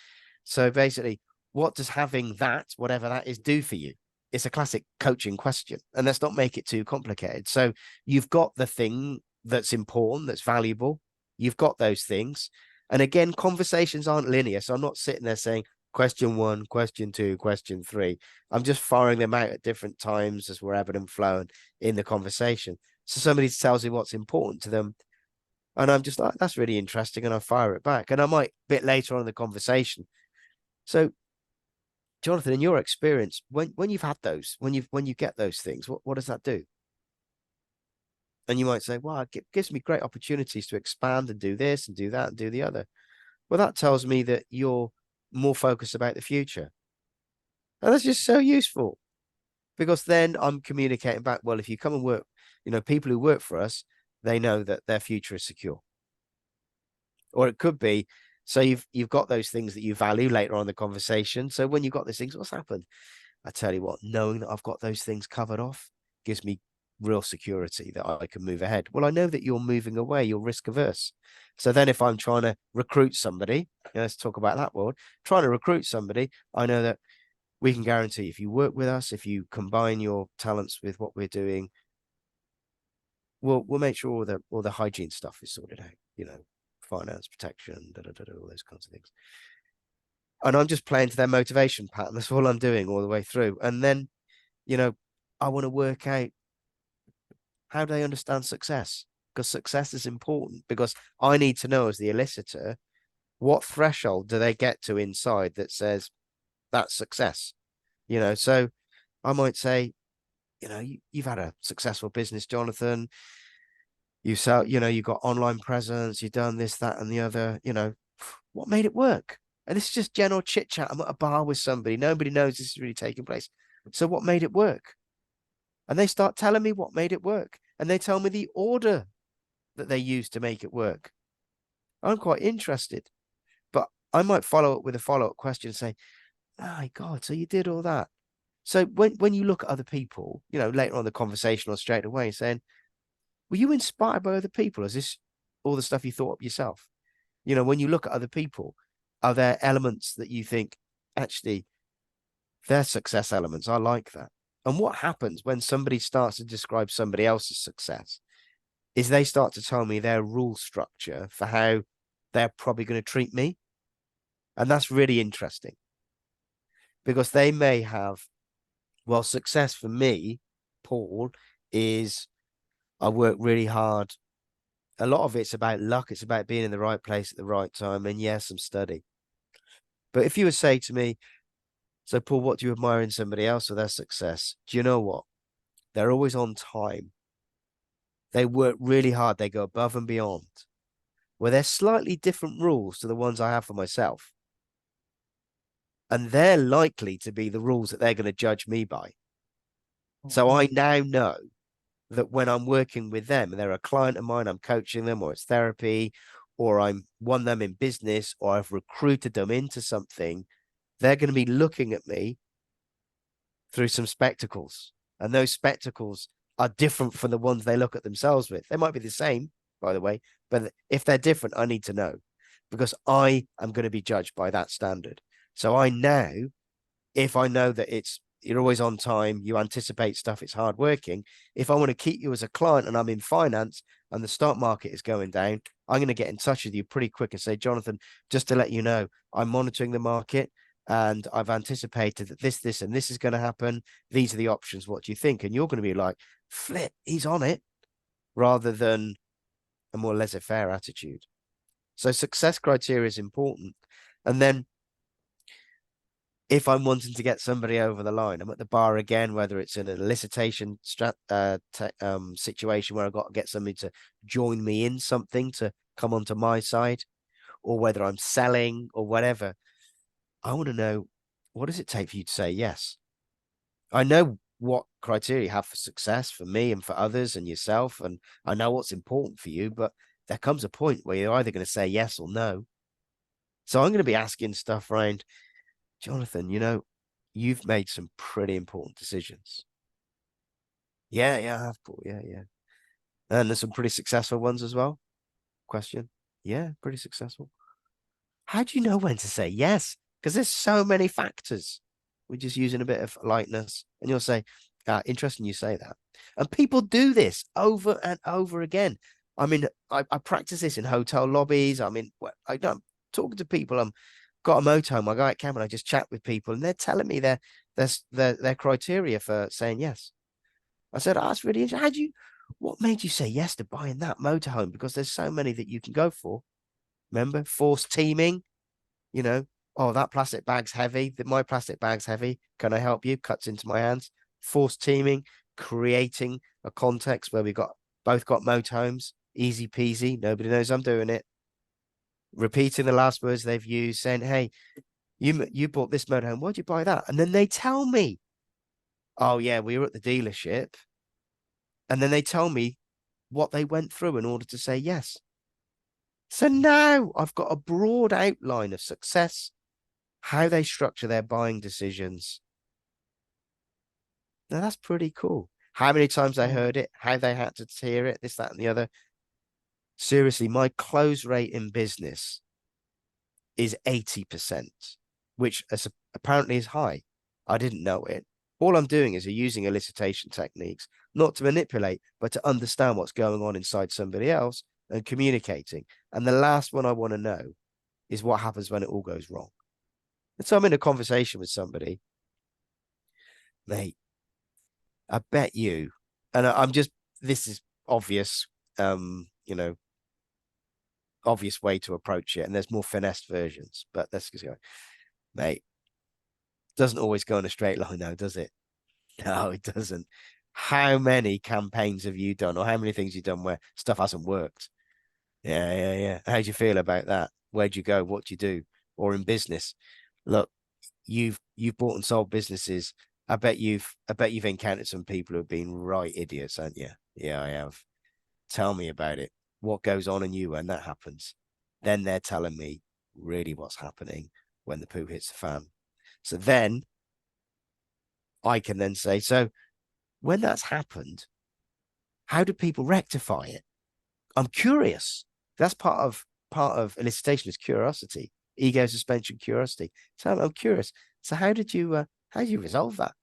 so basically, what does having that, whatever that is, do for you? It's a classic coaching question, and let's not make it too complicated. So you've got the thing that's important, that's valuable. You've got those things. And again, conversations aren't linear. So I'm not sitting there saying question 1, question 2, question 3. I'm just firing them out at different times as we're ebbing and flowing in the conversation. So somebody tells me what's important to them. And I'm just like, that's really interesting. And I fire it back. And I might, a bit later on in the conversation. So Jonathan, in your experience, when you've had those, when you get those things, what does that do? And you might say, well, it gives me great opportunities to expand and do this and do that and do the other. Well, that tells me that you're more focused about the future. And that's just so useful, because then I'm communicating back, well, if you come and work, you know, people who work for us, they know that their future is secure. Or it could be, so you've got those things that you value later on in the conversation. So when you've got those things, what's happened? I tell you what, knowing that I've got those things covered off gives me real security that I can move ahead. Well, I know that you're moving away, you're risk averse. So then if I'm trying to recruit somebody, let's talk about that word, trying to recruit somebody, I know that we can guarantee if you work with us, if you combine your talents with what we're doing, we'll make sure all the hygiene stuff is sorted out, finance, protection, all those kinds of things. And I'm just playing to their motivation pattern. That's all I'm doing all the way through. And then, I want to work out how do they understand success? Because success is important, because I need to know as the elicitor, what threshold do they get to inside that says that's success? So I might say, you've had a successful business, Jonathan. You sell, you've got online presence, you've done this, that, and the other, what made it work? And this is just general chit chat. I'm at a bar with somebody. Nobody knows this is really taking place. So what made it work? And they start telling me what made it work. And they tell me the order that they used to make it work. I'm quite interested. But I might follow up with a follow-up question and say, my God, so you did all that. So when you look at other people, later on the conversation or straight away saying, were you inspired by other people? Is this all the stuff you thought up yourself? When you look at other people, are there elements that you think, actually, they're success elements? I like that. And what happens when somebody starts to describe somebody else's success is they start to tell me their rule structure for how they're probably going to treat me. And that's really interesting, because they may have, well, success for me, Paul, is I work really hard. A lot of it's about luck. It's about being in the right place at the right time. And yes, some study. But if you would say to me, so Paul, what do you admire in somebody else or their success? Do you know what? They're always on time. They work really hard. They go above and beyond. Well, there's slightly different rules to the ones I have for myself. And they're likely to be the rules that they're going to judge me by. So I now know that when I'm working with them and they're a client of mine, I'm coaching them, or it's therapy, or I'm won them in business, or I've recruited them into something, they're going to be looking at me through some spectacles. And those spectacles are different from the ones they look at themselves with. They might be the same, by the way, but if they're different, I need to know, because I am going to be judged by that standard. So I now, if I know that you're always on time, you anticipate stuff, it's hardworking. If I want to keep you as a client and I'm in finance and the stock market is going down, I'm going to get in touch with you pretty quick and say, Jonathan, just to let you know, I'm monitoring the market and I've anticipated that this, and this is going to happen. These are the options. What do you think? And you're going to be like, flip, he's on it, rather than a more laissez-faire attitude. So success criteria is important. And then if I'm wanting to get somebody over the line, I'm at the bar again, whether it's in an elicitation situation where I've got to get somebody to join me in something to come onto my side, or whether I'm selling or whatever, I want to know, what does it take for you to say yes? I know what criteria you have for success for me and for others and yourself, and I know what's important for you, but there comes a point where you're either going to say yes or no. So I'm going to be asking stuff around, Jonathan, you've made some pretty important decisions. Yeah, I have, Paul. Yeah. And there's some pretty successful ones as well. Question. Yeah, pretty successful. How do you know when to say yes? Because there's so many factors. We're just using a bit of lightness. And you'll say, interesting you say that. And people do this over and over again. I mean, I practice this in hotel lobbies. I'm talking to people. I'm got a motorhome. I go out camping. I just chat with people, and they're telling me their criteria for saying yes. I said, that's really interesting. What made you say yes to buying that motorhome? Because there's so many that you can go for. Remember, forced teaming, oh, that plastic bag's heavy. My plastic bag's heavy. Can I help you? Cuts into my hands. Forced teaming, creating a context where both got motorhomes. Easy peasy. Nobody knows I'm doing it. Repeating the last words they've used, saying, hey, you bought this motorhome. Why'd you buy that? And then they tell me, oh, yeah, we were at the dealership. And then they tell me what they went through in order to say yes. So now I've got a broad outline of success, how they structure their buying decisions. Now, that's pretty cool. how many times they heard it, how they had to hear it, this, that, and the other. Seriously, my close rate in business is 80%, which apparently is high. I didn't know it. All I'm doing is using elicitation techniques, not to manipulate, but to understand what's going on inside somebody else and communicating. And the last one I want to know is what happens when it all goes wrong. And so I'm in a conversation with somebody, mate, I bet you, and I'm just, this is obvious, you know, obvious way to approach it. And there's more finessed versions, but let's just go, mate, doesn't always go in a straight line now, does it? No, it doesn't. How many campaigns have you done, or how many things you've done where stuff hasn't worked? Yeah. How do you feel about that? Where'd you go? What do you do? Or in business, look, you've bought and sold businesses. I bet you've encountered some people who have been right idiots, haven't you? Yeah, I have. Tell me about it. What goes on in you when that happens? Then they're telling me really what's happening when the poo hits the fan. So then I can then say, so when that's happened, how do people rectify it? I'm curious. That's part of elicitation is curiosity, ego suspension, curiosity. So I'm curious. So how did you resolve that?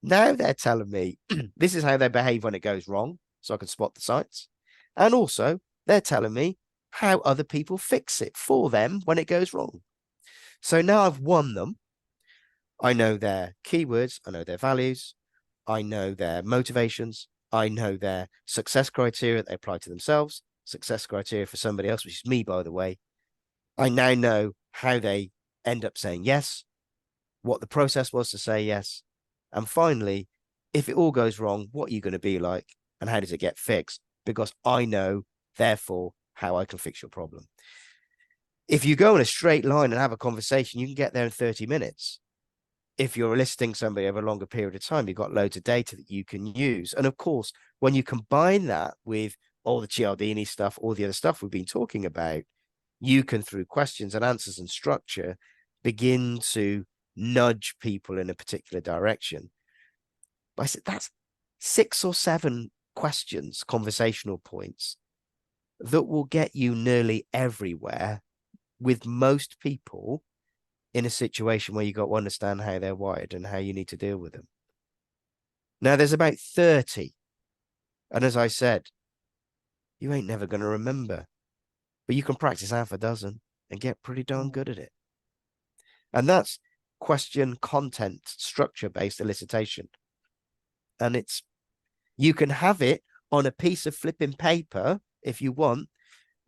Now they're telling me this is how they behave when it goes wrong, so I can spot the signs. And also they're telling me how other people fix it for them when it goes wrong. So now I've won them. I know their keywords, I know their values, I know their motivations, I know their success criteria that they apply to themselves, success criteria for somebody else, which is me, by the way. I now know how they end up saying yes, what the process was to say yes. And finally, if it all goes wrong, what are you going to be like and how does it get fixed? Because I know, therefore, how I can fix your problem. If you go in a straight line and have a conversation, you can get there in 30 minutes. If you're eliciting somebody over a longer period of time, you've got loads of data that you can use. And of course, when you combine that with all the Cialdini stuff, all the other stuff we've been talking about, you can, through questions and answers and structure, begin to nudge people in a particular direction. But I said that's 6 or 7 questions, conversational points that will get you nearly everywhere with most people in a situation where you got to understand how they're wired and how you need to deal with them. Now, there's about 30. And as I said, you ain't never going to remember, but you can practice half a dozen and get pretty darn good at it. And that's question, content, structure-based elicitation. And you can have it on a piece of flipping paper if you want,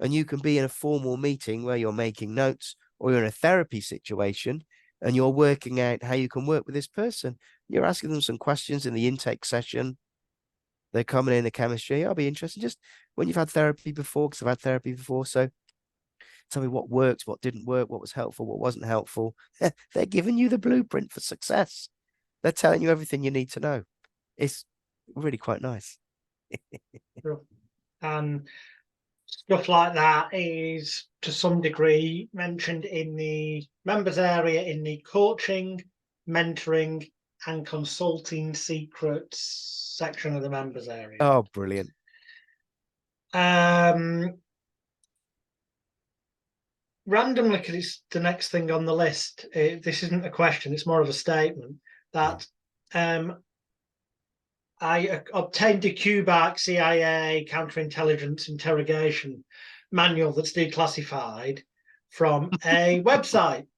and you can be in a formal meeting where you're making notes, or you're in a therapy situation and you're working out how you can work with this person. You're asking them some questions in the intake session. They're coming in the chemistry. I'll be interested just when you've had therapy before, because I've had therapy before. So tell me what worked, what didn't work, what was helpful, what wasn't helpful. They're giving you the blueprint for success. They're telling you everything you need to know. It's really quite nice. And stuff like that is to some degree mentioned in the members area in the coaching, mentoring and consulting secrets section of the members area. Oh, brilliant. Randomly, because it's the next thing on the list, this isn't a question, it's more of a statement that I obtained a QBAC CIA counterintelligence interrogation manual that's declassified from a website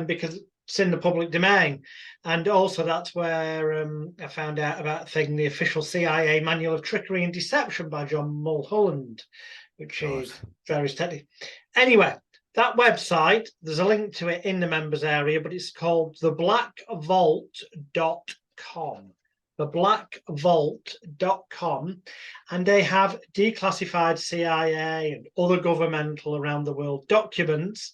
because it's in the public domain. And also that's where I found out about the official CIA manual of trickery and deception by John Mulholland, which is very steady. Anyway, that website, there's a link to it in the members area, but it's called theblackvault.com. theblackvault.com, and they have declassified CIA and other governmental around the world documents,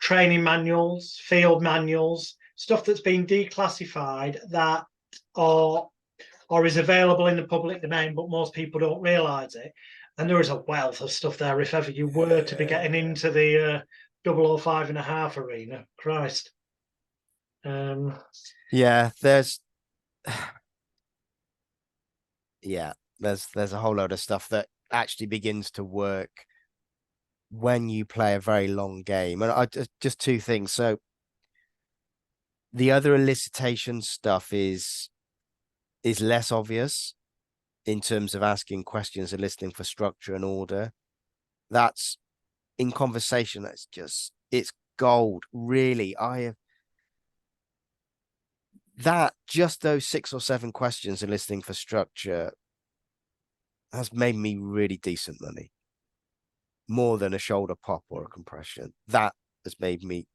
training manuals, field manuals, stuff that's been declassified that or is available in the public domain, but most people don't realize it. And there is a wealth of stuff there if ever you were to be getting into the 005.5 arena. Christ. Yeah, there's Yeah, there's a whole load of stuff that actually begins to work when you play a very long game. And I just two things. So the other elicitation stuff is less obvious in terms of asking questions and listening for structure and order. That's in conversation. It's gold, really. Just those 6 or 7 questions and listening for structure has made me really decent money, more than a shoulder pop or a compression. That has made me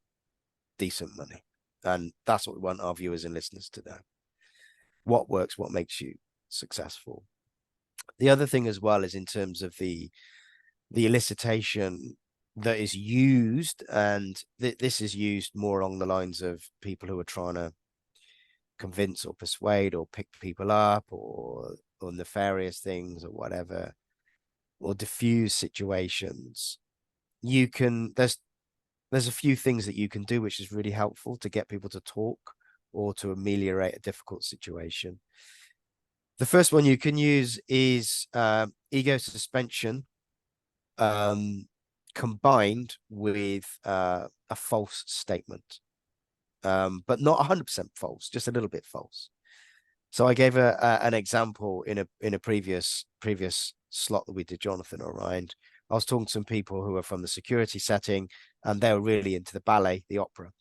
decent money. And that's what we want our viewers and listeners to know. What works, what makes you successful. The other thing as well is in terms of the elicitation that is used, and this is used more along the lines of people who are trying to convince or persuade or pick people up or nefarious things or whatever, or diffuse situations. There's a few things that you can do which is really helpful to get people to talk or to ameliorate a difficult situation. The first one you can use is ego suspension, combined with a false statement, but not 100% false, just a little bit false. So I gave an example in a previous slot that we did, Jonathan or Ryan. I was talking to some people who were from the security setting, and they were really into the ballet, the opera.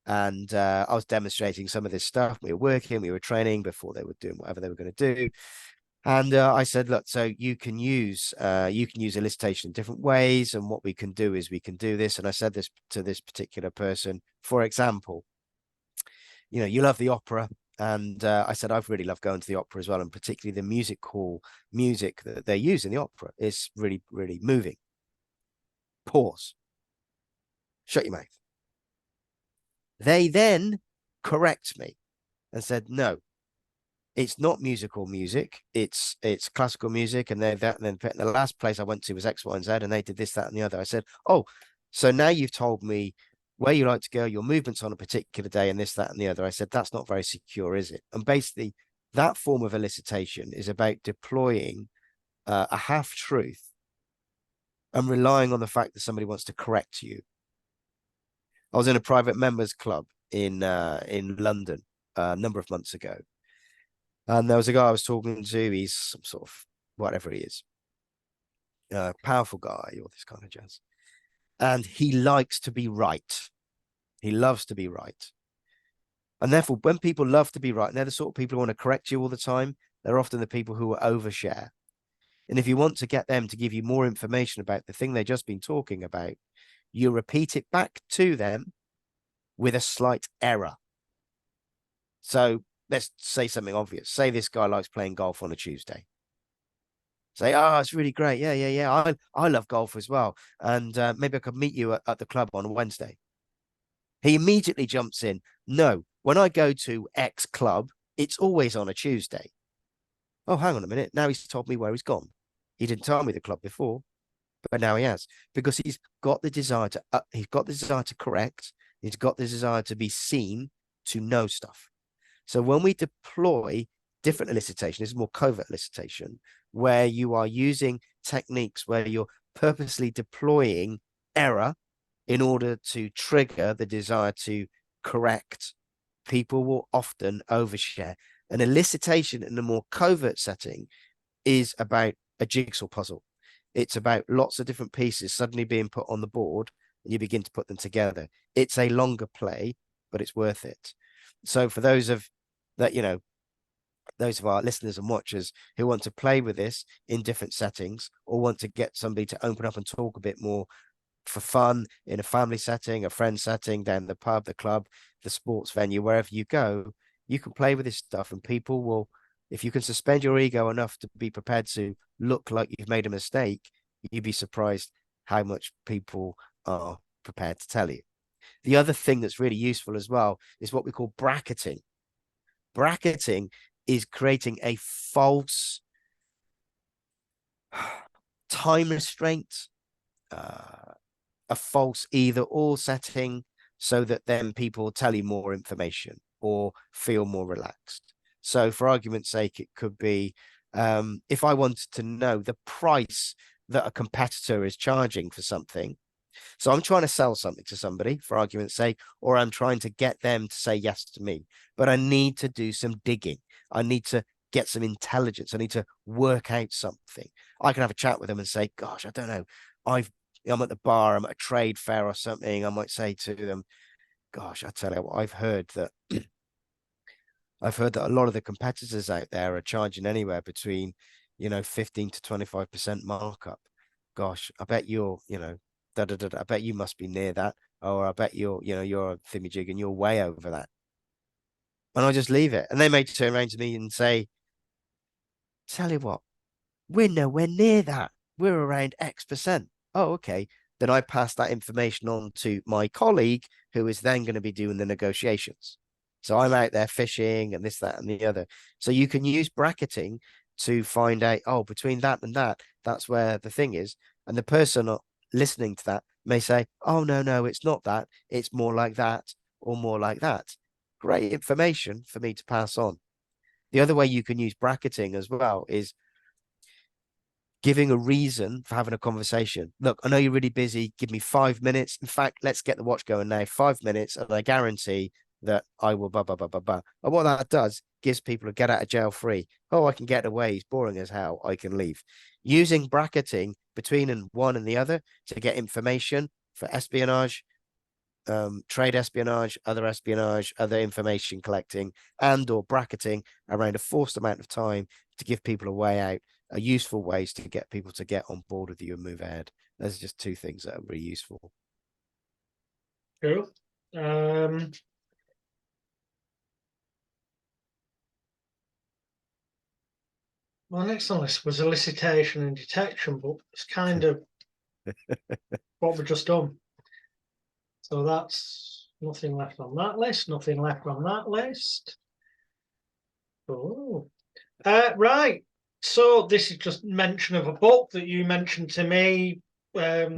And I was demonstrating some of this stuff. We were training before they were doing whatever they were going to do. And I said, look, so you can use elicitation in different ways. And what we can do is we can do this. And I said this to this particular person, for example, you love the opera. And I said, I've really loved going to the opera as well. And particularly the music that they use in the opera is really, really moving. Pause. Shut your mouth. They then correct me and said, no, it's not musical music. It's classical music. And then the last place I went to was X, Y, and Z, and they did this, that, and the other. I said, oh, so now you've told me where you like to go, your movements on a particular day, and this, that, and the other. I said, that's not very secure, is it? And basically, that form of elicitation is about deploying a half-truth and relying on the fact that somebody wants to correct you. I was in a private members club in London a number of months ago. And there was a guy I was talking to. He's some sort of whatever he is, powerful guy, all this kind of jazz. And he likes to be right. He loves to be right. And therefore, when people love to be right, and they're the sort of people who want to correct you all the time, they're often the people who overshare. And if you want to get them to give you more information about the thing they've just been talking about, you repeat it back to them with a slight error. So let's say something obvious. Say this guy likes playing golf on a Tuesday. Say, oh, it's really great. Yeah. I love golf as well. And maybe I could meet you at the club on a Wednesday. He immediately jumps in. No, when I go to X club, it's always on a Tuesday. Oh, hang on a minute. Now he's told me where he's gone. He didn't tell me the club before, but now he has, because he's got the desire to correct. He's got the desire to be seen, to know stuff. So when we deploy different elicitation, this is more covert elicitation, where you are using techniques where you're purposely deploying error in order to trigger the desire to correct, people will often overshare. An elicitation in a more covert setting is about a jigsaw puzzle. It's about lots of different pieces suddenly being put on the board, and you begin to put them together. It's a longer play, but it's worth it. So for those of our listeners and watchers who want to play with this in different settings, or want to get somebody to open up and talk a bit more for fun in a family setting, a friend setting, down the pub, the club, the sports venue, wherever you go, you can play with this stuff, and people will, if you can suspend your ego enough to be prepared to look like you've made a mistake, you'd be surprised how much people are prepared to tell you. The other thing that's really useful as well is what we call bracketing. Bracketing is creating a false time restraint, a false either or setting, so that then people tell you more information or feel more relaxed. So for argument's sake, it could be, If I wanted to know the price that a competitor is charging for something, so I'm trying to sell something to somebody, for argument's sake, or I'm trying to get them to say yes to me, but I need to do some digging. I need to get some intelligence. I need to work out something. I can have a chat with them and say, gosh, I don't know. I'm at the bar, I'm at a trade fair or something. I might say to them, gosh, I tell you what, I've heard that a lot of the competitors out there are charging anywhere between, 15 to 25% markup. Gosh, I bet I bet you must be near that. Or I bet you're a thingy-jig and you're way over that. And I'll just leave it. And they may turn around to me and say, tell you what, we're nowhere near that. We're around X%. Oh, okay. Then I pass that information on to my colleague, who is then going to be doing the negotiations. So I'm out there fishing and this, that, and the other. So you can use bracketing to find out, oh, between that and that, that's where the thing is. And the person listening to that may say, oh, no, it's not that. It's more like that or more like that. Great information for me to pass on. The other way you can use bracketing as well is giving a reason for having a conversation. Look, I know you're really busy. Give me 5 minutes. In fact, let's get the watch going now. 5 minutes, and I guarantee that I will blah, blah, blah, blah, blah. And what that does gives people a get out of jail free. Oh, I can get away. He's boring as hell. I can leave. Using bracketing between one and the other to get information for espionage, trade espionage, other information collecting, and or bracketing around a forced amount of time to give people a way out, are useful ways to get people to get on board with you and move ahead. Those are just two things that are really useful. Cool. My next on the list was elicitation and detection, but it's kind of what we've just done. So that's nothing left on that list, nothing left on that list. Oh, right. So this is just mention of a book that you mentioned to me. But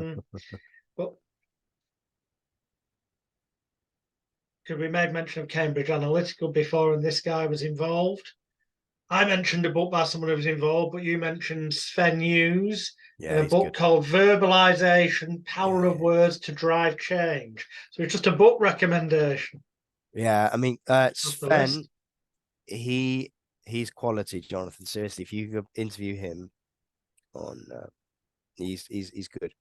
because we made mention of Cambridge Analytica before, and this guy was involved. I mentioned a book by someone who was involved, but you mentioned Sven Hughes and a book called Verbalization, Power of Words to Drive Change. So it's just a book recommendation. Yeah, I mean, Sven, he's quality, Jonathan. Seriously, if you could interview him on, he's good.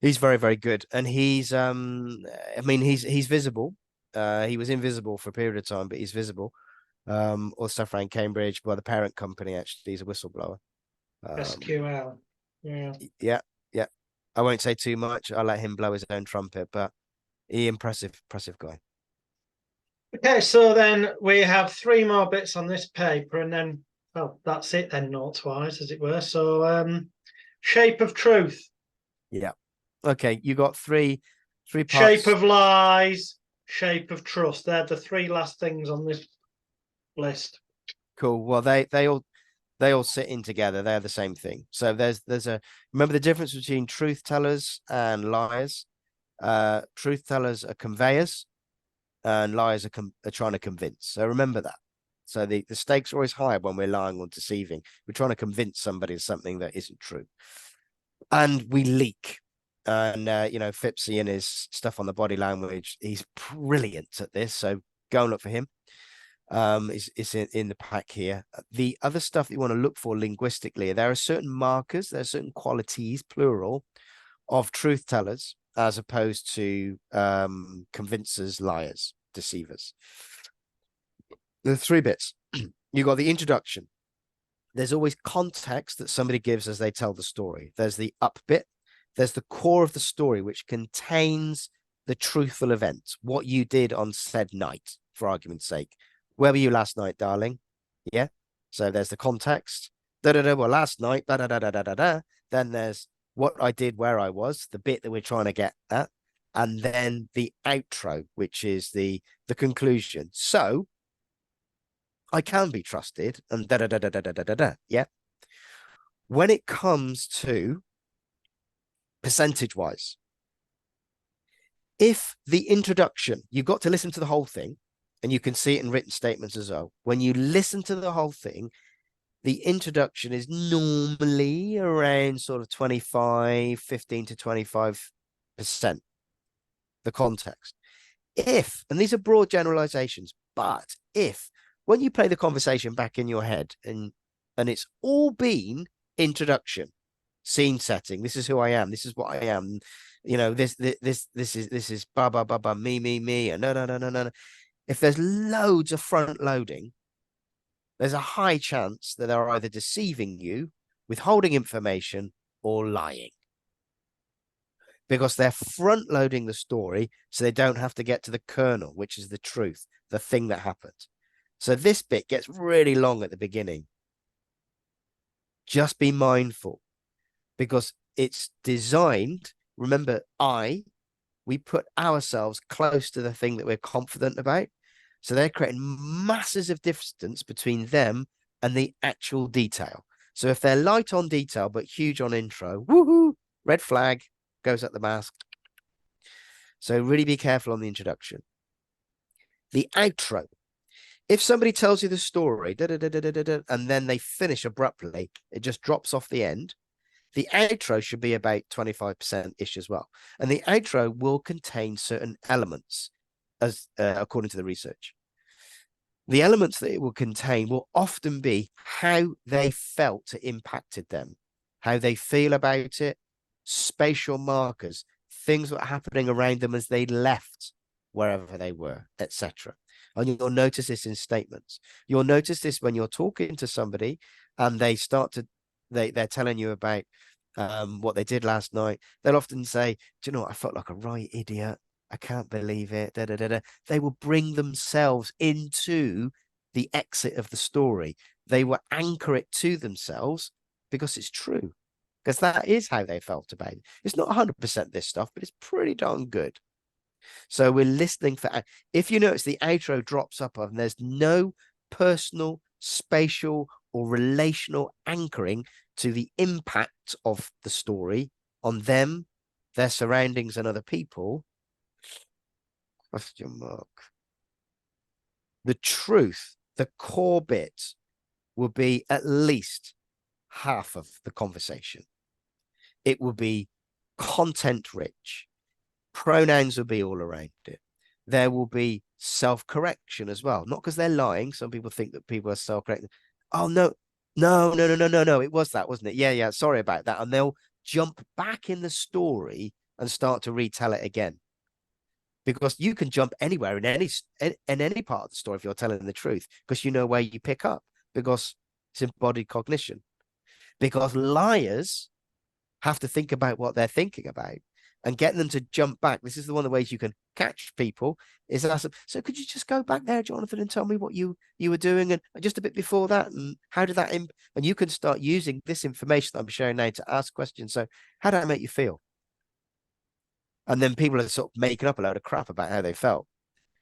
He's very, very good. And he's, I mean, he's visible. He was invisible for a period of time, but he's visible. All the stuff around Cambridge, by the parent company, actually, he's a whistleblower. SQL. Yeah. Yeah. I won't say too much. I'll let him blow his own trumpet, but impressive guy. Okay, so then we have 3 more bits on this paper, and then, well, that's it then, notes-wise, as it were. So, Shape of Truth. Yeah. Okay, you got three parts. Shape of Lies, Shape of Trust. They're the 3 last things on this list. Cool. Well, they all sit in together. They're the same thing. So there's remember the difference between truth tellers and liars. Truth tellers are conveyors, and liars are trying to convince. So remember that. So the stakes are always higher when we're lying or deceiving. We're trying to convince somebody of something that isn't true, and we leak. And Fipsy and his stuff on the body language, he's brilliant at this. So go and look for him. Is in the pack here. The other stuff that you want to look for linguistically, there are certain markers, there are certain qualities, plural, of truth tellers as opposed to convincers, liars, deceivers. The 3 bits. You got the introduction. There's always context that somebody gives as they tell the story. There's the up bit. There's the core of the story, which contains the truthful event, what you did on said night, for argument's sake. Where were you last night, darling? Yeah. So there's the context. Well, last night, da. Then there's what I did, where I was, the bit that we're trying to get at, and then the outro, which is the conclusion. So I can be trusted, and da. Yeah. When it comes to percentage-wise, if the introduction, you've got to listen to the whole thing, and you can see it in written statements as well. When you listen to the whole thing, The introduction is normally around sort of 15 to 25%, the context. If, and these are broad generalizations, but if when you play the conversation back in your head and it's all been introduction, scene setting, this is who I am, this is what I am, you know, this is ba ba ba ba me, and no. If there's loads of front loading, there's a high chance that they're either deceiving you, withholding information, or lying. Because they're front loading the story so they don't have to get to the kernel, which is the truth, the thing that happened. So this bit gets really long at the beginning. Just be mindful, because it's designed, remember, we put ourselves close to the thing that we're confident about. So they're creating masses of distance between them and the actual detail. So if they're light on detail, but huge on intro, woohoo, red flag, goes up the mask. So really be careful on the introduction. The outro. If somebody tells you the story, and then they finish abruptly, it just drops off the end. The outro should be about 25%-ish as well. And the outro will contain certain elements, as according to the research. The elements that it will contain will often be how they felt it impacted them, how they feel about it, spatial markers, things that are happening around them as they left wherever they were, etc. And you'll notice this in statements. You'll notice this when you're talking to somebody and they start to, they're telling you about what they did last night. They'll often say, do you know what? I felt like a right idiot. I can't believe it. They will bring themselves into the exit of the story. They will anchor it to themselves because it's true. Because that is how they felt about it. It's not 100% this stuff, but it's pretty darn good. So we're listening for, if you notice the outro drops up and there's no personal, spatial, or relational anchoring to the impact of the story on them, their surroundings, and other people, question mark. The truth, the core bit, will be at least half of the conversation. It will be content rich. Pronouns will be all around it. There will be self-correction as well. Not because they're lying. Some people think that people are self-correcting. Oh, no. It was that, wasn't it? Yeah. Sorry about that. And they'll jump back in the story and start to retell it again. Because you can jump anywhere in any part of the story if you're telling the truth, because you know where you pick up, because it's embodied cognition. Because liars have to think about what they're thinking about and getting them to jump back. This is one of the ways you can catch people, is ask them, so could you just go back there, Jonathan, and tell me what you were doing and just a bit before that, and how did that and you can start using this information that I'm sharing now to ask questions. So how did that make you feel? And then people are sort of making up a load of crap about how they felt.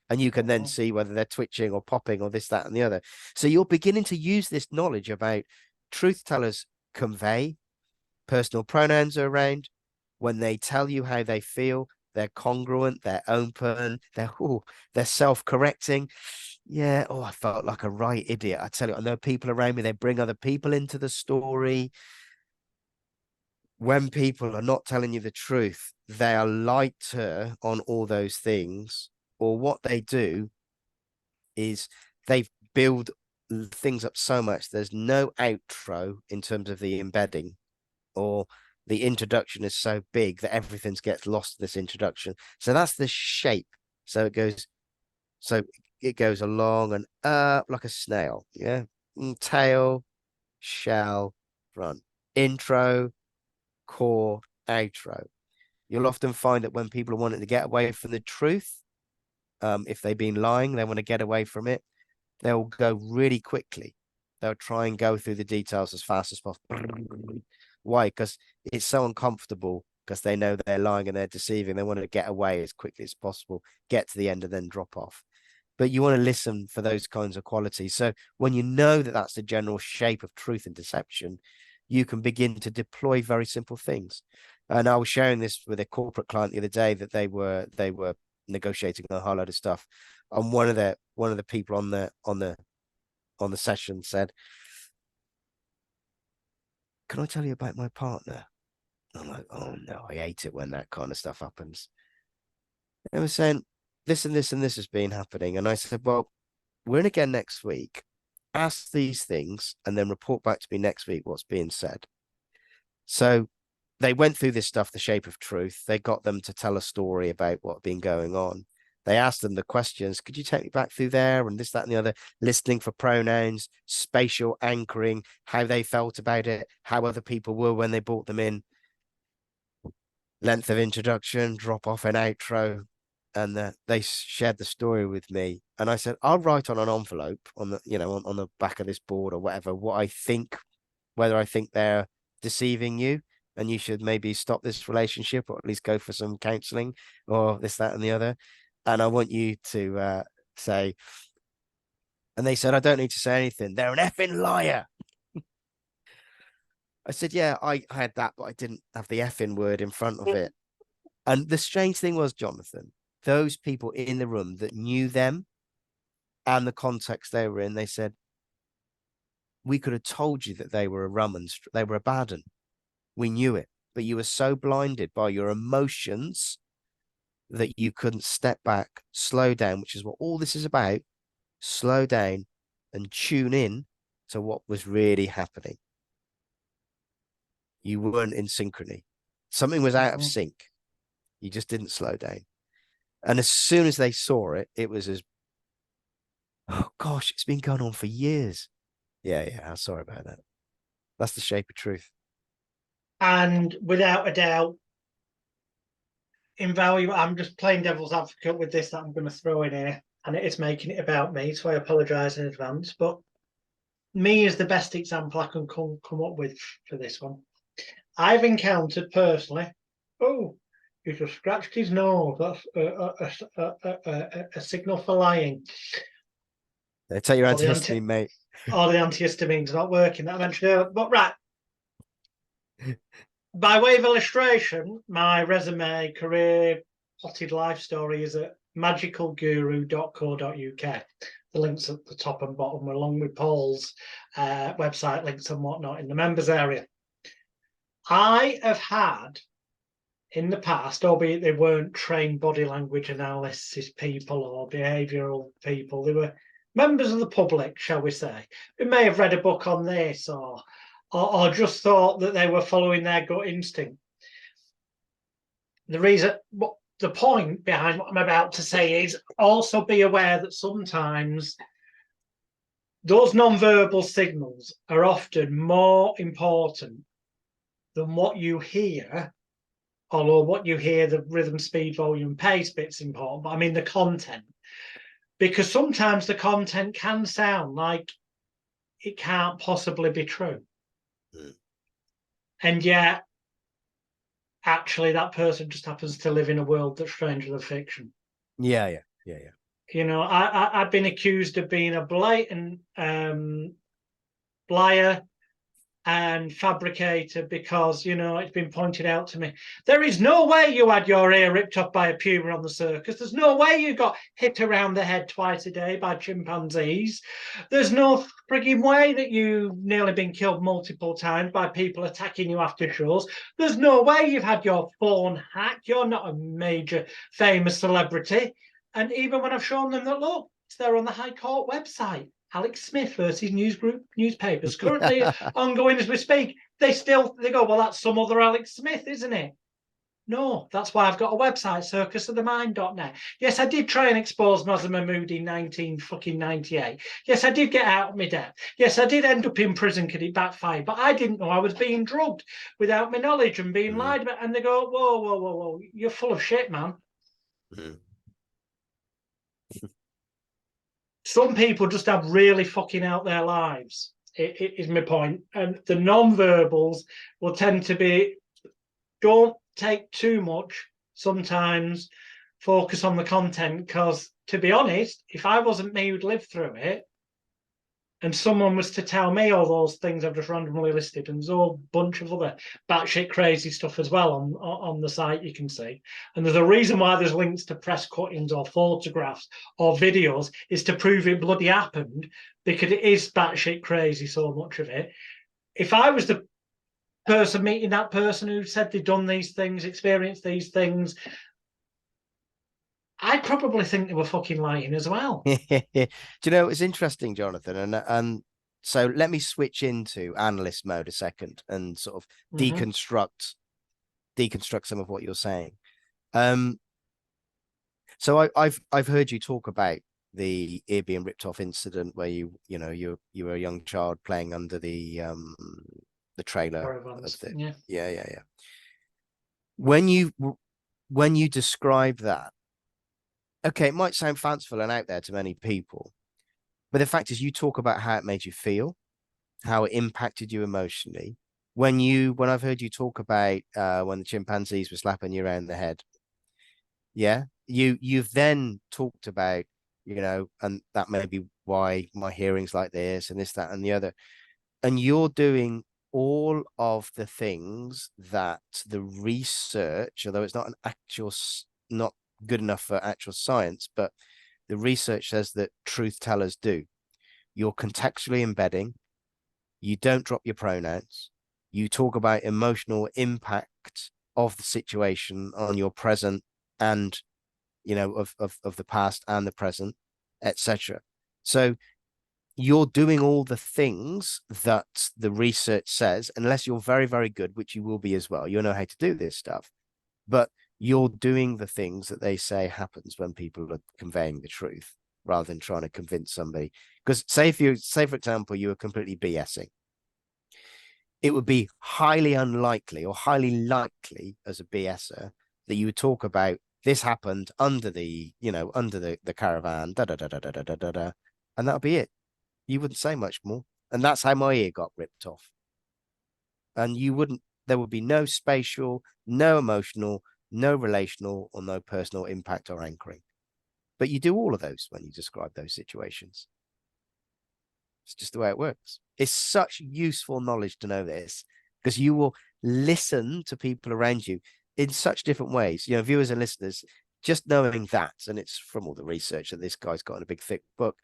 And you can then see whether they're twitching or popping or this, that, and the other. So you're beginning to use this knowledge about truth tellers convey, personal pronouns are around. When they tell you how they feel, they're congruent, they're open, they're self-correcting. Yeah, I felt like a right idiot. I tell you, I know people around me, they bring other people into the story. When people are not telling you the truth, they are lighter on all those things, or what they do is they build things up so much there's no outro in terms of the embedding, or the introduction is so big that everything gets lost in this introduction. So that's the shape. So it goes along and up like a snail. Yeah. Tail, shell, front. Intro, core, outro. You'll often find that when people are wanting to get away from the truth, if they've been lying, they want to get away from it, they'll go really quickly. They'll try and go through the details as fast as possible. Why? Because it's so uncomfortable, because they know they're lying and they're deceiving. They want to get away as quickly as possible, get to the end and then drop off. But you want to listen for those kinds of qualities. So when you know that that's the general shape of truth and deception, you can begin to deploy very simple things. And I was sharing this with a corporate client the other day, that they were negotiating a whole load of stuff. And one of the people on the session said, can I tell you about my partner? I'm like, oh no, I hate it when that kind of stuff happens. They were saying, this and this and this has been happening. And I said, well, we're in again next week. Ask these things and then report back to me next week what's being said. So they went through this stuff, The Shape of Truth. They got them to tell a story about what had been going on. They asked them the questions. Could you take me back through there? And this, that, and the other, listening for pronouns, spatial anchoring, how they felt about it, how other people were when they brought them in, length of introduction, drop off and outro. And they shared the story with me. And I said, I'll write on an envelope on the, on the back of this board or whatever, what I think, whether I think they're deceiving you and you should maybe stop this relationship or at least go for some counseling or this, that, and the other. And I want you to say, and they said, I don't need to say anything. They're an effing liar. I said, yeah, I had that, but I didn't have the effing word in front of it. And the strange thing was, Jonathan, those people in the room that knew them and the context they were in, they said, we could have told you that they were a rum and they were a bad un. We knew it, but you were so blinded by your emotions that you couldn't step back, slow down, which is what all this is about. Slow down and tune in to what was really happening. You weren't in synchrony. Something was out of sync. You just didn't slow down. And as soon as they saw it, it was as, oh gosh, it's been going on for years. Yeah, I'm sorry about that. That's the shape of truth. And without a doubt, invaluable. I'm just playing devil's advocate with this that I'm going to throw in here, and it is making it about me, so I apologise in advance. But me is the best example I can come up with for this one. I've encountered personally. Oh, he just scratched his nose. That's a signal for lying. Take your antihistamine, mate. Oh, the antihistamine's not working. That I mentioned earlier. But right. By way of illustration, my resume, career, plotted life story is at magicalguru.co.uk. The links at the top and bottom, along with Paul's website links and whatnot in the members area. I have had in the past, albeit they weren't trained body language analysis people or behavioural people, they were members of the public, shall we say, who may have read a book on this or just thought that they were following their gut instinct. The point behind what I'm about to say is also be aware that sometimes those non-verbal signals are often more important than what you hear, although what you hear, the rhythm, speed, volume, pace bit's important, but I mean the content. Because sometimes the content can sound like it can't possibly be true. And yet, actually, that person just happens to live in a world that's stranger than fiction. Yeah. You know, I've been accused of being a blatant liar and fabricator because, you know, it's been pointed out to me, there is no way you had your ear ripped off by a puma on the circus. There's no way you got hit around the head twice a day by chimpanzees. There's no frigging way that you've nearly been killed multiple times by people attacking you after shows. There's no way you've had your phone hacked. You're not a major famous celebrity. And even when I've shown them that, look, it's there on the High Court website. Alex Smith versus News Group newspapers currently ongoing as we speak. They go, well, that's some other Alex Smith, isn't it? No, that's why I've got a website, circusofthemind.net. Yes, I did try and expose Mazza Mahmood in 1998. Yes, I did get out of my depth. Yes, I did end up in prison because it backfired, but I didn't know I was being drugged without my knowledge and being lied about. And they go, whoa, you're full of shit, man. Some people just have really fucking out their lives. It is my point. And the non-verbals will tend to be, don't take too much. Sometimes focus on the content, because to be honest, if I wasn't me who'd lived through it, and someone was to tell me all those things I've just randomly listed, and there's a whole bunch of other batshit crazy stuff as well on the site you can see. And there's a reason why there's links to press cuttings or photographs or videos, is to prove it bloody happened, because it is batshit crazy, so much of it. If I was the person meeting that person who said they'd done these things, experienced these things, I probably think they were fucking lying as well. Do you know, it's interesting, Jonathan, and so let me switch into analyst mode a second and sort of deconstruct some of what you're saying. So I've heard you talk about the ear being ripped off incident where you were a young child playing under the trailer of the, yeah. When you describe that, okay, it might sound fanciful and out there to many people, but the fact is you talk about how it made you feel, how it impacted you emotionally. When I've heard you talk about when the chimpanzees were slapping you around the head, yeah, you've then talked about, and that may be why my hearing's like this and this, that, and the other. And you're doing all of the things that the research, although it's not not good enough for actual science, but the research says that truth tellers do. You're contextually embedding. You don't drop your pronouns. You talk about emotional impact of the situation on your present and, of the past and the present, etc. So you're doing all the things that the research says, unless you're very, very good, which you will be as well. You know how to do this stuff, but you're doing the things that they say happens when people are conveying the truth rather than trying to convince somebody. Because say, for example, you were completely BSing, it would be highly unlikely or highly likely as a BSer that you would talk about this happened under the caravan, and that'll be it. You wouldn't say much more. And that's how my ear got ripped off. And there would be no spatial, no emotional, no relational, or no personal impact or anchoring. But you do all of those when you describe those situations. It's just the way it works. It's such useful knowledge to know this, because you will listen to people around you in such different ways. Viewers and listeners, just knowing that, and it's from all the research that this guy's got in a big thick book,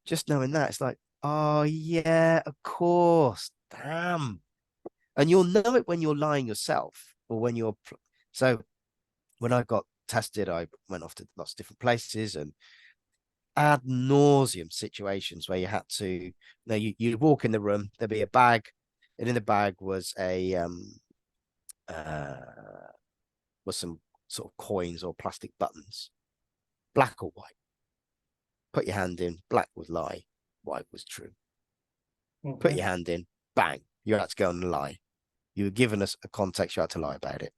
just knowing that, it's like, oh yeah, of course, damn. And you'll know it when you're lying yourself, or when you're so when I got tested, I went off to lots of different places and ad nauseum situations where you had to, you walk in the room, there'd be a bag, and in the bag was some sort of coins or plastic buttons, black or white. Put your hand in, black was lie, white was true. Put your hand in, bang, you had to go and lie. You were given us a context, you had to lie about it.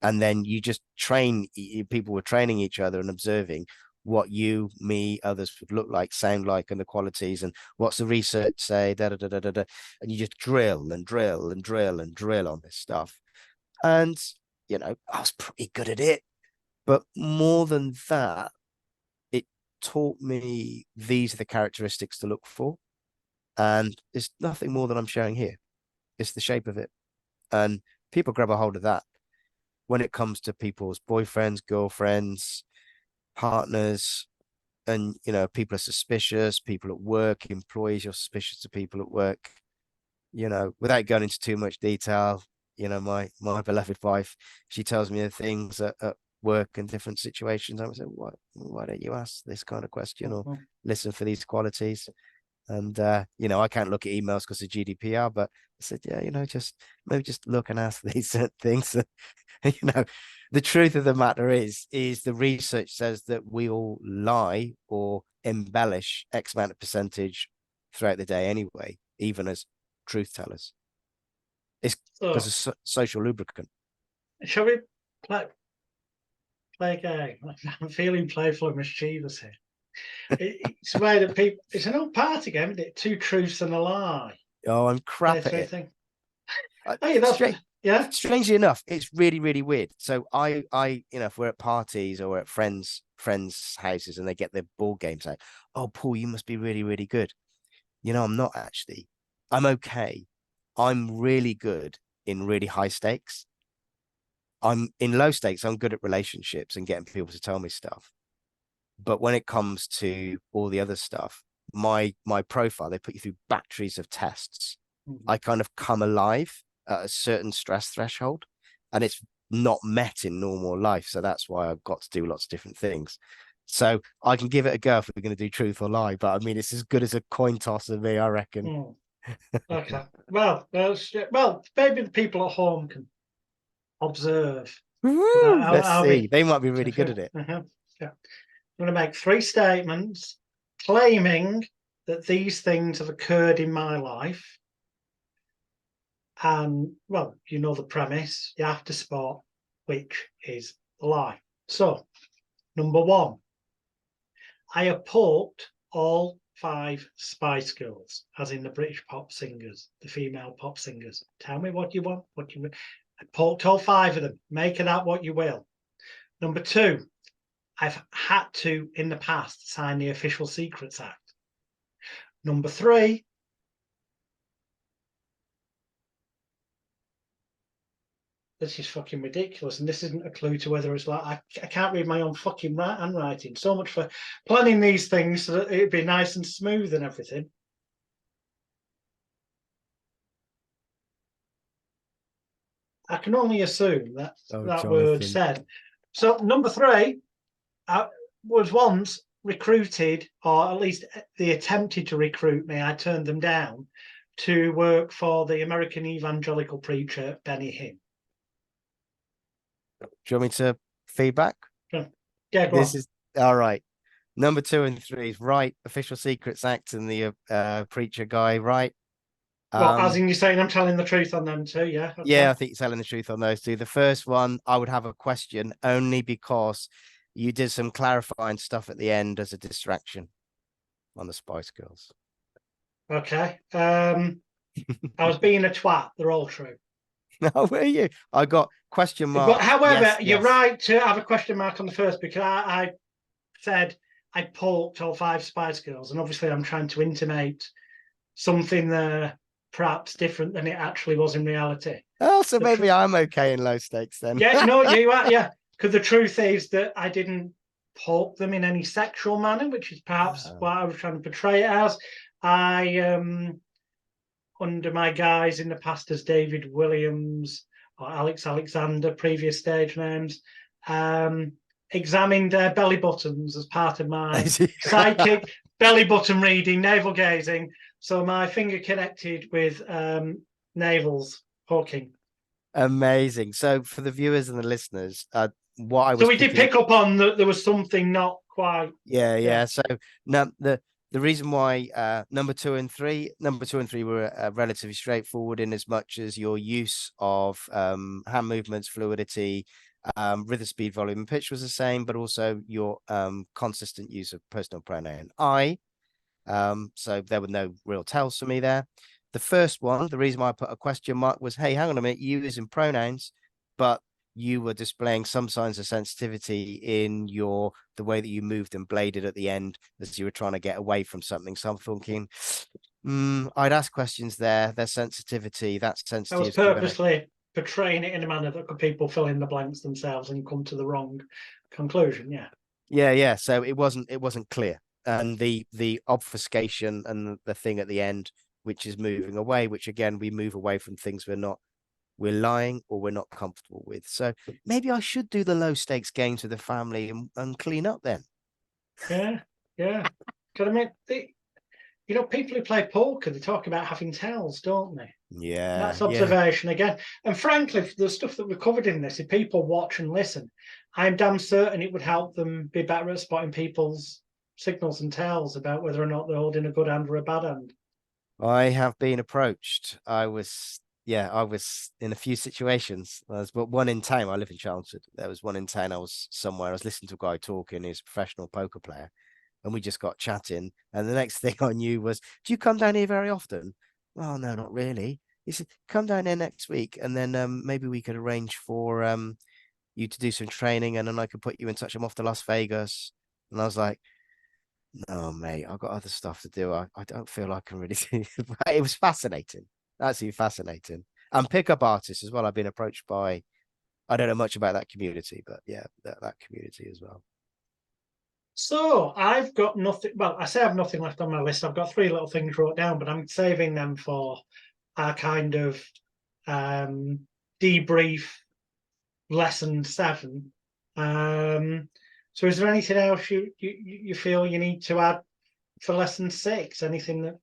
And then you just people were training each other and observing what you, me, others would look like, sound like, and the qualities, and what's the research say, and you just drill and drill and drill and drill on this stuff. And, I was pretty good at it. But more than that, it taught me these are the characteristics to look for. And it's nothing more than I'm showing here. It's the shape of it. And people grab a hold of that when it comes to people's boyfriends, girlfriends, partners, and people are suspicious, people at work, employees, you're suspicious of people at work, without going into too much detail. My beloved wife, she tells me the things at work in different situations. I would say, why don't you ask this kind of question or listen for these qualities? And I can't look at emails because of GDPR, but I said, just look and ask these things. The truth of the matter is the research says that we all lie or embellish X amount of percentage throughout the day anyway, even as truth tellers. It's because of social lubricant. Shall we play a game? I'm feeling playful and mischievous here. It's a way that people, it's an old party game, isn't it? 2 truths and a lie. Oh, I'm crap at it. Hey, that's yeah. Strangely enough, it's really, really weird. So I, if we're at parties or at friends' houses and they get their board games out, oh, Paul, you must be really, really good. I'm not actually. I'm okay. I'm really good in really high stakes. I'm in low stakes. I'm good at relationships and getting people to tell me stuff. But when it comes to all the other stuff, my profile, they put you through batteries of tests. I kind of come alive at a certain stress threshold, and it's not met in normal life. So that's why I've got to do lots of different things. So I can give it a go if we're going to do truth or lie, but I mean, it's as good as a coin toss of me, I reckon. Okay. Well, maybe the people at home can observe. Let's see. They might be really good at it. Yeah. I'm going to make 3 statements claiming that these things have occurred in my life. And, well, you know the premise. You have to spot which is the lie. So, number 1. I have poked all 5 Spice Girls, as in the British pop singers, the female pop singers. Tell me what you want. I poked all 5 of them. Make of that what you will. Number 2, I've had to, in the past, sign the Official Secrets Act. Number 3, this is fucking ridiculous, and this isn't a clue to whether it's like I can't read my own fucking handwriting. So much for planning these things so that it'd be nice and smooth and everything. I can only assume that word said. So number 3, I was once recruited, or at least they attempted to recruit me. I turned them down to work for the American evangelical preacher Benny Hinn. Do you want me to feedback? Yeah, go this on. Is all right. Number 2 and 3 is right. Official Secrets Act and the preacher guy, right? Well, as in you're saying I'm telling the truth on them too, yeah? Okay. Yeah, I think you're telling the truth on those 2. The first one, I would have a question only because you did some clarifying stuff at the end as a distraction on the Spice Girls. Okay. I was being a twat. They're all true. No, were you? I got question mark. But however, yes, you're right to have a question mark on the first, because I said I poked all 5 Spice Girls, and obviously I'm trying to intimate something there perhaps different than it actually was in reality. Oh, so maybe I'm okay in low stakes then. Yeah, no, you are, yeah. Because the truth is that I didn't poke them in any sexual manner, which is perhaps what I was trying to portray it as. I under my guise in the past as David Williams or Alex Alexander, previous stage names, examined their belly buttons as part of my psychic belly button reading, navel gazing. So my finger connected with navels poking. Amazing. So for the viewers and the listeners, what I was we did pick up on that there was something not quite. Yeah. So no, the reason why number 2 and 3 were relatively straightforward in as much as your use of hand movements, fluidity, rhythm, speed, volume, and pitch was the same, but also your consistent use of personal pronoun I. So there were no real tells for me there. The first one, the reason why I put a question mark was, hey, hang on a minute, you using pronouns, but you were displaying some signs of sensitivity in the way that you moved and bladed at the end as you were trying to get away from something. So I'm thinking, I'd ask questions there. There's sensitivity. That's sensitive. I was purposely portraying it in a manner that could people fill in the blanks themselves and come to the wrong conclusion. Yeah. So it wasn't clear, and the obfuscation and the thing at the end, which is moving away, which again we move away from things we're lying or we're not comfortable with. So maybe I should do the low stakes games with the family and clean up then. Yeah. Because I mean, people who play poker, they talk about having tells, don't they? Yeah. That's observation again. And frankly, the stuff that we've covered in this, if people watch and listen, I'm damn certain it would help them be better at spotting people's signals and tells about whether or not they're holding a good hand or a bad hand. I have been approached. I was in a few situations. There's one in town. I live in Chelmsford. There was one in town. I was somewhere. I was listening to a guy talking. He's a professional poker player, and we just got chatting. And the next thing I knew was, "Do you come down here very often?" "Oh, no, not really." He said, "Come down here next week, and then maybe we could arrange for you to do some training, and then I could put you in touch. I'm off to Las Vegas." And I was like, "No, mate, I've got other stuff to do. I don't feel I can really do it." It was fascinating. Absolutely fascinating. And pickup artists as well. I've been approached by, I don't know much about that community, but yeah, that community as well. So I've got nothing. Well, I say I have nothing left on my list. I've got 3 little things wrote down, but I'm saving them for our kind of debrief lesson 7. So is there anything else you feel you need to add for lesson 6? Anything that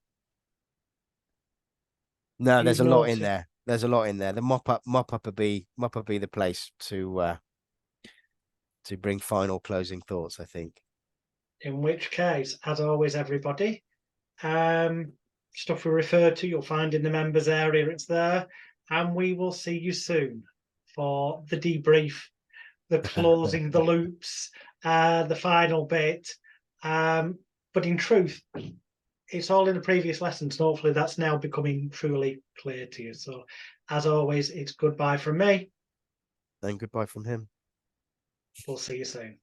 No, there's a you've lot in noted? there. There's a lot in there. The mop up would be the place to bring final closing thoughts, I think. In which case, as always, everybody, stuff we referred to, you'll find in the members area, it's there. And we will see you soon for the debrief, the closing the loops, the final bit. But in truth, it's all in the previous lessons. And hopefully that's now becoming truly clear to you. So as always, it's goodbye from me. And goodbye from him. We'll see you soon.